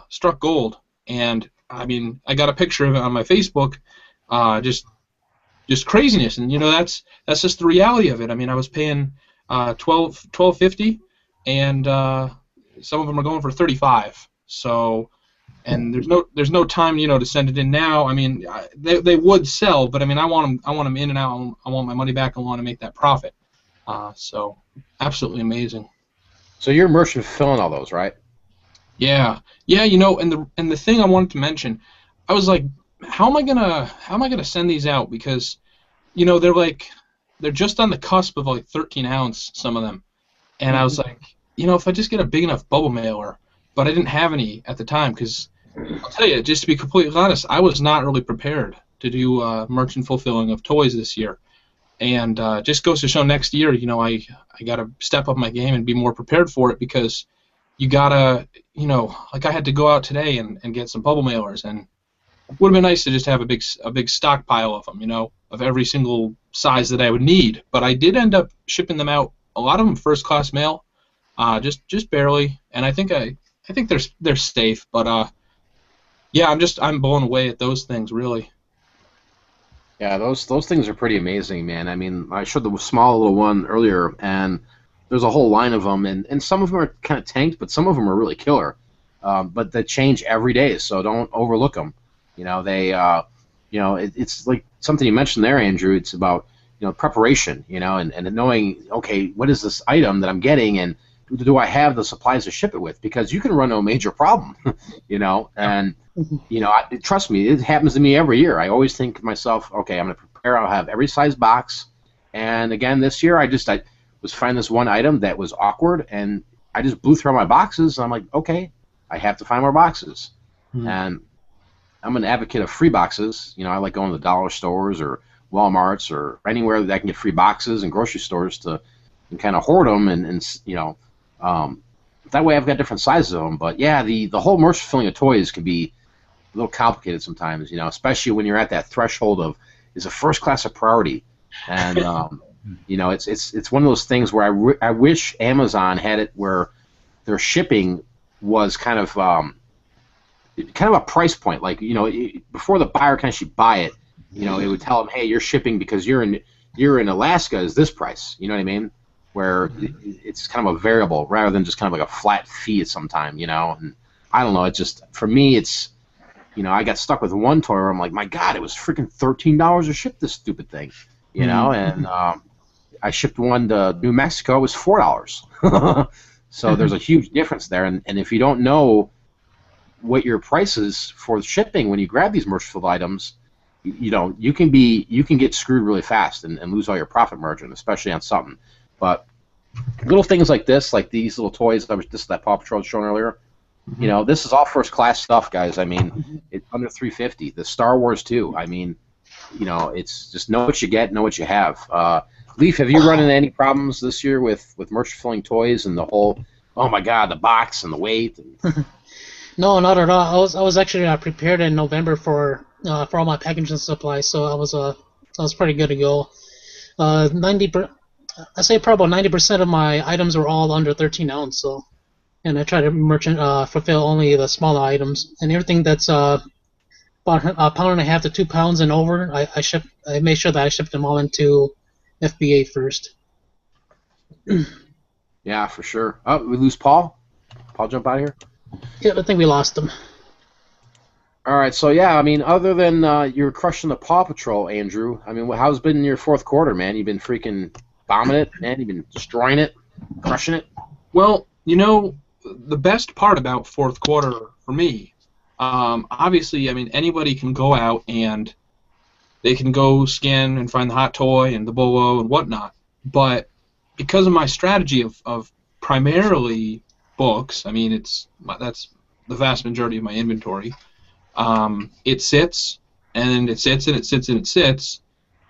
struck gold. And I got a picture of it on my Facebook. Just craziness. And that's just the reality of it. I was paying $12.50. And some of them are going for 35. So, and there's no time to send it in now. They would sell, but I want them in and out. I want my money back. I want to make that profit. So absolutely amazing. So you're merchant fulfilling all those, right? Yeah. And the thing I wanted to mention, I was like, how am I gonna send these out? Because they're just on the cusp of like 13 ounce, some of them. And I was like, if I just get a big enough bubble mailer, but I didn't have any at the time, because I'll tell you, just to be completely honest, I was not really prepared to do merchant fulfilling of toys this year. And just goes to show next year, I got to step up my game and be more prepared for it, because you got to, like I had to go out today and get some bubble mailers, and it would have been nice to just have a big stockpile of them, of every single size that I would need. But I did end up shipping them out. A lot of them first class mail, just barely, and I think they're safe. But yeah, I'm blown away at those things, really. Yeah, those things are pretty amazing, man. I showed the small little one earlier, and there's a whole line of them, and some of them are kind of tanked, but some of them are really killer. But they change every day, so don't overlook them. It's like something you mentioned there, Andrew. It's about preparation, and knowing, okay, what is this item that I'm getting, and do I have the supplies to ship it with? Because you can run a major problem, and trust me, it happens to me every year. I always think to myself, okay, I'm going to prepare. I'll have every size box. And again, this year, I was finding this one item that was awkward, and I just blew through all my boxes. And I'm like, okay, I have to find more boxes. And I'm an advocate of free boxes. I like going to the dollar stores or Walmarts or anywhere that I can get free boxes, and grocery stores to kind of hoard them, and that way I've got different sizes of them. But yeah, the whole merch filling of toys can be a little complicated sometimes, especially when you're at that threshold of, is a first class a priority, and You know, it's one of those things where I wish Amazon had it where their shipping was kind of a price point. Like, you know, before the buyer can actually buy it, you know, it would tell them, hey, you're shipping because you're in Alaska is this price. You know what I mean? Where it's kind of a variable rather than just kind of like a flat fee at some time. You know, and I don't know. It's just for me, it's, you know, I got stuck with one toy where I'm like, my God, it was freaking $13 to ship this stupid thing. You know, and I shipped one to New Mexico. It was $4. So there's a huge difference there. And if you don't know what your price is for shipping when you grab these merch-filled items, you know, you can get screwed really fast and lose all your profit margin, especially on something. But little things like this, like these little toys, that Paw Patrol was shown earlier, you know, this is all first-class stuff, guys. I mean, it's under $350. The Star Wars too. I mean, you know, it's just know what you get, know what you have. Leaf, have you run into any problems this year with merch-filling toys and the whole, oh my God, the box and the weight? And... No, not at all. I was actually prepared in November for all my packaging supplies, so I was pretty good to go. I say probably 90% of my items were all under 13 ounce, so, and I try to fulfill only the smaller items, and everything that's about a pound and a half to 2 pounds and over, I made sure that I shipped them all into FBA first. Yeah, for sure. Oh, we lose Paul? Paul jump out of here? Yeah, I think we lost him. All right, so yeah, I mean, other than you're crushing the Paw Patrol, Andrew, I mean, how's been your fourth quarter, man? You've been freaking bombing it, man? You've been destroying it, crushing it? Well, you know, the best part about fourth quarter for me, obviously, I mean, anybody can go out and they can go scan and find the hot toy and the Bolo and whatnot, but because of my strategy of primarily books, I mean, that's the vast majority of my inventory. It sits, and it sits, and it sits, and it sits,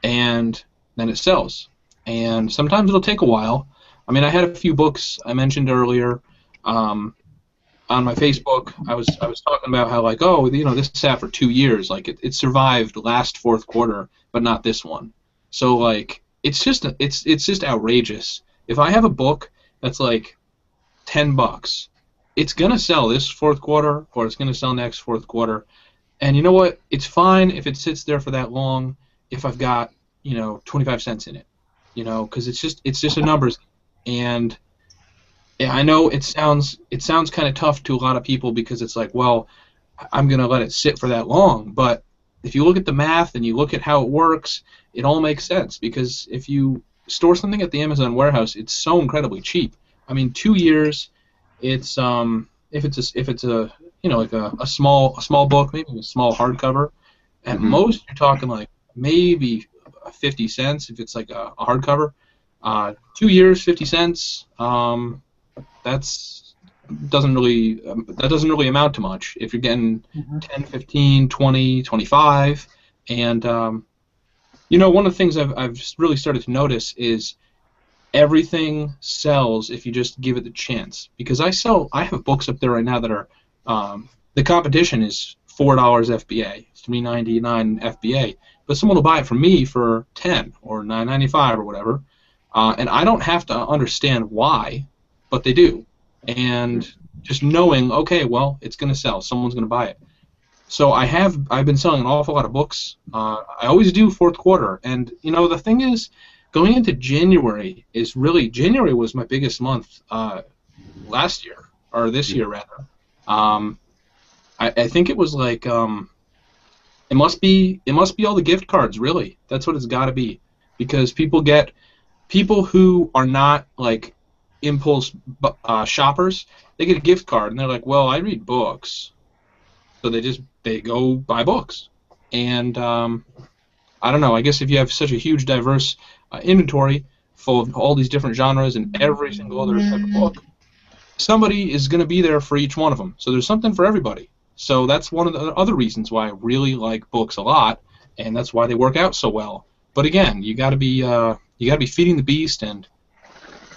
and then it sells. And sometimes it'll take a while. I mean, I had a few books I mentioned earlier on my Facebook. I was talking about how, like, oh, you know, this sat for 2 years. Like, it survived last fourth quarter, but not this one. So, like, it's just outrageous. If I have a book that's like $10, it's gonna sell this fourth quarter, or it's gonna sell next fourth quarter. And you know what? It's fine if it sits there for that long. If I've got, you know, 25 cents in it, you know, because it's just a numbers. And yeah, I know it sounds kind of tough to a lot of people because it's like, well, I'm gonna let it sit for that long. But if you look at the math and you look at how it works, it all makes sense. Because if you store something at the Amazon warehouse, it's so incredibly cheap. I mean, 2 years. It's if it's a you know, like a small book, maybe a small hardcover, at most you're talking like maybe 50 cents if it's like a hardcover. 2 years, 50 cents. That doesn't really amount to much if you're getting 10, 15, 20, 25, and you know, one of the things I've just really started to notice is everything sells if you just give it the chance. Because I have books up there right now that are the competition is $4 FBA, $3.99 FBA, but someone will buy it from me for $10 or $9.95 or whatever, and I don't have to understand why, but they do. And just knowing, okay, well, it's going to sell, someone's going to buy it. So I've been selling an awful lot of books. I always do fourth quarter, and you know, the thing is, going into January January was my biggest month last year, or this year rather. I think it was like it must be all the gift cards, really. That's what it's got to be, because people who are not like impulse shoppers, they get a gift card and they're like, well, I read books, so they go buy books. And I don't know. I guess if you have such a huge diverse inventory full of all these different genres and every single other type of book, somebody is going to be there for each one of them. So there's something for everybody. So that's one of the other reasons why I really like books a lot, and that's why they work out so well. But again, you got to be feeding the beast, and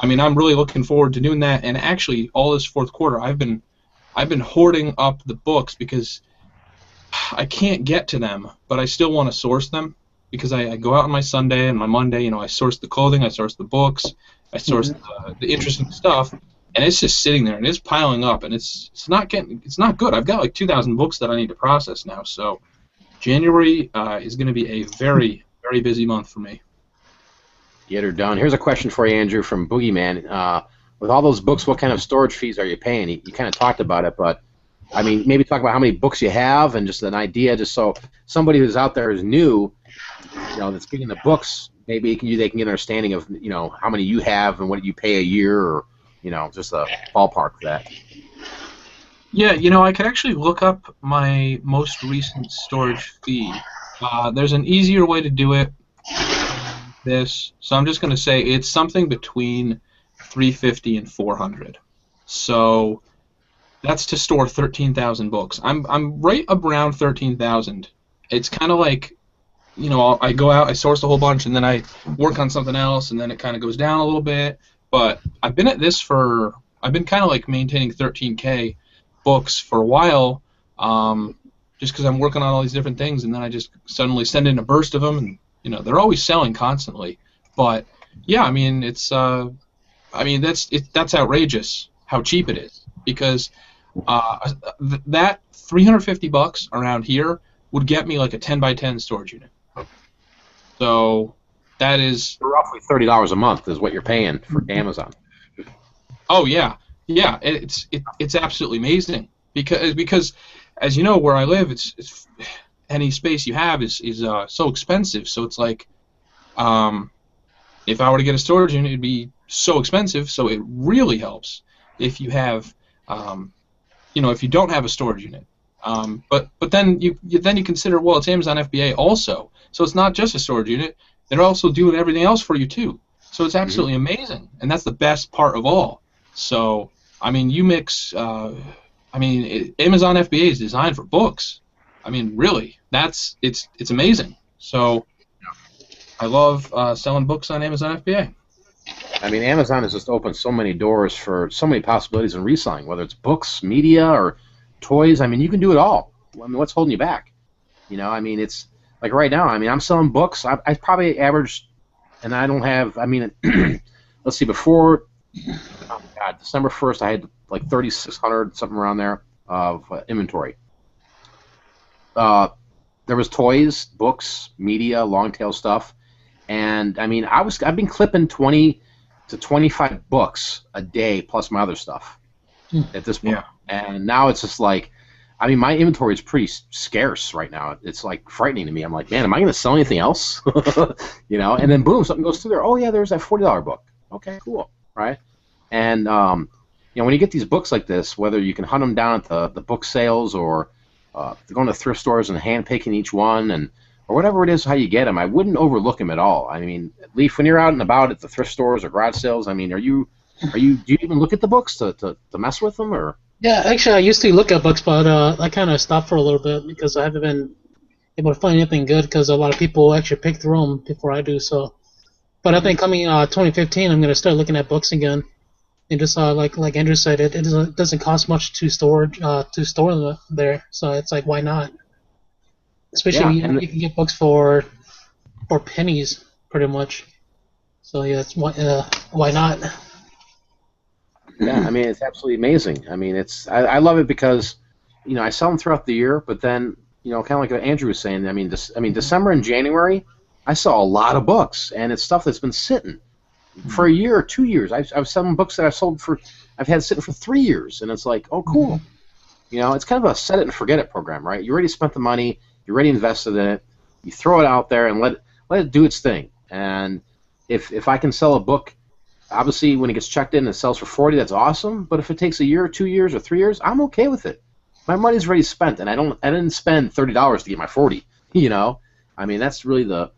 I mean, I'm really looking forward to doing that. And actually, all this fourth quarter, I've been hoarding up the books because I can't get to them, but I still want to source them, because I go out on my Sunday and my Monday, I source the clothing, I source the books, I source the interesting stuff, and it's just sitting there and it's piling up, and it's not good. I've got like 2,000 books that I need to process now, so January is going to be a very, very busy month for me. Get her done. Here's a question for you, Andrew, from Boogeyman. With all those books, what kind of storage fees are you paying? You kind of talked about it, but I mean, maybe talk about how many books you have and just an idea, just so somebody who's out there is new, that's getting the books, maybe they can get an understanding of, how many you have and what you pay a year, or, just a ballpark for that. Yeah, I could actually look up my most recent storage fee. There's an easier way to do it. So I'm just going to say it's something between $350 and $400. So that's to store 13,000 books. I'm right around 13,000. It's kind of like, I go out, I source a whole bunch, and then I work on something else, and then it kind of goes down a little bit. But I've been at this I've been kind of like maintaining 13K books for a while, just because I'm working on all these different things, and then I just suddenly send in a burst of them, and they're always selling constantly. But yeah, I mean that's outrageous how cheap it is, because that $350 around here would get me like a 10x10 storage unit. So that is roughly $30 a month is what you're paying for Amazon. Oh yeah, it's absolutely amazing, because as you know, where I live, it's any space you have is so expensive. So it's like, if I were to get a storage unit, it'd be so expensive. So it really helps if you have, if you don't have a storage unit. But then you consider, well, it's Amazon FBA also, so it's not just a storage unit. They're also doing everything else for you too. So it's absolutely amazing, and that's the best part of all. So I mean, you mix. Amazon FBA is designed for books. I mean, really, it's amazing. So I love selling books on Amazon FBA. I mean, Amazon has just opened so many doors for so many possibilities in reselling, whether it's books, media, or toys. I mean, you can do it all. I mean, what's holding you back? I mean, it's like right now. I mean, I'm selling books. I probably averaged, and I don't have. I mean, let's see. Before, December 1st, I had like 3,600, something around there, of inventory. There was toys, books, media, Longtail stuff, and I mean, I've been clipping 20 to 25 books a day plus my other stuff at this point. Yeah. And now it's just like, I mean, my inventory is pretty scarce right now. It's like frightening to me. I'm like, man, am I going to sell anything else? And then boom, something goes through there. Oh yeah, there's that $40 book. Okay, cool, right? And when you get these books like this, whether you can hunt them down at the book sales or going to thrift stores and hand picking each one, or whatever it is, how you get them, I wouldn't overlook them at all. I mean, Leaf, when you're out and about at the thrift stores or garage sales, I mean, do you even look at the books to mess with them, or? Yeah, actually, I used to look at books, but I kind of stopped for a little bit because I haven't been able to find anything good, because a lot of people actually pick through them before I do. So, but I think coming 2015, I'm gonna start looking at books again, and just like Andrew said, it doesn't cost much to store them there. So it's like, why not? Especially you can get books for pennies, pretty much. So yeah, it's why not? Yeah, I mean, it's absolutely amazing. I mean, I love it because, I sell them throughout the year, but then, kind of like what Andrew was saying, I mean, December and January, I sell a lot of books, and it's stuff that's been sitting for a year or 2 years. I've selling books that I've had sitting for 3 years, and it's like, oh, cool. It's kind of a set it and forget it program, right? You already spent the money, you already invested in it, you throw it out there and let it do its thing. And if I can sell a book, obviously when it gets checked in and it sells for 40, that's awesome. But if it takes a year, 2 years, or 3 years, I'm okay with it. My money's already spent, and I didn't spend $30 to get my 40. I mean, that's really the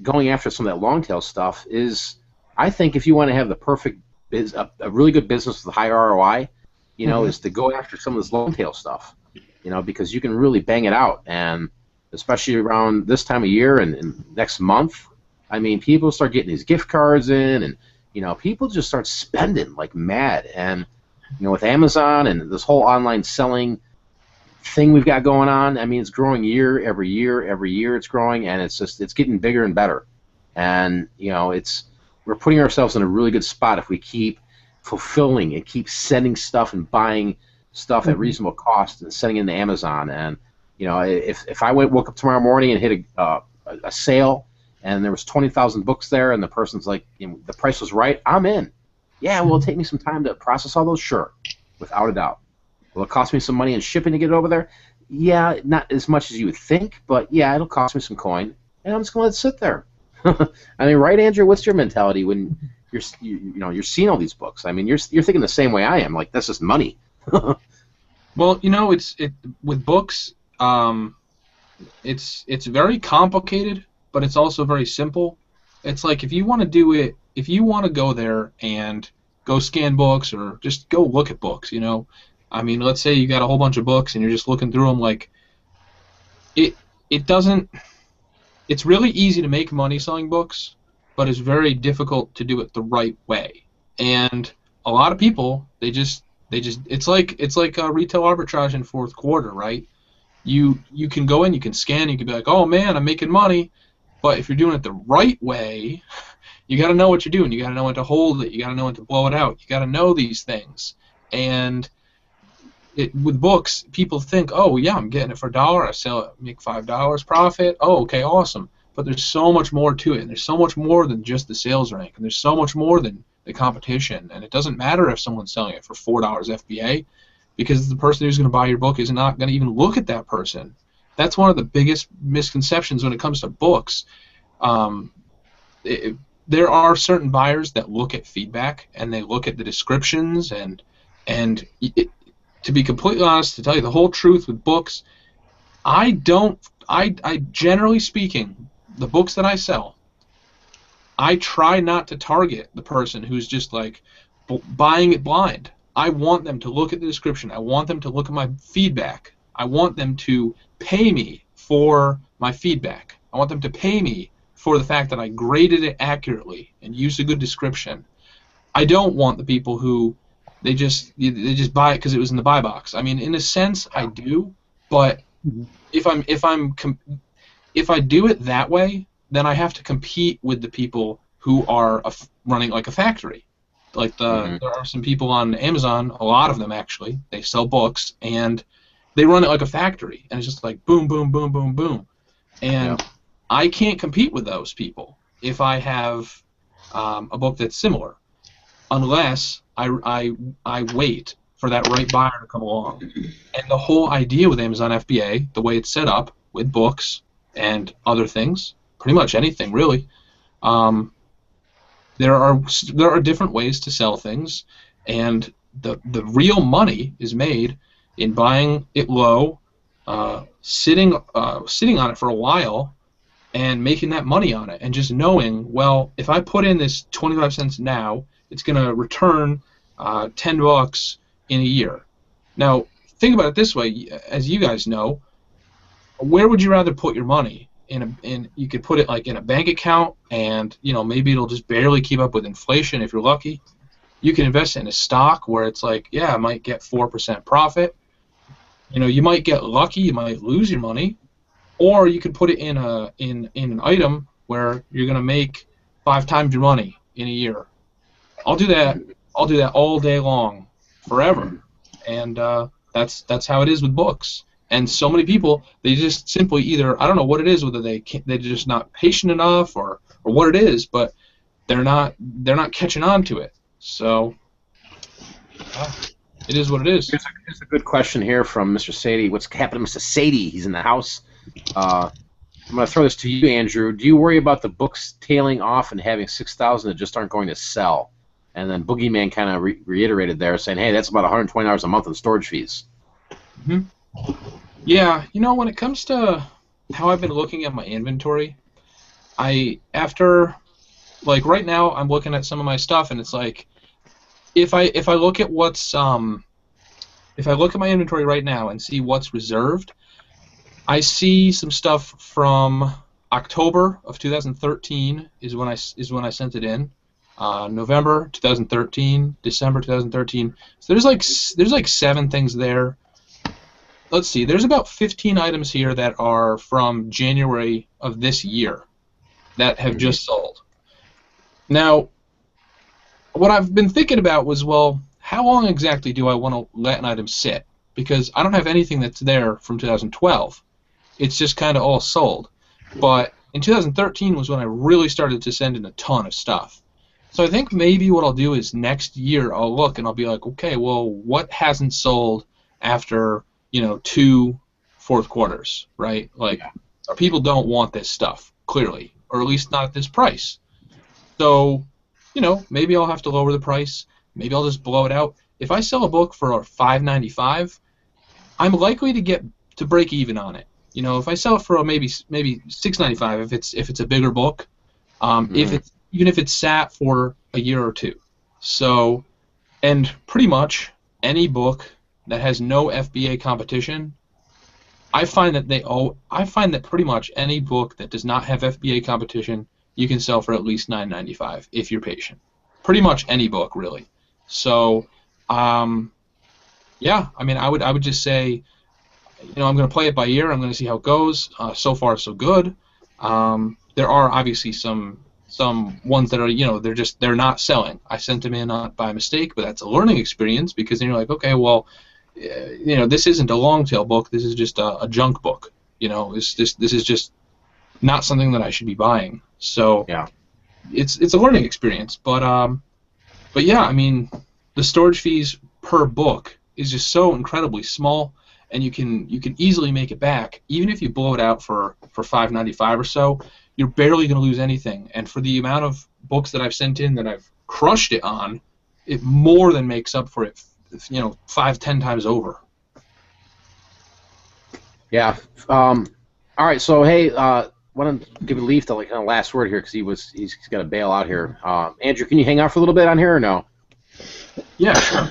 going after some of that Longtail stuff is. I think if you want to have the perfect a really good business with high ROI, is to go after some of this Longtail stuff, because you can really bang it out, and especially around this time of year and next month, I mean, people start getting these gift cards in, and people just start spending like mad, and with Amazon and this whole online selling, thing we've got going on. I mean, it's growing every year it's growing, and it's getting bigger and better. And we're putting ourselves in a really good spot if we keep fulfilling and keep sending stuff and buying stuff at reasonable cost and sending it into Amazon. And if I woke up tomorrow morning and hit a sale and there was 20,000 books there and the person's like, the price was right, I'm in. Yeah, will it take me some time to process all those? Sure, without a doubt. Will it cost me some money in shipping to get it over there? Yeah, not as much as you would think, but yeah, it'll cost me some coin, and I'm just gonna let it sit there. I mean, right, Andrew? What's your mentality when you're seeing all these books? I mean, you're thinking the same way I am. Like, that's just money. Well, with books, it's very complicated, but it's also very simple. It's like if you want to do it, if you want to go there and go scan books or just go look at books, I mean, let's say you got a whole bunch of books and you're just looking through them. Like, it doesn't. It's really easy to make money selling books, but it's very difficult to do it the right way. And a lot of people, it's like a retail arbitrage in fourth quarter, right? You can go in, you can scan, you can be like, oh man, I'm making money. But if you're doing it the right way, you got to know what you're doing. You got to know when to hold it. You got to know when to blow it out. You got to know these things. And with books, people think, oh yeah, I'm getting it for $1. I sell it, make $5 profit. Oh, okay, awesome. But there's so much more to it, and there's so much more than just the sales rank, and there's so much more than the competition. And it doesn't matter if someone's selling it for $4 FBA, because the person who's going to buy your book is not going to even look at that person. That's one of the biggest misconceptions when it comes to books. There are certain buyers that look at feedback and they look at the descriptions and to be completely honest, to tell you the whole truth with books, I generally speaking, the books that I sell, I try not to target the person who's just like buying it blind. I want them to look at the description. I want them to look at my feedback. I want them to pay me for my feedback. I want them to pay me for the fact that I graded it accurately and used a good description. I don't want the people who they just buy it because it was in the buy box. I mean, in a sense, I do, but if I do it that way, then I have to compete with the people who are running like a factory. Like there are some people on Amazon, a lot of them actually, they sell books and they run it like a factory, and it's just like boom, boom, boom, boom, boom, and I can't compete with those people if I have a book that's similar, unless I wait for that right buyer to come along. And the whole idea with Amazon FBA, the way it's set up with books and other things, pretty much anything really, there are different ways to sell things, and the real money is made in buying it low, sitting on it for a while, and making that money on it, and just knowing, well, if I put in this 25 cents now, it's going to return $10 in a year. Now, think about it this way, as you guys know, where would you rather put your money? You could put it like in a bank account, and maybe it'll just barely keep up with inflation if you're lucky. You can invest in a stock where it's like, yeah, I might get 4% profit. You might get lucky, you might lose your money, or you could put it in an item where you're going to make 5 times your money in a year. I'll do that all day long, forever, and that's how it is with books. And so many people, they just simply either, I don't know what it is, whether they're just not patient enough or what it is, but they're not catching on to it. So it is what it is. Here's a good question here from Mr. Sadie. What's happening, Mr. Sadie? He's in the house. I'm going to throw this to you, Andrew. Do you worry about the books tailing off and having 6,000 that just aren't going to sell? And then Boogeyman kind of reiterated there, saying, hey, that's about $120 a month in storage fees. Mm-hmm. Yeah, when it comes to how I've been looking at my inventory, right now I'm looking at some of my stuff, and it's like, if I look at if I look at my inventory right now and see what's reserved, I see some stuff from October of 2013 is when I sent it in. November 2013, December 2013. So there's like 7 things there. let's see, there's about 15 items here that are from January of this year that have just sold. Now, what I've been thinking about was, well, how long exactly do I want to let an item sit? Because I don't have anything that's there from 2012. It's just kind of all sold. But in 2013 was when I really started to send in a ton of stuff. So I think maybe what I'll do is next year I'll look and I'll be like, okay, well, what hasn't sold after, 2 fourth quarters, right? Like, people don't want this stuff, clearly, or at least not at this price. So, maybe I'll have to lower the price. Maybe I'll just blow it out. If I sell a book for $5.95, I'm likely to get to break even on it. If I sell it for maybe $6.95, if it's a bigger book, even if it's sat for a year or two. So, and pretty much any book that has no FBA competition, I find that pretty much any book that does not have FBA competition, you can sell for at least $9.95 if you're patient. Pretty much any book, really. So, yeah, I mean, I would just say, I'm going to play it by ear. I'm going to see how it goes. So far, so good. There are obviously some ones that are, they're not selling. I sent them in by mistake, but that's a learning experience because then you're like, okay, well, this isn't a Longtail book. This is just a junk book. This is just not something that I should be buying. So yeah, it's a learning experience. But yeah, I mean, the storage fees per book is just so incredibly small, and you can easily make it back. Even if you blow it out for $5.95 or so, you're barely going to lose anything. And for the amount of books that I've sent in that I've crushed it on, it more than makes up for it, 5-10 times over. Yeah. All right. So hey, why don't give Leaf the kind of last word here because he's got to bail out here. Andrew, can you hang out for a little bit on here or no? Yeah, sure.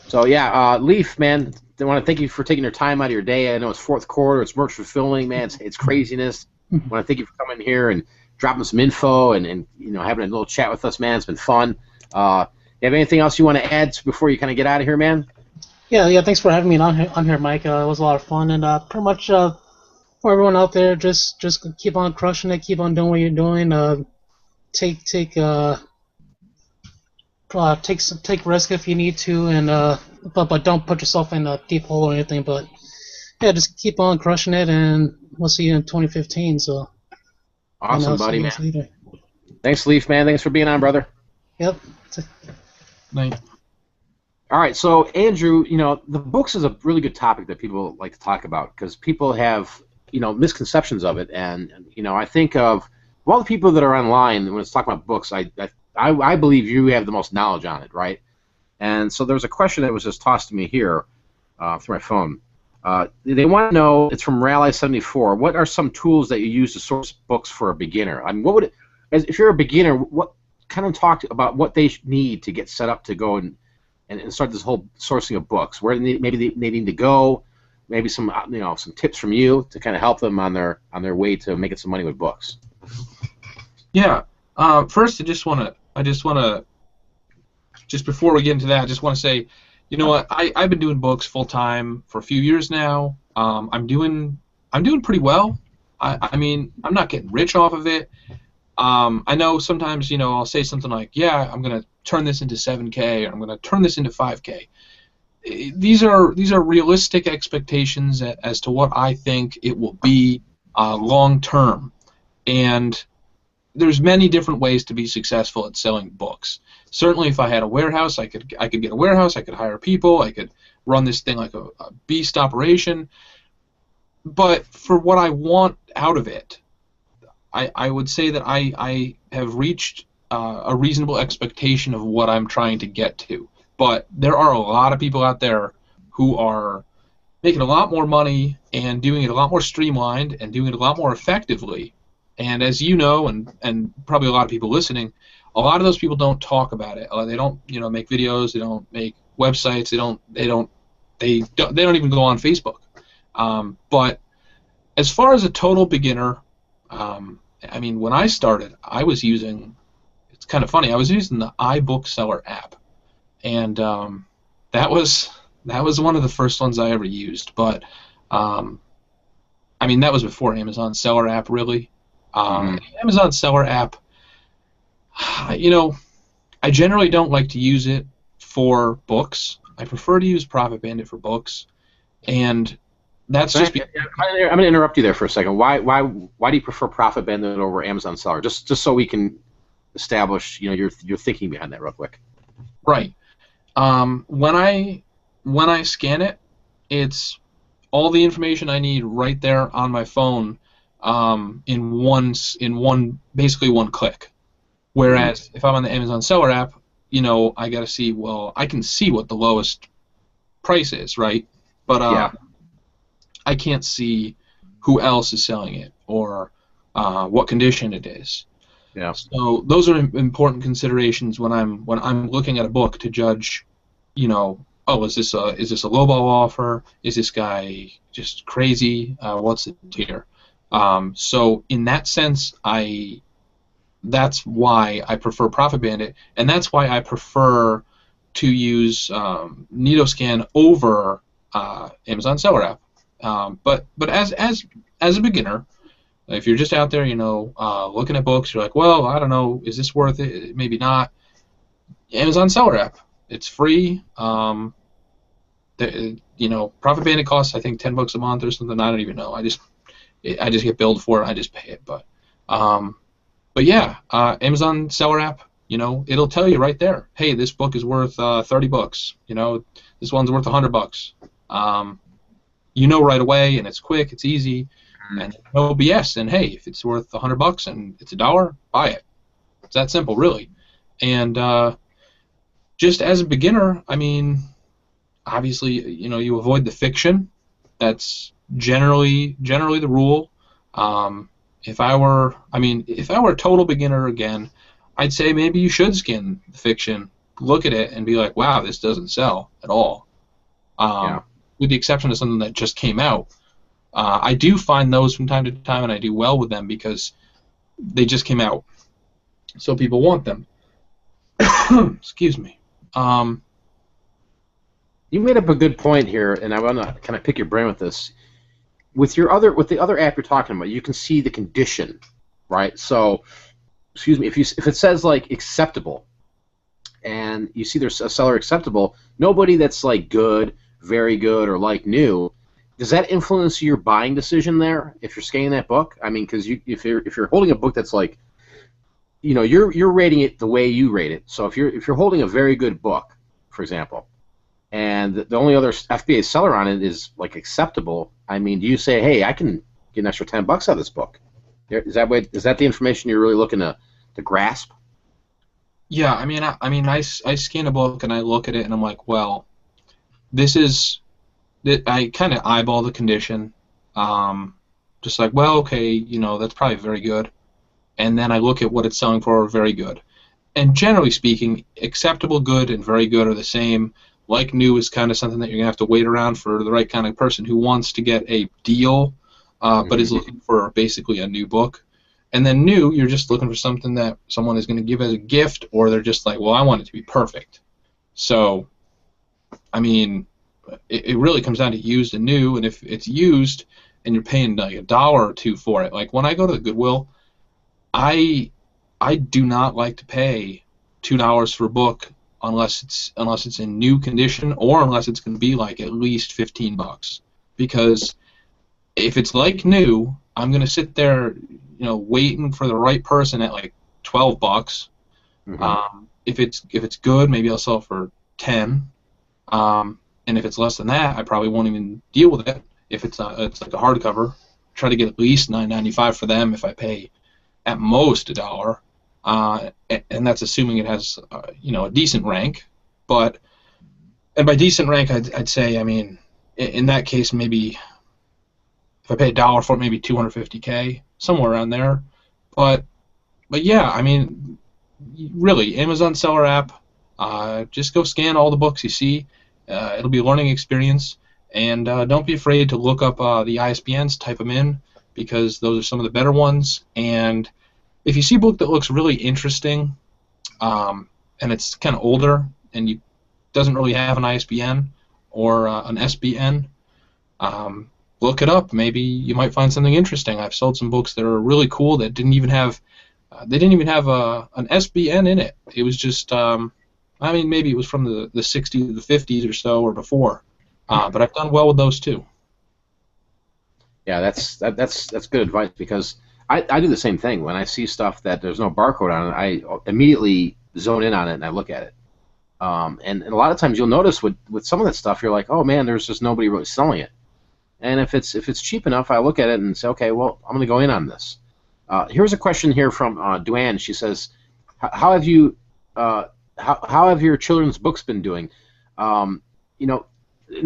So yeah, Leaf, man, I want to thank you for taking your time out of your day. I know it's fourth quarter, it's merch fulfilling, man. It's craziness. I want to thank you for coming here and dropping some info and having a little chat with us, man. It's been fun. You have anything else you want to add before you kind of get out of here, man? Yeah. Thanks for having me on here, Mike. It was a lot of fun, and pretty much for everyone out there, just keep on crushing it, keep on doing what you're doing. Take risk if you need to, and but don't put yourself in a deep hole or anything. But yeah, just keep on crushing it, and we'll see you in 2015. So awesome, buddy, man. Thanks, Leaf, man. Thanks for being on, brother. Yep. Nice. All right, so Andrew, the books is a really good topic that people like to talk about because people have misconceptions of it, and I think of all the people that are online when it's talking about books, I believe you have the most knowledge on it, right? And so there was a question that was just tossed to me here through my phone. They want to know, it's from Rally74, what are some tools that you use to source books for a beginner? I mean, if you're a beginner, what kind of talk about what they need to get set up to go and start this whole sourcing of books, where maybe they need to go, maybe some some tips from you to kind of help them on their way to making some money with books. Yeah. First, I just want to, just before we get into that, I just want to say, you know what? I've been doing books full time for a few years now. I'm doing pretty well. I mean, I'm not getting rich off of it. I know sometimes I'll say something like, yeah, I'm gonna turn this into 7K, or I'm gonna turn this into 5K. These are realistic expectations as to what I think it will be long term, and there's many different ways to be successful at selling books. Certainly, if I had a warehouse, I could get a warehouse. I could hire people. I could run this thing like a beast operation. But for what I want out of it, I would say that I have reached a reasonable expectation of what I'm trying to get to. But there are a lot of people out there who are making a lot more money and doing it a lot more streamlined and doing it a lot more effectively. And as you know, and probably a lot of people listening, a lot of those people don't talk about it. They don't, make videos. They don't make websites. They don't even go on Facebook. But as far as a total beginner, I mean, when I started, I was using. It's kind of funny. I was using the iBookseller app, and that was That was one of the first ones I ever used, but I mean, that was before Amazon Seller app, really. Amazon Seller app, you know, I generally don't like to use it for books. I prefer to use Profit Bandit for books, and that's just because... I'm going to interrupt you there for a second. Why do you prefer Profit Bandit over Amazon Seller? Just so we can establish, your thinking behind that real quick. Right. When I scan it, it's all the information I need right there on my phone, in basically one click. Whereas if I'm on the Amazon Seller app, I got to see, well, I can see what the lowest price is, right? But I can't see who else is selling it or what condition it is. Yeah. So those are important considerations when I'm looking at a book to judge, oh, is this a lowball offer? Is this guy just crazy? What's it here? So in that sense, that's why I prefer Profit Bandit, and that's why I prefer to use Nitoscan over Amazon Seller app. But as a beginner, if you're just out there, looking at books, you're like, well, I don't know, is this worth it? Maybe not. Amazon Seller app, it's free. Profit Bandit costs, I think, $10 a month or something. I don't even know. I just get billed for it. I just pay it. But yeah, Amazon Seller app, it'll tell you right there. Hey, this book is worth $30. This one's worth $100. Right away, and it's quick, it's easy, and no BS. And hey, if it's worth $100 and it's $1, buy it. It's that simple, really. And just as a beginner, I mean, obviously, you avoid the fiction. That's generally the rule. If I were a total beginner again, I'd say maybe you should skin the fiction, look at it, and be like, wow, this doesn't sell at all. With the exception of something that just came out. I do find those from time to time, and I do well with them because they just came out, so people want them. Excuse me. You made up a good point here, and I want to kind of pick your brain with this. With the other app you're talking about, you can see the condition, right? So, excuse me, if it says like acceptable, and you see there's a seller acceptable, nobody that's like good, very good, or like new, does that influence your buying decision there if you're scanning that book? I mean, because if you're holding a book that's like, you're rating it the way you rate it. So if you're holding a very good book, for example, and the only other FBA seller on it is like acceptable, I mean, do you say, hey, I can get an extra $10 out of this book? Is that the information you're really looking to grasp? Yeah, I scan a book and I look at it and I'm like, well, I kind of eyeball the condition, just like, well, okay, that's probably very good, and then I look at what it's selling for, very good. And generally speaking, acceptable, good, and very good are the same. Like new is kind of something that you're going to have to wait around for the right kind of person who wants to get a deal, but is looking for basically a new book. And then new, you're just looking for something that someone is going to give as a gift, or they're just like, well, I want it to be perfect. So, I mean, it really comes down to used and new, and if it's used and you're paying like $1 or $2 for it, like when I go to the Goodwill, I do not like to pay $2 for a book unless it's in new condition, or unless it's going to be like at least $15. Because if it's like new, I'm going to sit there, waiting for the right person at like $12. If it's good, maybe I'll sell it for $10. And if it's less than that, I probably won't even deal with it. If it's like a hardcover, try to get at least $9.95 for them if I pay at most $1. And that's assuming it has a decent rank. And by decent rank, I'd say, I mean, in that case, maybe if I pay $1 for it, maybe $250K, somewhere around there. But yeah, I mean, really, Amazon Seller app, just go scan all the books you see. It'll be a learning experience, and don't be afraid to look up the ISBNs, type them in, because those are some of the better ones. And if you see a book that looks really interesting, and it's kind of older, and doesn't really have an ISBN, or an SBN. Look it up. Maybe you might find something interesting. I've sold some books that are really cool that didn't even have an SBN in it. It was just maybe it was from the 60s, the 50s or so, or before. But I've done well with those too. Yeah, that's good advice, because I do the same thing. When I see stuff that there's no barcode on it, I immediately zone in on it and I look at it. And a lot of times you'll notice with some of that stuff, you're like, oh man, there's just nobody really selling it. And if it's cheap enough, I look at it and say, okay, well, I'm going to go in on this. Here's a question here from Duane. She says, how have your children's books been doing? In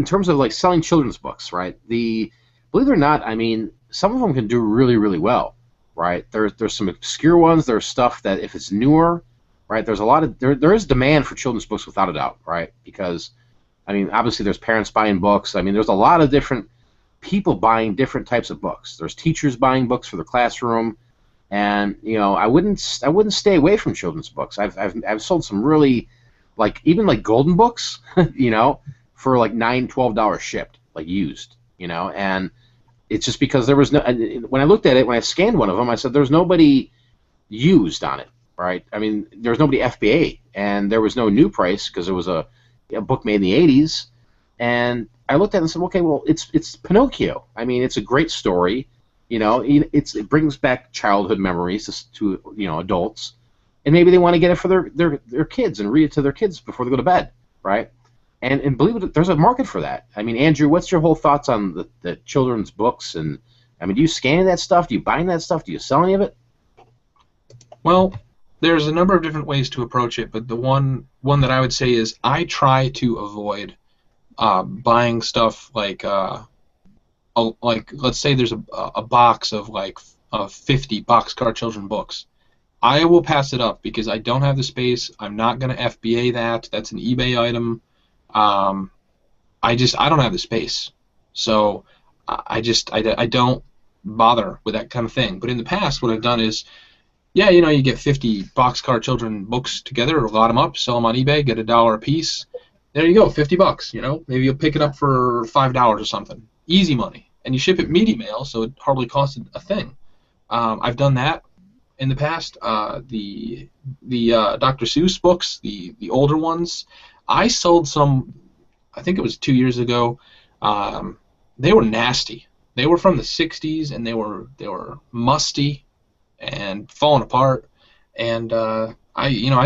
terms of like selling children's books, right? Believe it or not, I mean, some of them can do really, really well, right? There's some obscure ones. There's stuff that if it's newer, right? There's a lot of there is demand for children's books without a doubt, right? Because I mean, obviously there's parents buying books. I mean, there's a lot of different people buying different types of books. There's teachers buying books for their classroom, and I wouldn't stay away from children's books. I've sold some really, like, even like golden books, for like $9, $12 shipped, like used, and it's just because there was no. When I looked at it, when I scanned one of them, I said there's nobody used on it, right? I mean, there's nobody FBA, and there was no new price because it was a book made in the '80s, and I looked at it and said, okay, well, it's Pinocchio. I mean, it's a great story. It brings back childhood memories to adults, and maybe they want to get it for their kids and read it to their kids before they go to bed, right? And believe it, there's a market for that. I mean, Andrew, what's your whole thoughts on the children's books? And I mean, do you scan that stuff? Do you buy that stuff? Do you sell any of it? Well, there's a number of different ways to approach it, but the one that I would say is I try to avoid buying stuff like let's say there's a box of 50 boxcar children books. I will pass it up because I don't have the space. I'm not going to FBA that. That's an eBay item. I don't have the space. So I don't bother with that kind of thing. But in the past, what I've done is, you get 50 boxcar children books together, lot them up, sell them on eBay, get $1 a piece. There you go, $50. Maybe you'll pick it up for $5 or something. Easy money. And you ship it media mail, so it hardly costs a thing. I've done that in the past. The Dr. Seuss books, the older ones, I sold some, I think it was 2 years ago. They were nasty. They were from the 60s, and they were musty and falling apart. And I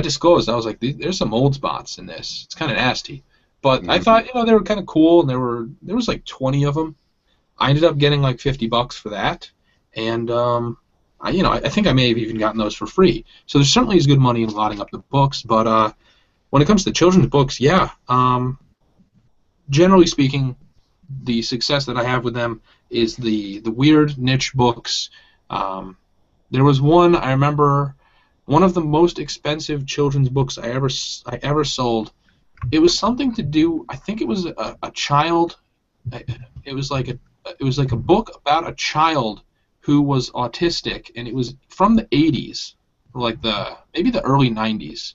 disclosed, I was like, there's some mold spots in this. It's kind of nasty. But I thought, they were kind of cool, and there was like 20 of them. I ended up getting like $50 for that, and I think I may have even gotten those for free. So there certainly is good money in lotting up the books. But when it comes to children's books, generally speaking, the success that I have with them is the weird niche books. There was one I remember. One of the most expensive children's books I ever sold. It was something to do. I think it was a child. It was like a book about a child who was autistic, and it was from the 80s, or maybe the early 90s.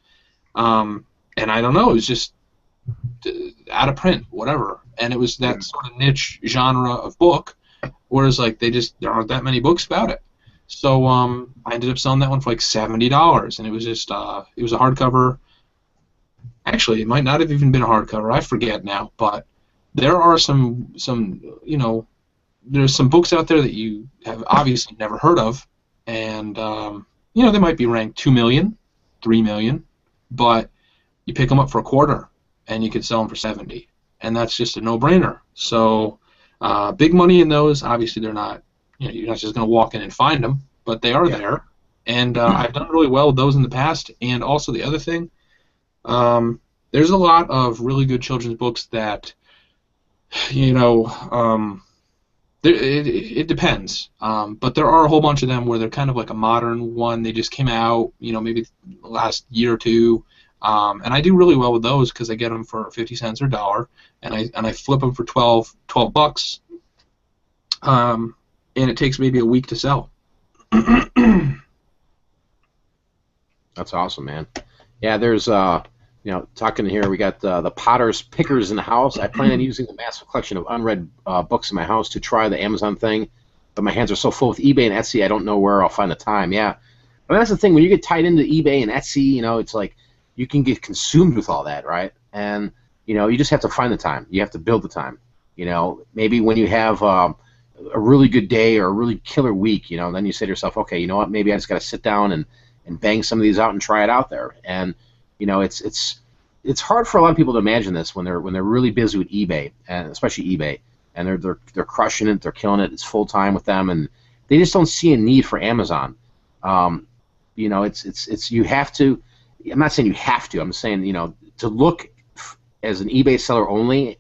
And I don't know. It was just out of print, whatever. And it was that sort of niche genre of book, whereas there aren't that many books about it. So I ended up selling that one for like $70, and it was just it was a hardcover. Actually, it might not have even been a hardcover. I forget now, but there are some there's some books out there that you have obviously never heard of, and they might be ranked 2 million, 3 million, but you pick them up for $0.25, and you could sell them for 70, and that's just a no-brainer. So big money in those. Obviously, they're not. You're not just going to walk in and find them, but they are there. And I've done really well with those in the past. And also the other thing, there's a lot of really good children's books that, it depends. But there are a whole bunch of them where they're kind of like a modern one. They just came out, maybe the last year or two. And I do really well with those because I get them for 50 cents or $1, and I flip them for $12. And it takes maybe a week to sell. That's awesome, man. Yeah, there's talking here, we got the Potter's Pickers in the house. I plan on using the massive collection of unread books in my house to try the Amazon thing, but my hands are so full with eBay and Etsy, I don't know where I'll find the time. Yeah, I mean, that's the thing. When you get tied into eBay and Etsy, it's like you can get consumed with all that, right? And you just have to find the time. You have to build the time. Maybe when you have a really good day or a really killer week, then you say to yourself, okay, you know what? Maybe I just got to sit down and bang some of these out and try it out there. And it's hard for a lot of people to imagine this when they're really busy with eBay, and especially eBay, and they're crushing it, they're killing it. It's full time with them, and they just don't see a need for Amazon. It's you have to. I'm not saying you have to. I'm saying to look as an eBay seller only,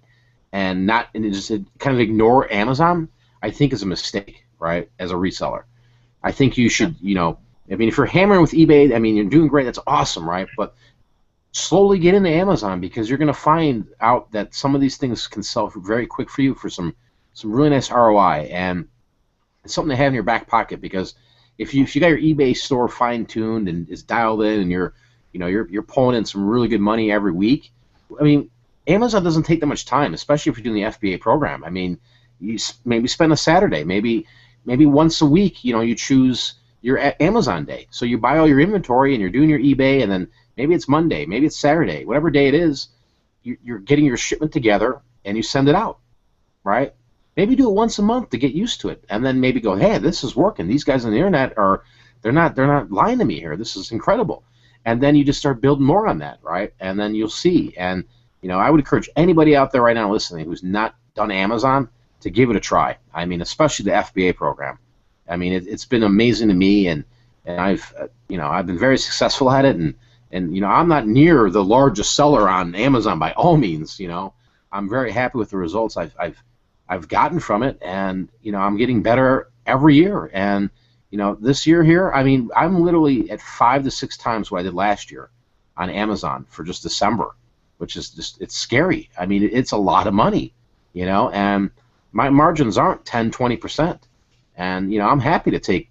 and just kind of ignore Amazon, I think is a mistake, right? As a reseller, I think you should, if you're hammering with eBay, you're doing great. That's awesome, right? But slowly get into Amazon, because you're going to find out that some of these things can sell very quick for you for some really nice ROI, and it's something to have in your back pocket. Because if you got your eBay store fine tuned and is dialed in, and you're pulling in some really good money every week, Amazon doesn't take that much time, especially if you're doing the FBA program. You maybe spend a Saturday, maybe once a week, you choose your Amazon day. So you buy all your inventory and you're doing your eBay, and then maybe it's Monday, maybe it's Saturday, whatever day it is, you're getting your shipment together and you send it out, right? Maybe do it once a month to get used to it, and then maybe go, hey, this is working. These guys on the internet they're not lying to me here. This is incredible. And then you just start building more on that, right? And then you'll see. And I would encourage anybody out there right now listening who's not done Amazon to give it a try. Especially the FBA program. It's been amazing to me, and I've been very successful at it, and I'm not near the largest seller on Amazon by all means. I'm very happy with the results I've gotten from it, and I'm getting better every year. And this year here, I'm literally at 5 to 6 times what I did last year on Amazon for just December, which is it's scary. It's a lot of money, and my margins aren't 10, 20%. And, I'm happy to take,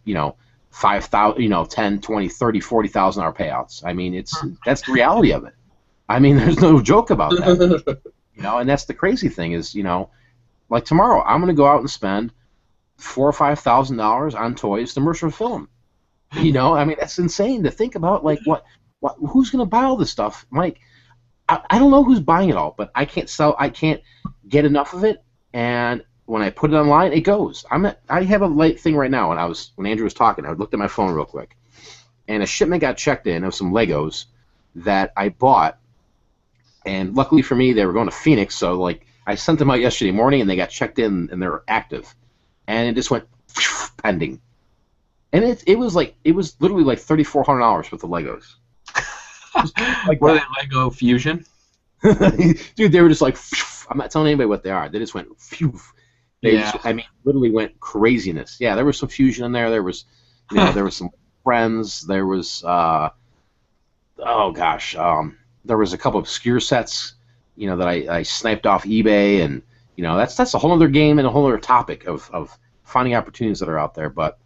5,000, 10, 20, 30, $40,000 payouts. That's the reality of it. There's no joke about that. And that's the crazy thing is, like tomorrow, I'm going to go out and spend $4,000 or $5,000 on toys to merch film. That's insane to think about. Like, who's going to buy all this stuff? Like, I don't know who's buying it all, but I can't get enough of it, and when I put it online, it goes. I have a late thing right now. When Andrew was talking, I looked at my phone real quick, and a shipment got checked in of some Legos that I bought, and luckily for me, they were going to Phoenix, so I sent them out yesterday morning, and they got checked in, and they're active, and it just went pending, and it was literally like $3,400 worth of Legos. Were they Lego Fusion? Dude, they were just like. I'm not telling anybody what they are. They just went. Phew. Literally went craziness. Yeah, there was some fusion in there. There was, there was some friends. There was, there was a couple of obscure sets, that I sniped off eBay, and that's a whole other game and a whole other topic of finding opportunities that are out there. But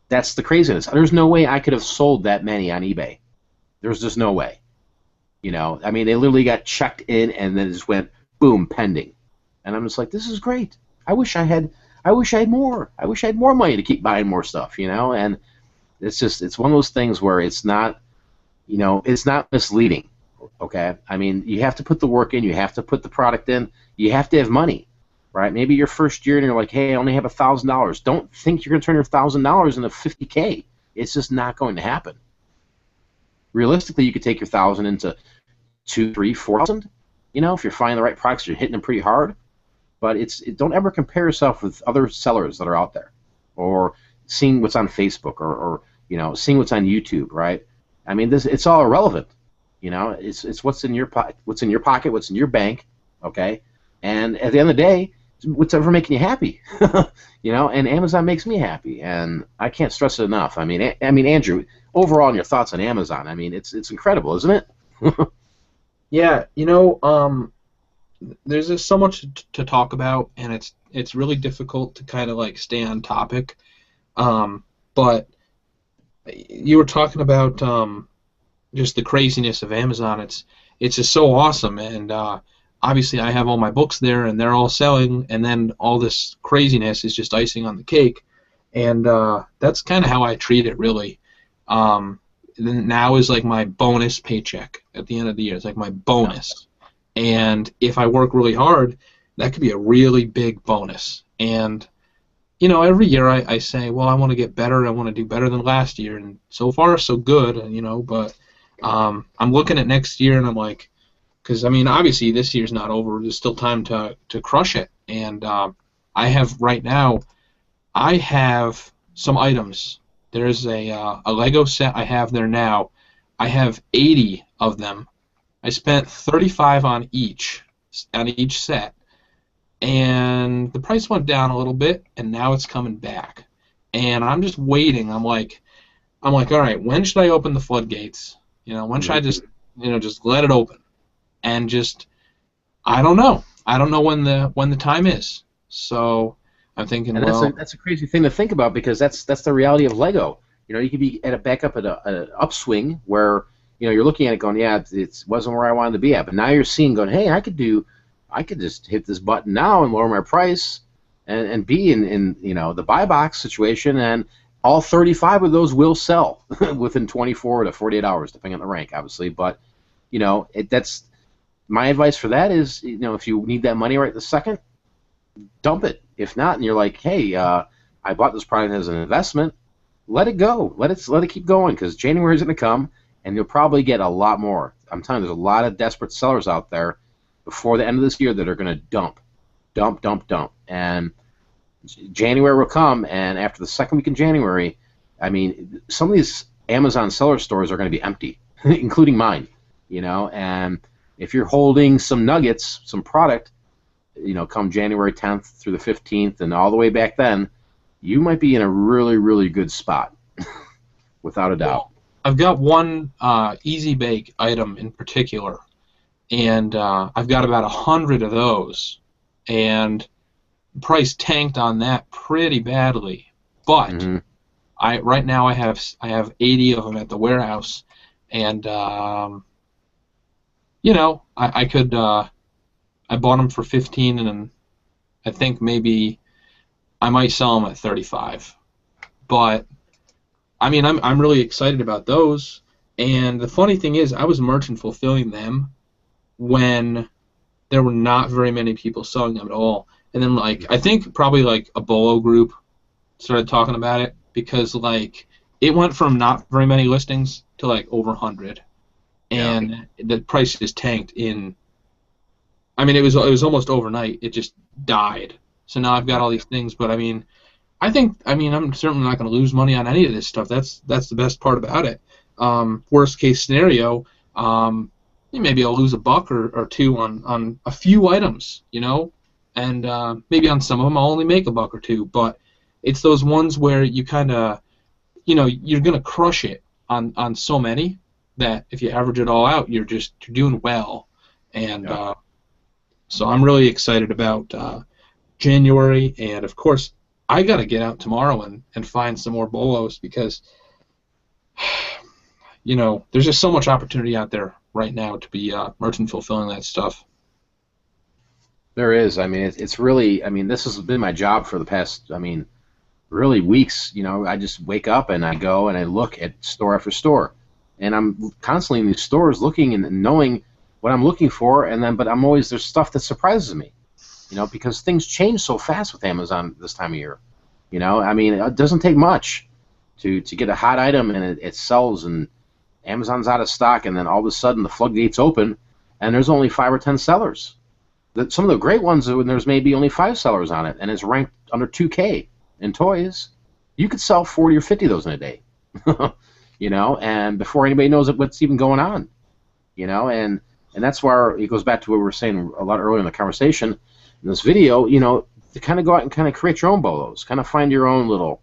that's the craziness. There's no way I could have sold that many on eBay. There's just no way. They literally got checked in and then just went boom, pending. And I'm just like, this is great. I wish I had more. I wish I had more money to keep buying more stuff, and it's one of those things where it's not misleading. Okay? You have to put the work in, you have to put the product in, you have to have money. Right? Maybe your first year and you're like, hey, I only have $1,000. Don't think you're gonna turn your $1,000 into $50K. It's just not going to happen. Realistically, you could take your $1,000 into $2,000, $3,000, $4,000. If you're finding the right products, you're hitting them pretty hard. But don't ever compare yourself with other sellers that are out there, or seeing what's on Facebook, or seeing what's on YouTube, right? It's all irrelevant. It's what's in your pocket, what's in your bank, okay? And at the end of the day, what's ever making you happy, And Amazon makes me happy, and I can't stress it enough. Andrew, overall, your thoughts on Amazon? It's incredible, isn't it? Yeah, there's just so much to talk about, and it's really difficult to kind of stay on topic. But you were talking about just the craziness of Amazon. it's just so awesome. And obviously I have all my books there, and they're all selling, and then all this craziness is just icing on the cake. And that's kind of how I treat it, really. Now is like my bonus paycheck at the end of the year. It's like my bonus. And if I work really hard, that could be a really big bonus. And, you know, every year I say, well, I want to get better. I want to do better than last year. And so far, so good, you know. But I'm looking at next year, and I'm like, because, I mean, obviously this year's not over. There's still time to crush it. And I have right now, I have some items. There's a Lego set I have there now. I have 80 of them. I spent $35 on each set, and the price went down a little bit, and now it's coming back. And I'm just waiting. I'm like, all right, when should I open the floodgates? You know, when should I just let it open? And just, I don't know. I don't know when the time is. So I'm thinking, and that's a crazy thing to think about, because that's the reality of Lego. You know, you could be at a backup at an upswing where, you know, you're looking at it going, yeah, it wasn't where I wanted to be at, but now you're seeing going, hey, I could just hit this button now and lower my price and be in you know, the buy box situation, and all 35 of those will sell within 24 to 48 hours, depending on the rank, obviously. But, you know, that's my advice for that is, you know, if you need that money right this second, dump it. If not, and you're like, hey, I bought this product as an investment, let it go. Let it keep going, because January is going to come, and you'll probably get a lot more. I'm telling you, there's a lot of desperate sellers out there before the end of this year that are going to dump. And January will come, and after the second week in January, I mean, some of these Amazon seller stores are going to be empty, including mine. You know, and if you're holding some nuggets, some product, you know, come January 10th through the 15th and all the way back then, you might be in a really, really good spot, without a doubt. Well, I've got one Easy Bake item in particular, and I've got about 100 of those, and the price tanked on that pretty badly. But right now I have 80 of them at the warehouse, and you know, I could I bought them for 15, and I think maybe I might sell them at 35. But I mean, I'm really excited about those. And the funny thing is, I was merchant fulfilling them when there were not very many people selling them at all. And then, like, I think probably like a Bolo group started talking about it, because like it went from not very many listings to like over 100, and the price just tanked in. I mean, it was almost overnight. It just died. So now I've got all these things, but I mean, I'm certainly not going to lose money on any of this stuff. That's the best part about it. Worst case scenario, maybe I'll lose $1 or $2 on a few items, you know, and maybe on some of them I'll only make $1 or $2. But it's those ones where you kind of, you know, you're going to crush it on so many that if you average it all out, you're doing well. And so I'm really excited about January, and of course I got to get out tomorrow and find some more bolos, because you know, there's just so much opportunity out there right now to be merchant fulfilling that stuff. There is. I mean, it's really, I mean, this has been my job for the past, I mean, really weeks. You know, I just wake up and I go and I look at store after store, and I'm constantly in these stores looking and knowing what I'm looking for, and then, but I'm always, there's stuff that surprises me, you know, because things change so fast with Amazon this time of year. You know, I mean, it doesn't take much to get a hot item, and it sells, and Amazon's out of stock, and then all of a sudden the floodgates open, and there's only 5 or 10 sellers. Some of the great ones, when there's maybe only 5 sellers on it, and it's ranked under 2K in toys, you could sell 40 or 50 of those in a day. You know, and before anybody knows what's even going on. You know, and that's where it goes back to what we were saying a lot earlier in the conversation in this video, you know, to kind of go out and kind of create your own bolos, kind of find your own little,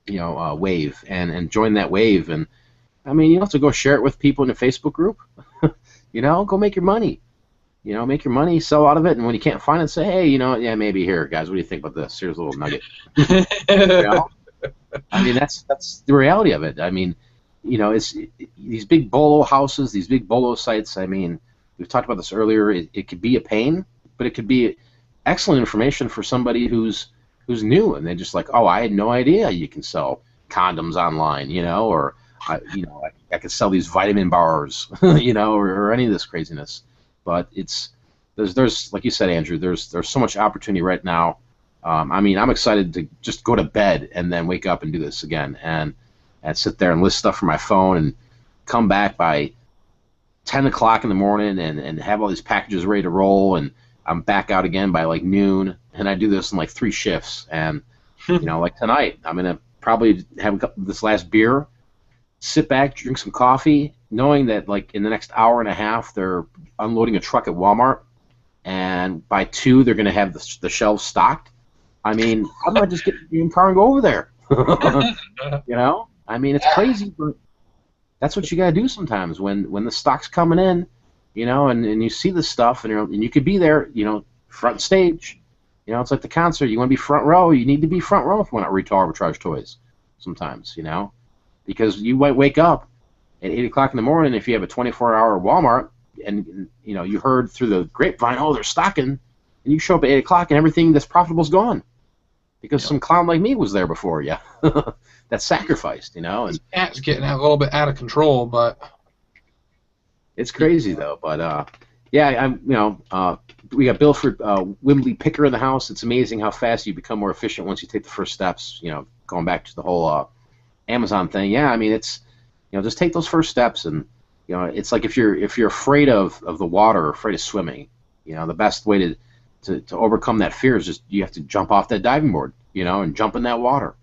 you know, wave, and join that wave. And I mean, you don't have to go share it with people in a Facebook group. You know, go make your money. You know, make your money, sell out of it, and when you can't find it, say, hey, you know, yeah, maybe here, guys, what do you think about this? Here's a little nugget. You know? I mean, that's the reality of it. I mean, you know, it's these big bolo houses, these big bolo sites. I mean, we've talked about this earlier. It could be a pain, but it could be excellent information for somebody who's new and they're just like, oh, I had no idea you can sell condoms online, or I could sell these vitamin bars, or any of this craziness. But there's like you said, Andrew, there's so much opportunity right now. I mean, I'm excited to just go to bed and then wake up and do this again and sit there and list stuff from my phone and come back by 10 o'clock in the morning and have all these packages ready to roll, and I'm back out again by like noon, and I do this in like 3 shifts. And like tonight, I'm gonna probably have this last beer, sit back, drink some coffee, knowing that like in the next hour and a half they're unloading a truck at Walmart, and by 2 they're gonna have the shelves stocked. I mean, I might just get in the car and go over there. I mean, it's crazy, but that's what you gotta do sometimes when the stock's coming in, and you see this stuff, and you could be there, front stage. It's like the concert. You want to be front row. You need to be front row if you want to retail arbitrage toys. Sometimes, because you might wake up at 8 o'clock in the morning if you have a 24-hour Walmart, and you heard through the grapevine, oh, they're stocking, and you show up at 8 o'clock and everything that's profitable is gone because some clown like me was there before you. That's sacrificed, and it's getting a little bit out of control, but it's crazy though. But yeah, we got Bill for Wimbley Picker in the house. It's amazing how fast you become more efficient once you take the first steps. Going back to the whole Amazon thing. Yeah, I mean it's just take those first steps, and it's like if you're afraid of the water, or afraid of swimming, the best way to overcome that fear is just you have to jump off that diving board, and jump in that water.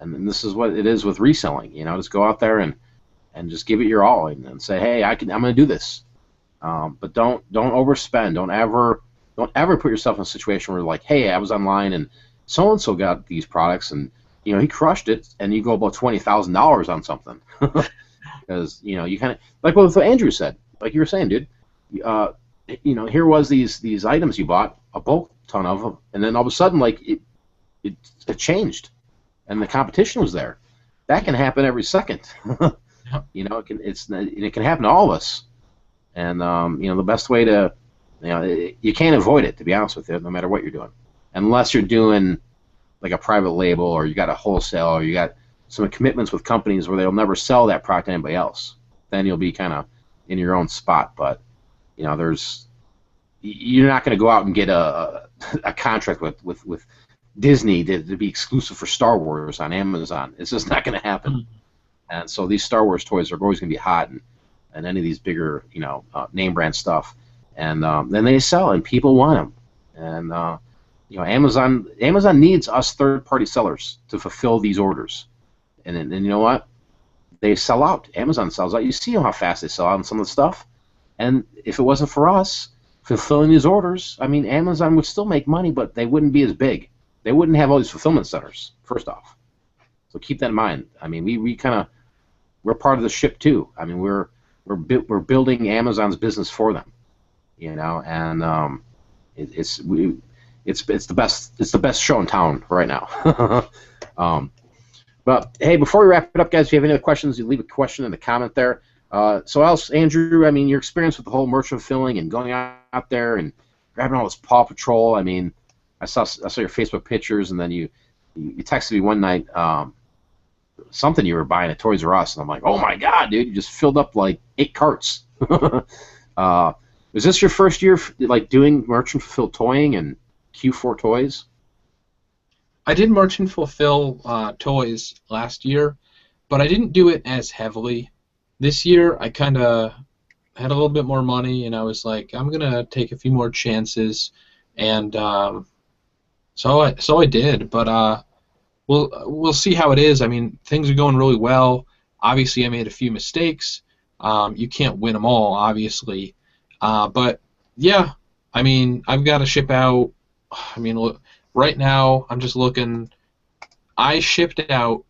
And this is what it is with reselling. Just go out there and just give it your all and say, hey, I'm going to do this. But don't overspend. Don't ever put yourself in a situation where like, hey, I was online and so and so got these products and he crushed it, and you go about $20,000 on something because you kind of like what Andrew said, like you were saying, dude. Here was these items you bought, a bulk ton of them, and then all of a sudden like it changed. And the competition was there. That can happen every second. It can happen to all of us. And the best way to, you can't avoid it, to be honest with you, no matter what you're doing, unless you're doing like a private label, or you got a wholesale, or you got some commitments with companies where they'll never sell that product to anybody else. Then you'll be kind of in your own spot. But you're not going to go out and get a contract with Disney to be exclusive for Star Wars on Amazon. It's just not going to happen. And so these Star Wars toys are always going to be hot, and any of these bigger, name brand stuff, and then they sell, and people want them. And Amazon needs us third-party sellers to fulfill these orders, and you know what? They sell out. Amazon sells out. You see how fast they sell out on some of the stuff. And if it wasn't for us fulfilling these orders, I mean, Amazon would still make money, but they wouldn't be as big. They wouldn't have all these fulfillment centers, first off. So keep that in mind. I mean, we're part of the ship too. I mean, we're building Amazon's business for them, and it's the best show in town right now. But hey, before we wrap it up, guys, if you have any other questions, you leave a question in the comment there. So else, Andrew, I mean, your experience with the whole merchant fulfilling and going out there and grabbing all this Paw Patrol. I mean, I saw your Facebook pictures, and then you texted me one night something you were buying at Toys R Us, and I'm like, oh my God, dude, you just filled up like 8 carts. Was this your first year like doing merchant fulfill toying and Q4 toys? I did merchant fulfill toys last year, but I didn't do it as heavily. This year, I kind of had a little bit more money, and I was like, I'm gonna take a few more chances, and so I did. But we'll see how it is. I mean, things are going really well. Obviously, I made a few mistakes. You can't win them all, obviously. But yeah, I mean, I've got to ship out. I mean, look, right now I'm just looking. I shipped out.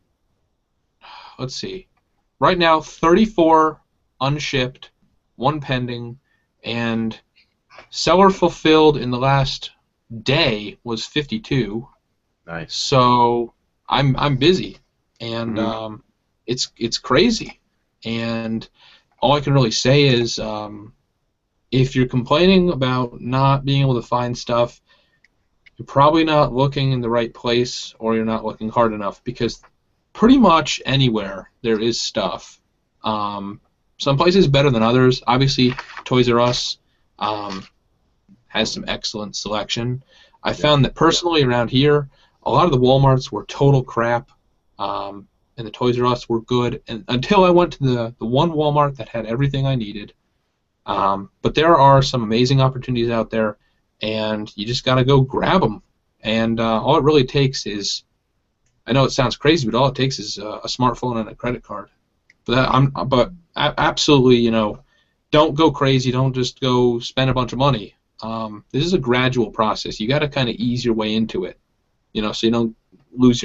Let's see. Right now, 34 unshipped, 1 pending, and seller fulfilled in the last day was 52. Nice. So I'm busy, and it's crazy. And all I can really say is if you're complaining about not being able to find stuff, you're probably not looking in the right place, or you're not looking hard enough, because pretty much anywhere there is stuff. Some places better than others. Obviously, Toys R Us has some excellent selection. I found that personally around here, a lot of the Walmarts were total crap, and the Toys R Us were good, and until I went to the one Walmart that had everything I needed. But there are some amazing opportunities out there, and you just got to go grab them. And all it really takes is, I know it sounds crazy, but all it takes is a smartphone and a credit card. But absolutely, you know, don't go crazy. Don't just go spend a bunch of money. This is a gradual process. You got to kind of ease your way into it, you know, so you don't lose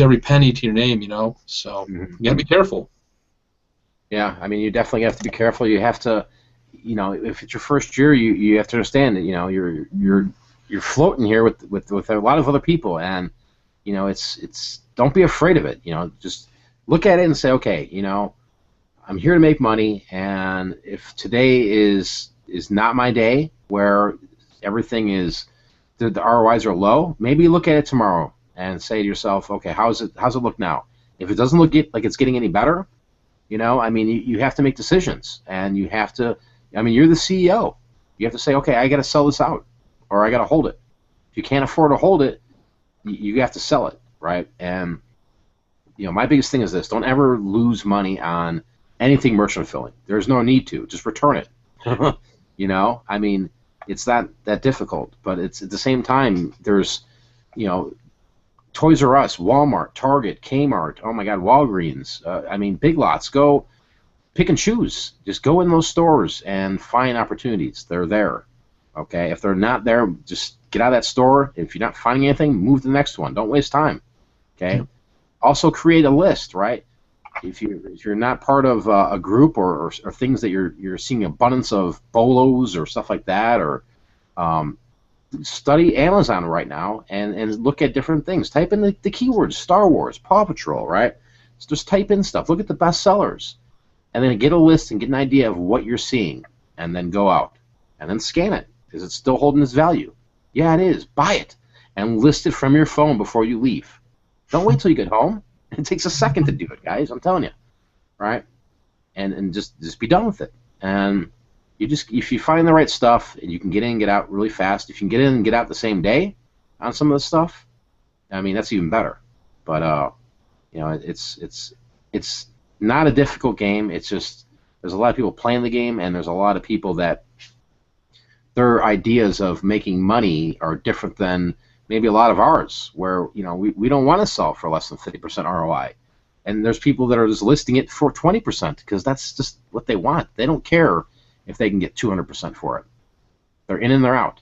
every penny to your name, you know. So you got to be careful. Yeah, I mean, you definitely have to be careful. You have to, you know, if it's your first year, you have to understand that, you know, you're floating here with a lot of other people, and you know, it's don't be afraid of it. You know, just look at it and say, okay, you know, I'm here to make money, and if today is not my day, where everything is the ROIs are low, maybe look at it tomorrow and say to yourself, okay, how's it look now? If it doesn't look like it's getting any better, you know, I mean, you have to make decisions, and you have to. I mean, you're the CEO. You have to say, okay, I got to sell this out, or I got to hold it. If you can't afford to hold it, you have to sell it, right? And you know, my biggest thing is this: don't ever lose money on anything merchant filling. There's no need to. Just return it. You know, I mean, it's that difficult, but it's at the same time, there's, you know, Toys R Us, Walmart, Target, Kmart, oh my God, Walgreens. I mean, Big Lots. Go pick and choose. Just go in those stores and find opportunities. They're there. Okay, if they're not there, just get out of that store. If you're not finding anything, move to the next one. Don't waste time. Okay. Also, create a list, right? If you're not part of a group or things that you're seeing abundance of bolos or stuff like that, or study Amazon right now and look at different things. Type in the keywords Star Wars, Paw Patrol, right? So just type in stuff. Look at the best sellers, and then get a list and get an idea of what you're seeing, and then go out and then scan it. Is it still holding its value? Yeah, it is. Buy it and list it from your phone before you leave. Don't wait till you get home. It takes a second to do it, guys. I'm telling you, right? And just be done with it. And you just, if you find the right stuff and you can get in and get out really fast, if you can get in and get out the same day on some of the stuff, I mean, that's even better. But you know, it's not a difficult game. It's just there's a lot of people playing the game, and there's a lot of people that their ideas of making money are different than maybe a lot of ours, where, you know, we don't want to sell for less than 50% ROI. And there's people that are just listing it for 20% because that's just what they want. They don't care if they can get 200% for it. They're in and they're out.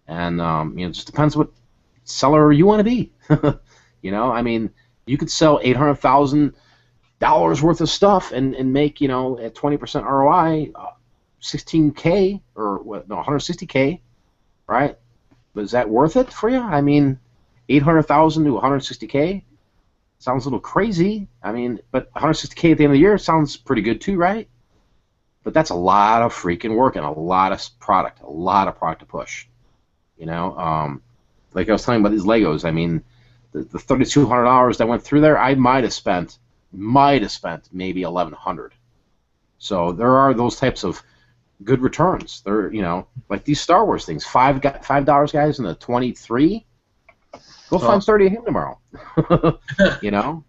And you know, it just depends what seller you want to be. You know, I mean, you could sell $800,000 worth of stuff and make, you know, at 20% ROI, $16K or what? No, $160K, right? But is that worth it for you? I mean, $800,000 to $160K sounds a little crazy. I mean, but $160K at the end of the year sounds pretty good too, right? But that's a lot of freaking work and a lot of product to push. You know, like I was telling you about these Legos. I mean, the $3,200 that went through there, I might have spent maybe $1,100. So there are those types of good returns. They're, you know, like these Star Wars things, $5 guys in the 23. Go find 30 of him tomorrow. You know,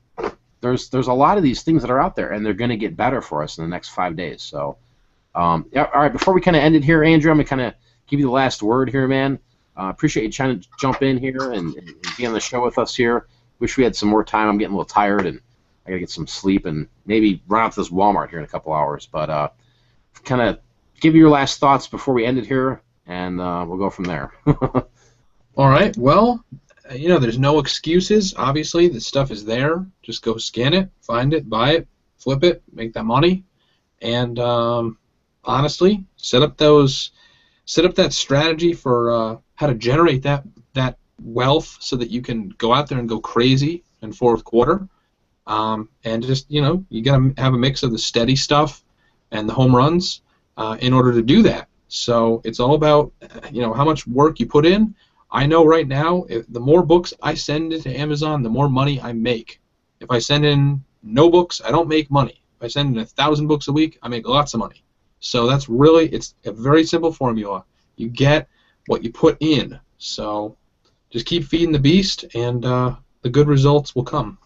there's a lot of these things that are out there, and they're going to get better for us in the next 5 days. So, yeah. All right. Before we kind of end it here, Andrew, I'm gonna kind of give you the last word here, man. Appreciate you trying to jump in here and be on the show with us here. Wish we had some more time. I'm getting a little tired, and I gotta get some sleep and maybe run out to this Walmart here in a couple hours. But kind of give you your last thoughts before we end it here, and we'll go from there. All right. Well, you know, there's no excuses. Obviously, the stuff is there. Just go scan it, find it, buy it, flip it, make that money, and honestly, set up that strategy for how to generate that wealth so that you can go out there and go crazy in fourth quarter. And just, you know, you gotta have a mix of the steady stuff and the home runs. in order to do that. So it's all about, how much work you put in. I know right now, the more books I send into Amazon, the more money I make. If I send in no books, I don't make money. If I send in 1,000 books a week, I make lots of money. So that's really, it's a very simple formula. You get what you put in. So just keep feeding the beast, and the good results will come.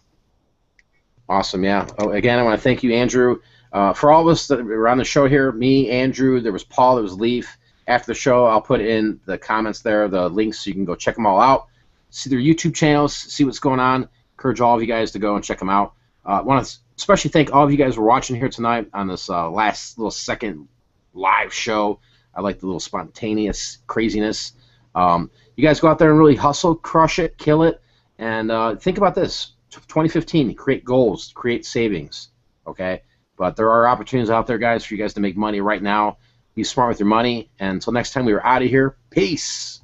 Awesome, yeah. Oh, again, I want to thank you, Andrew. For all of us that were on the show here, me, Andrew, there was Paul, there was Leaf. After the show, I'll put in the comments there, the links, so you can go check them all out. See their YouTube channels, see what's going on. Encourage all of you guys to go and check them out. I want to especially thank all of you guys for watching here tonight on this last little second live show. I like the little spontaneous craziness. You guys go out there and really hustle, crush it, kill it, and think about this. 2015, create goals, create savings, okay? But there are opportunities out there, guys, for you guys to make money right now. Be smart with your money. And until next time, we are out of here. Peace.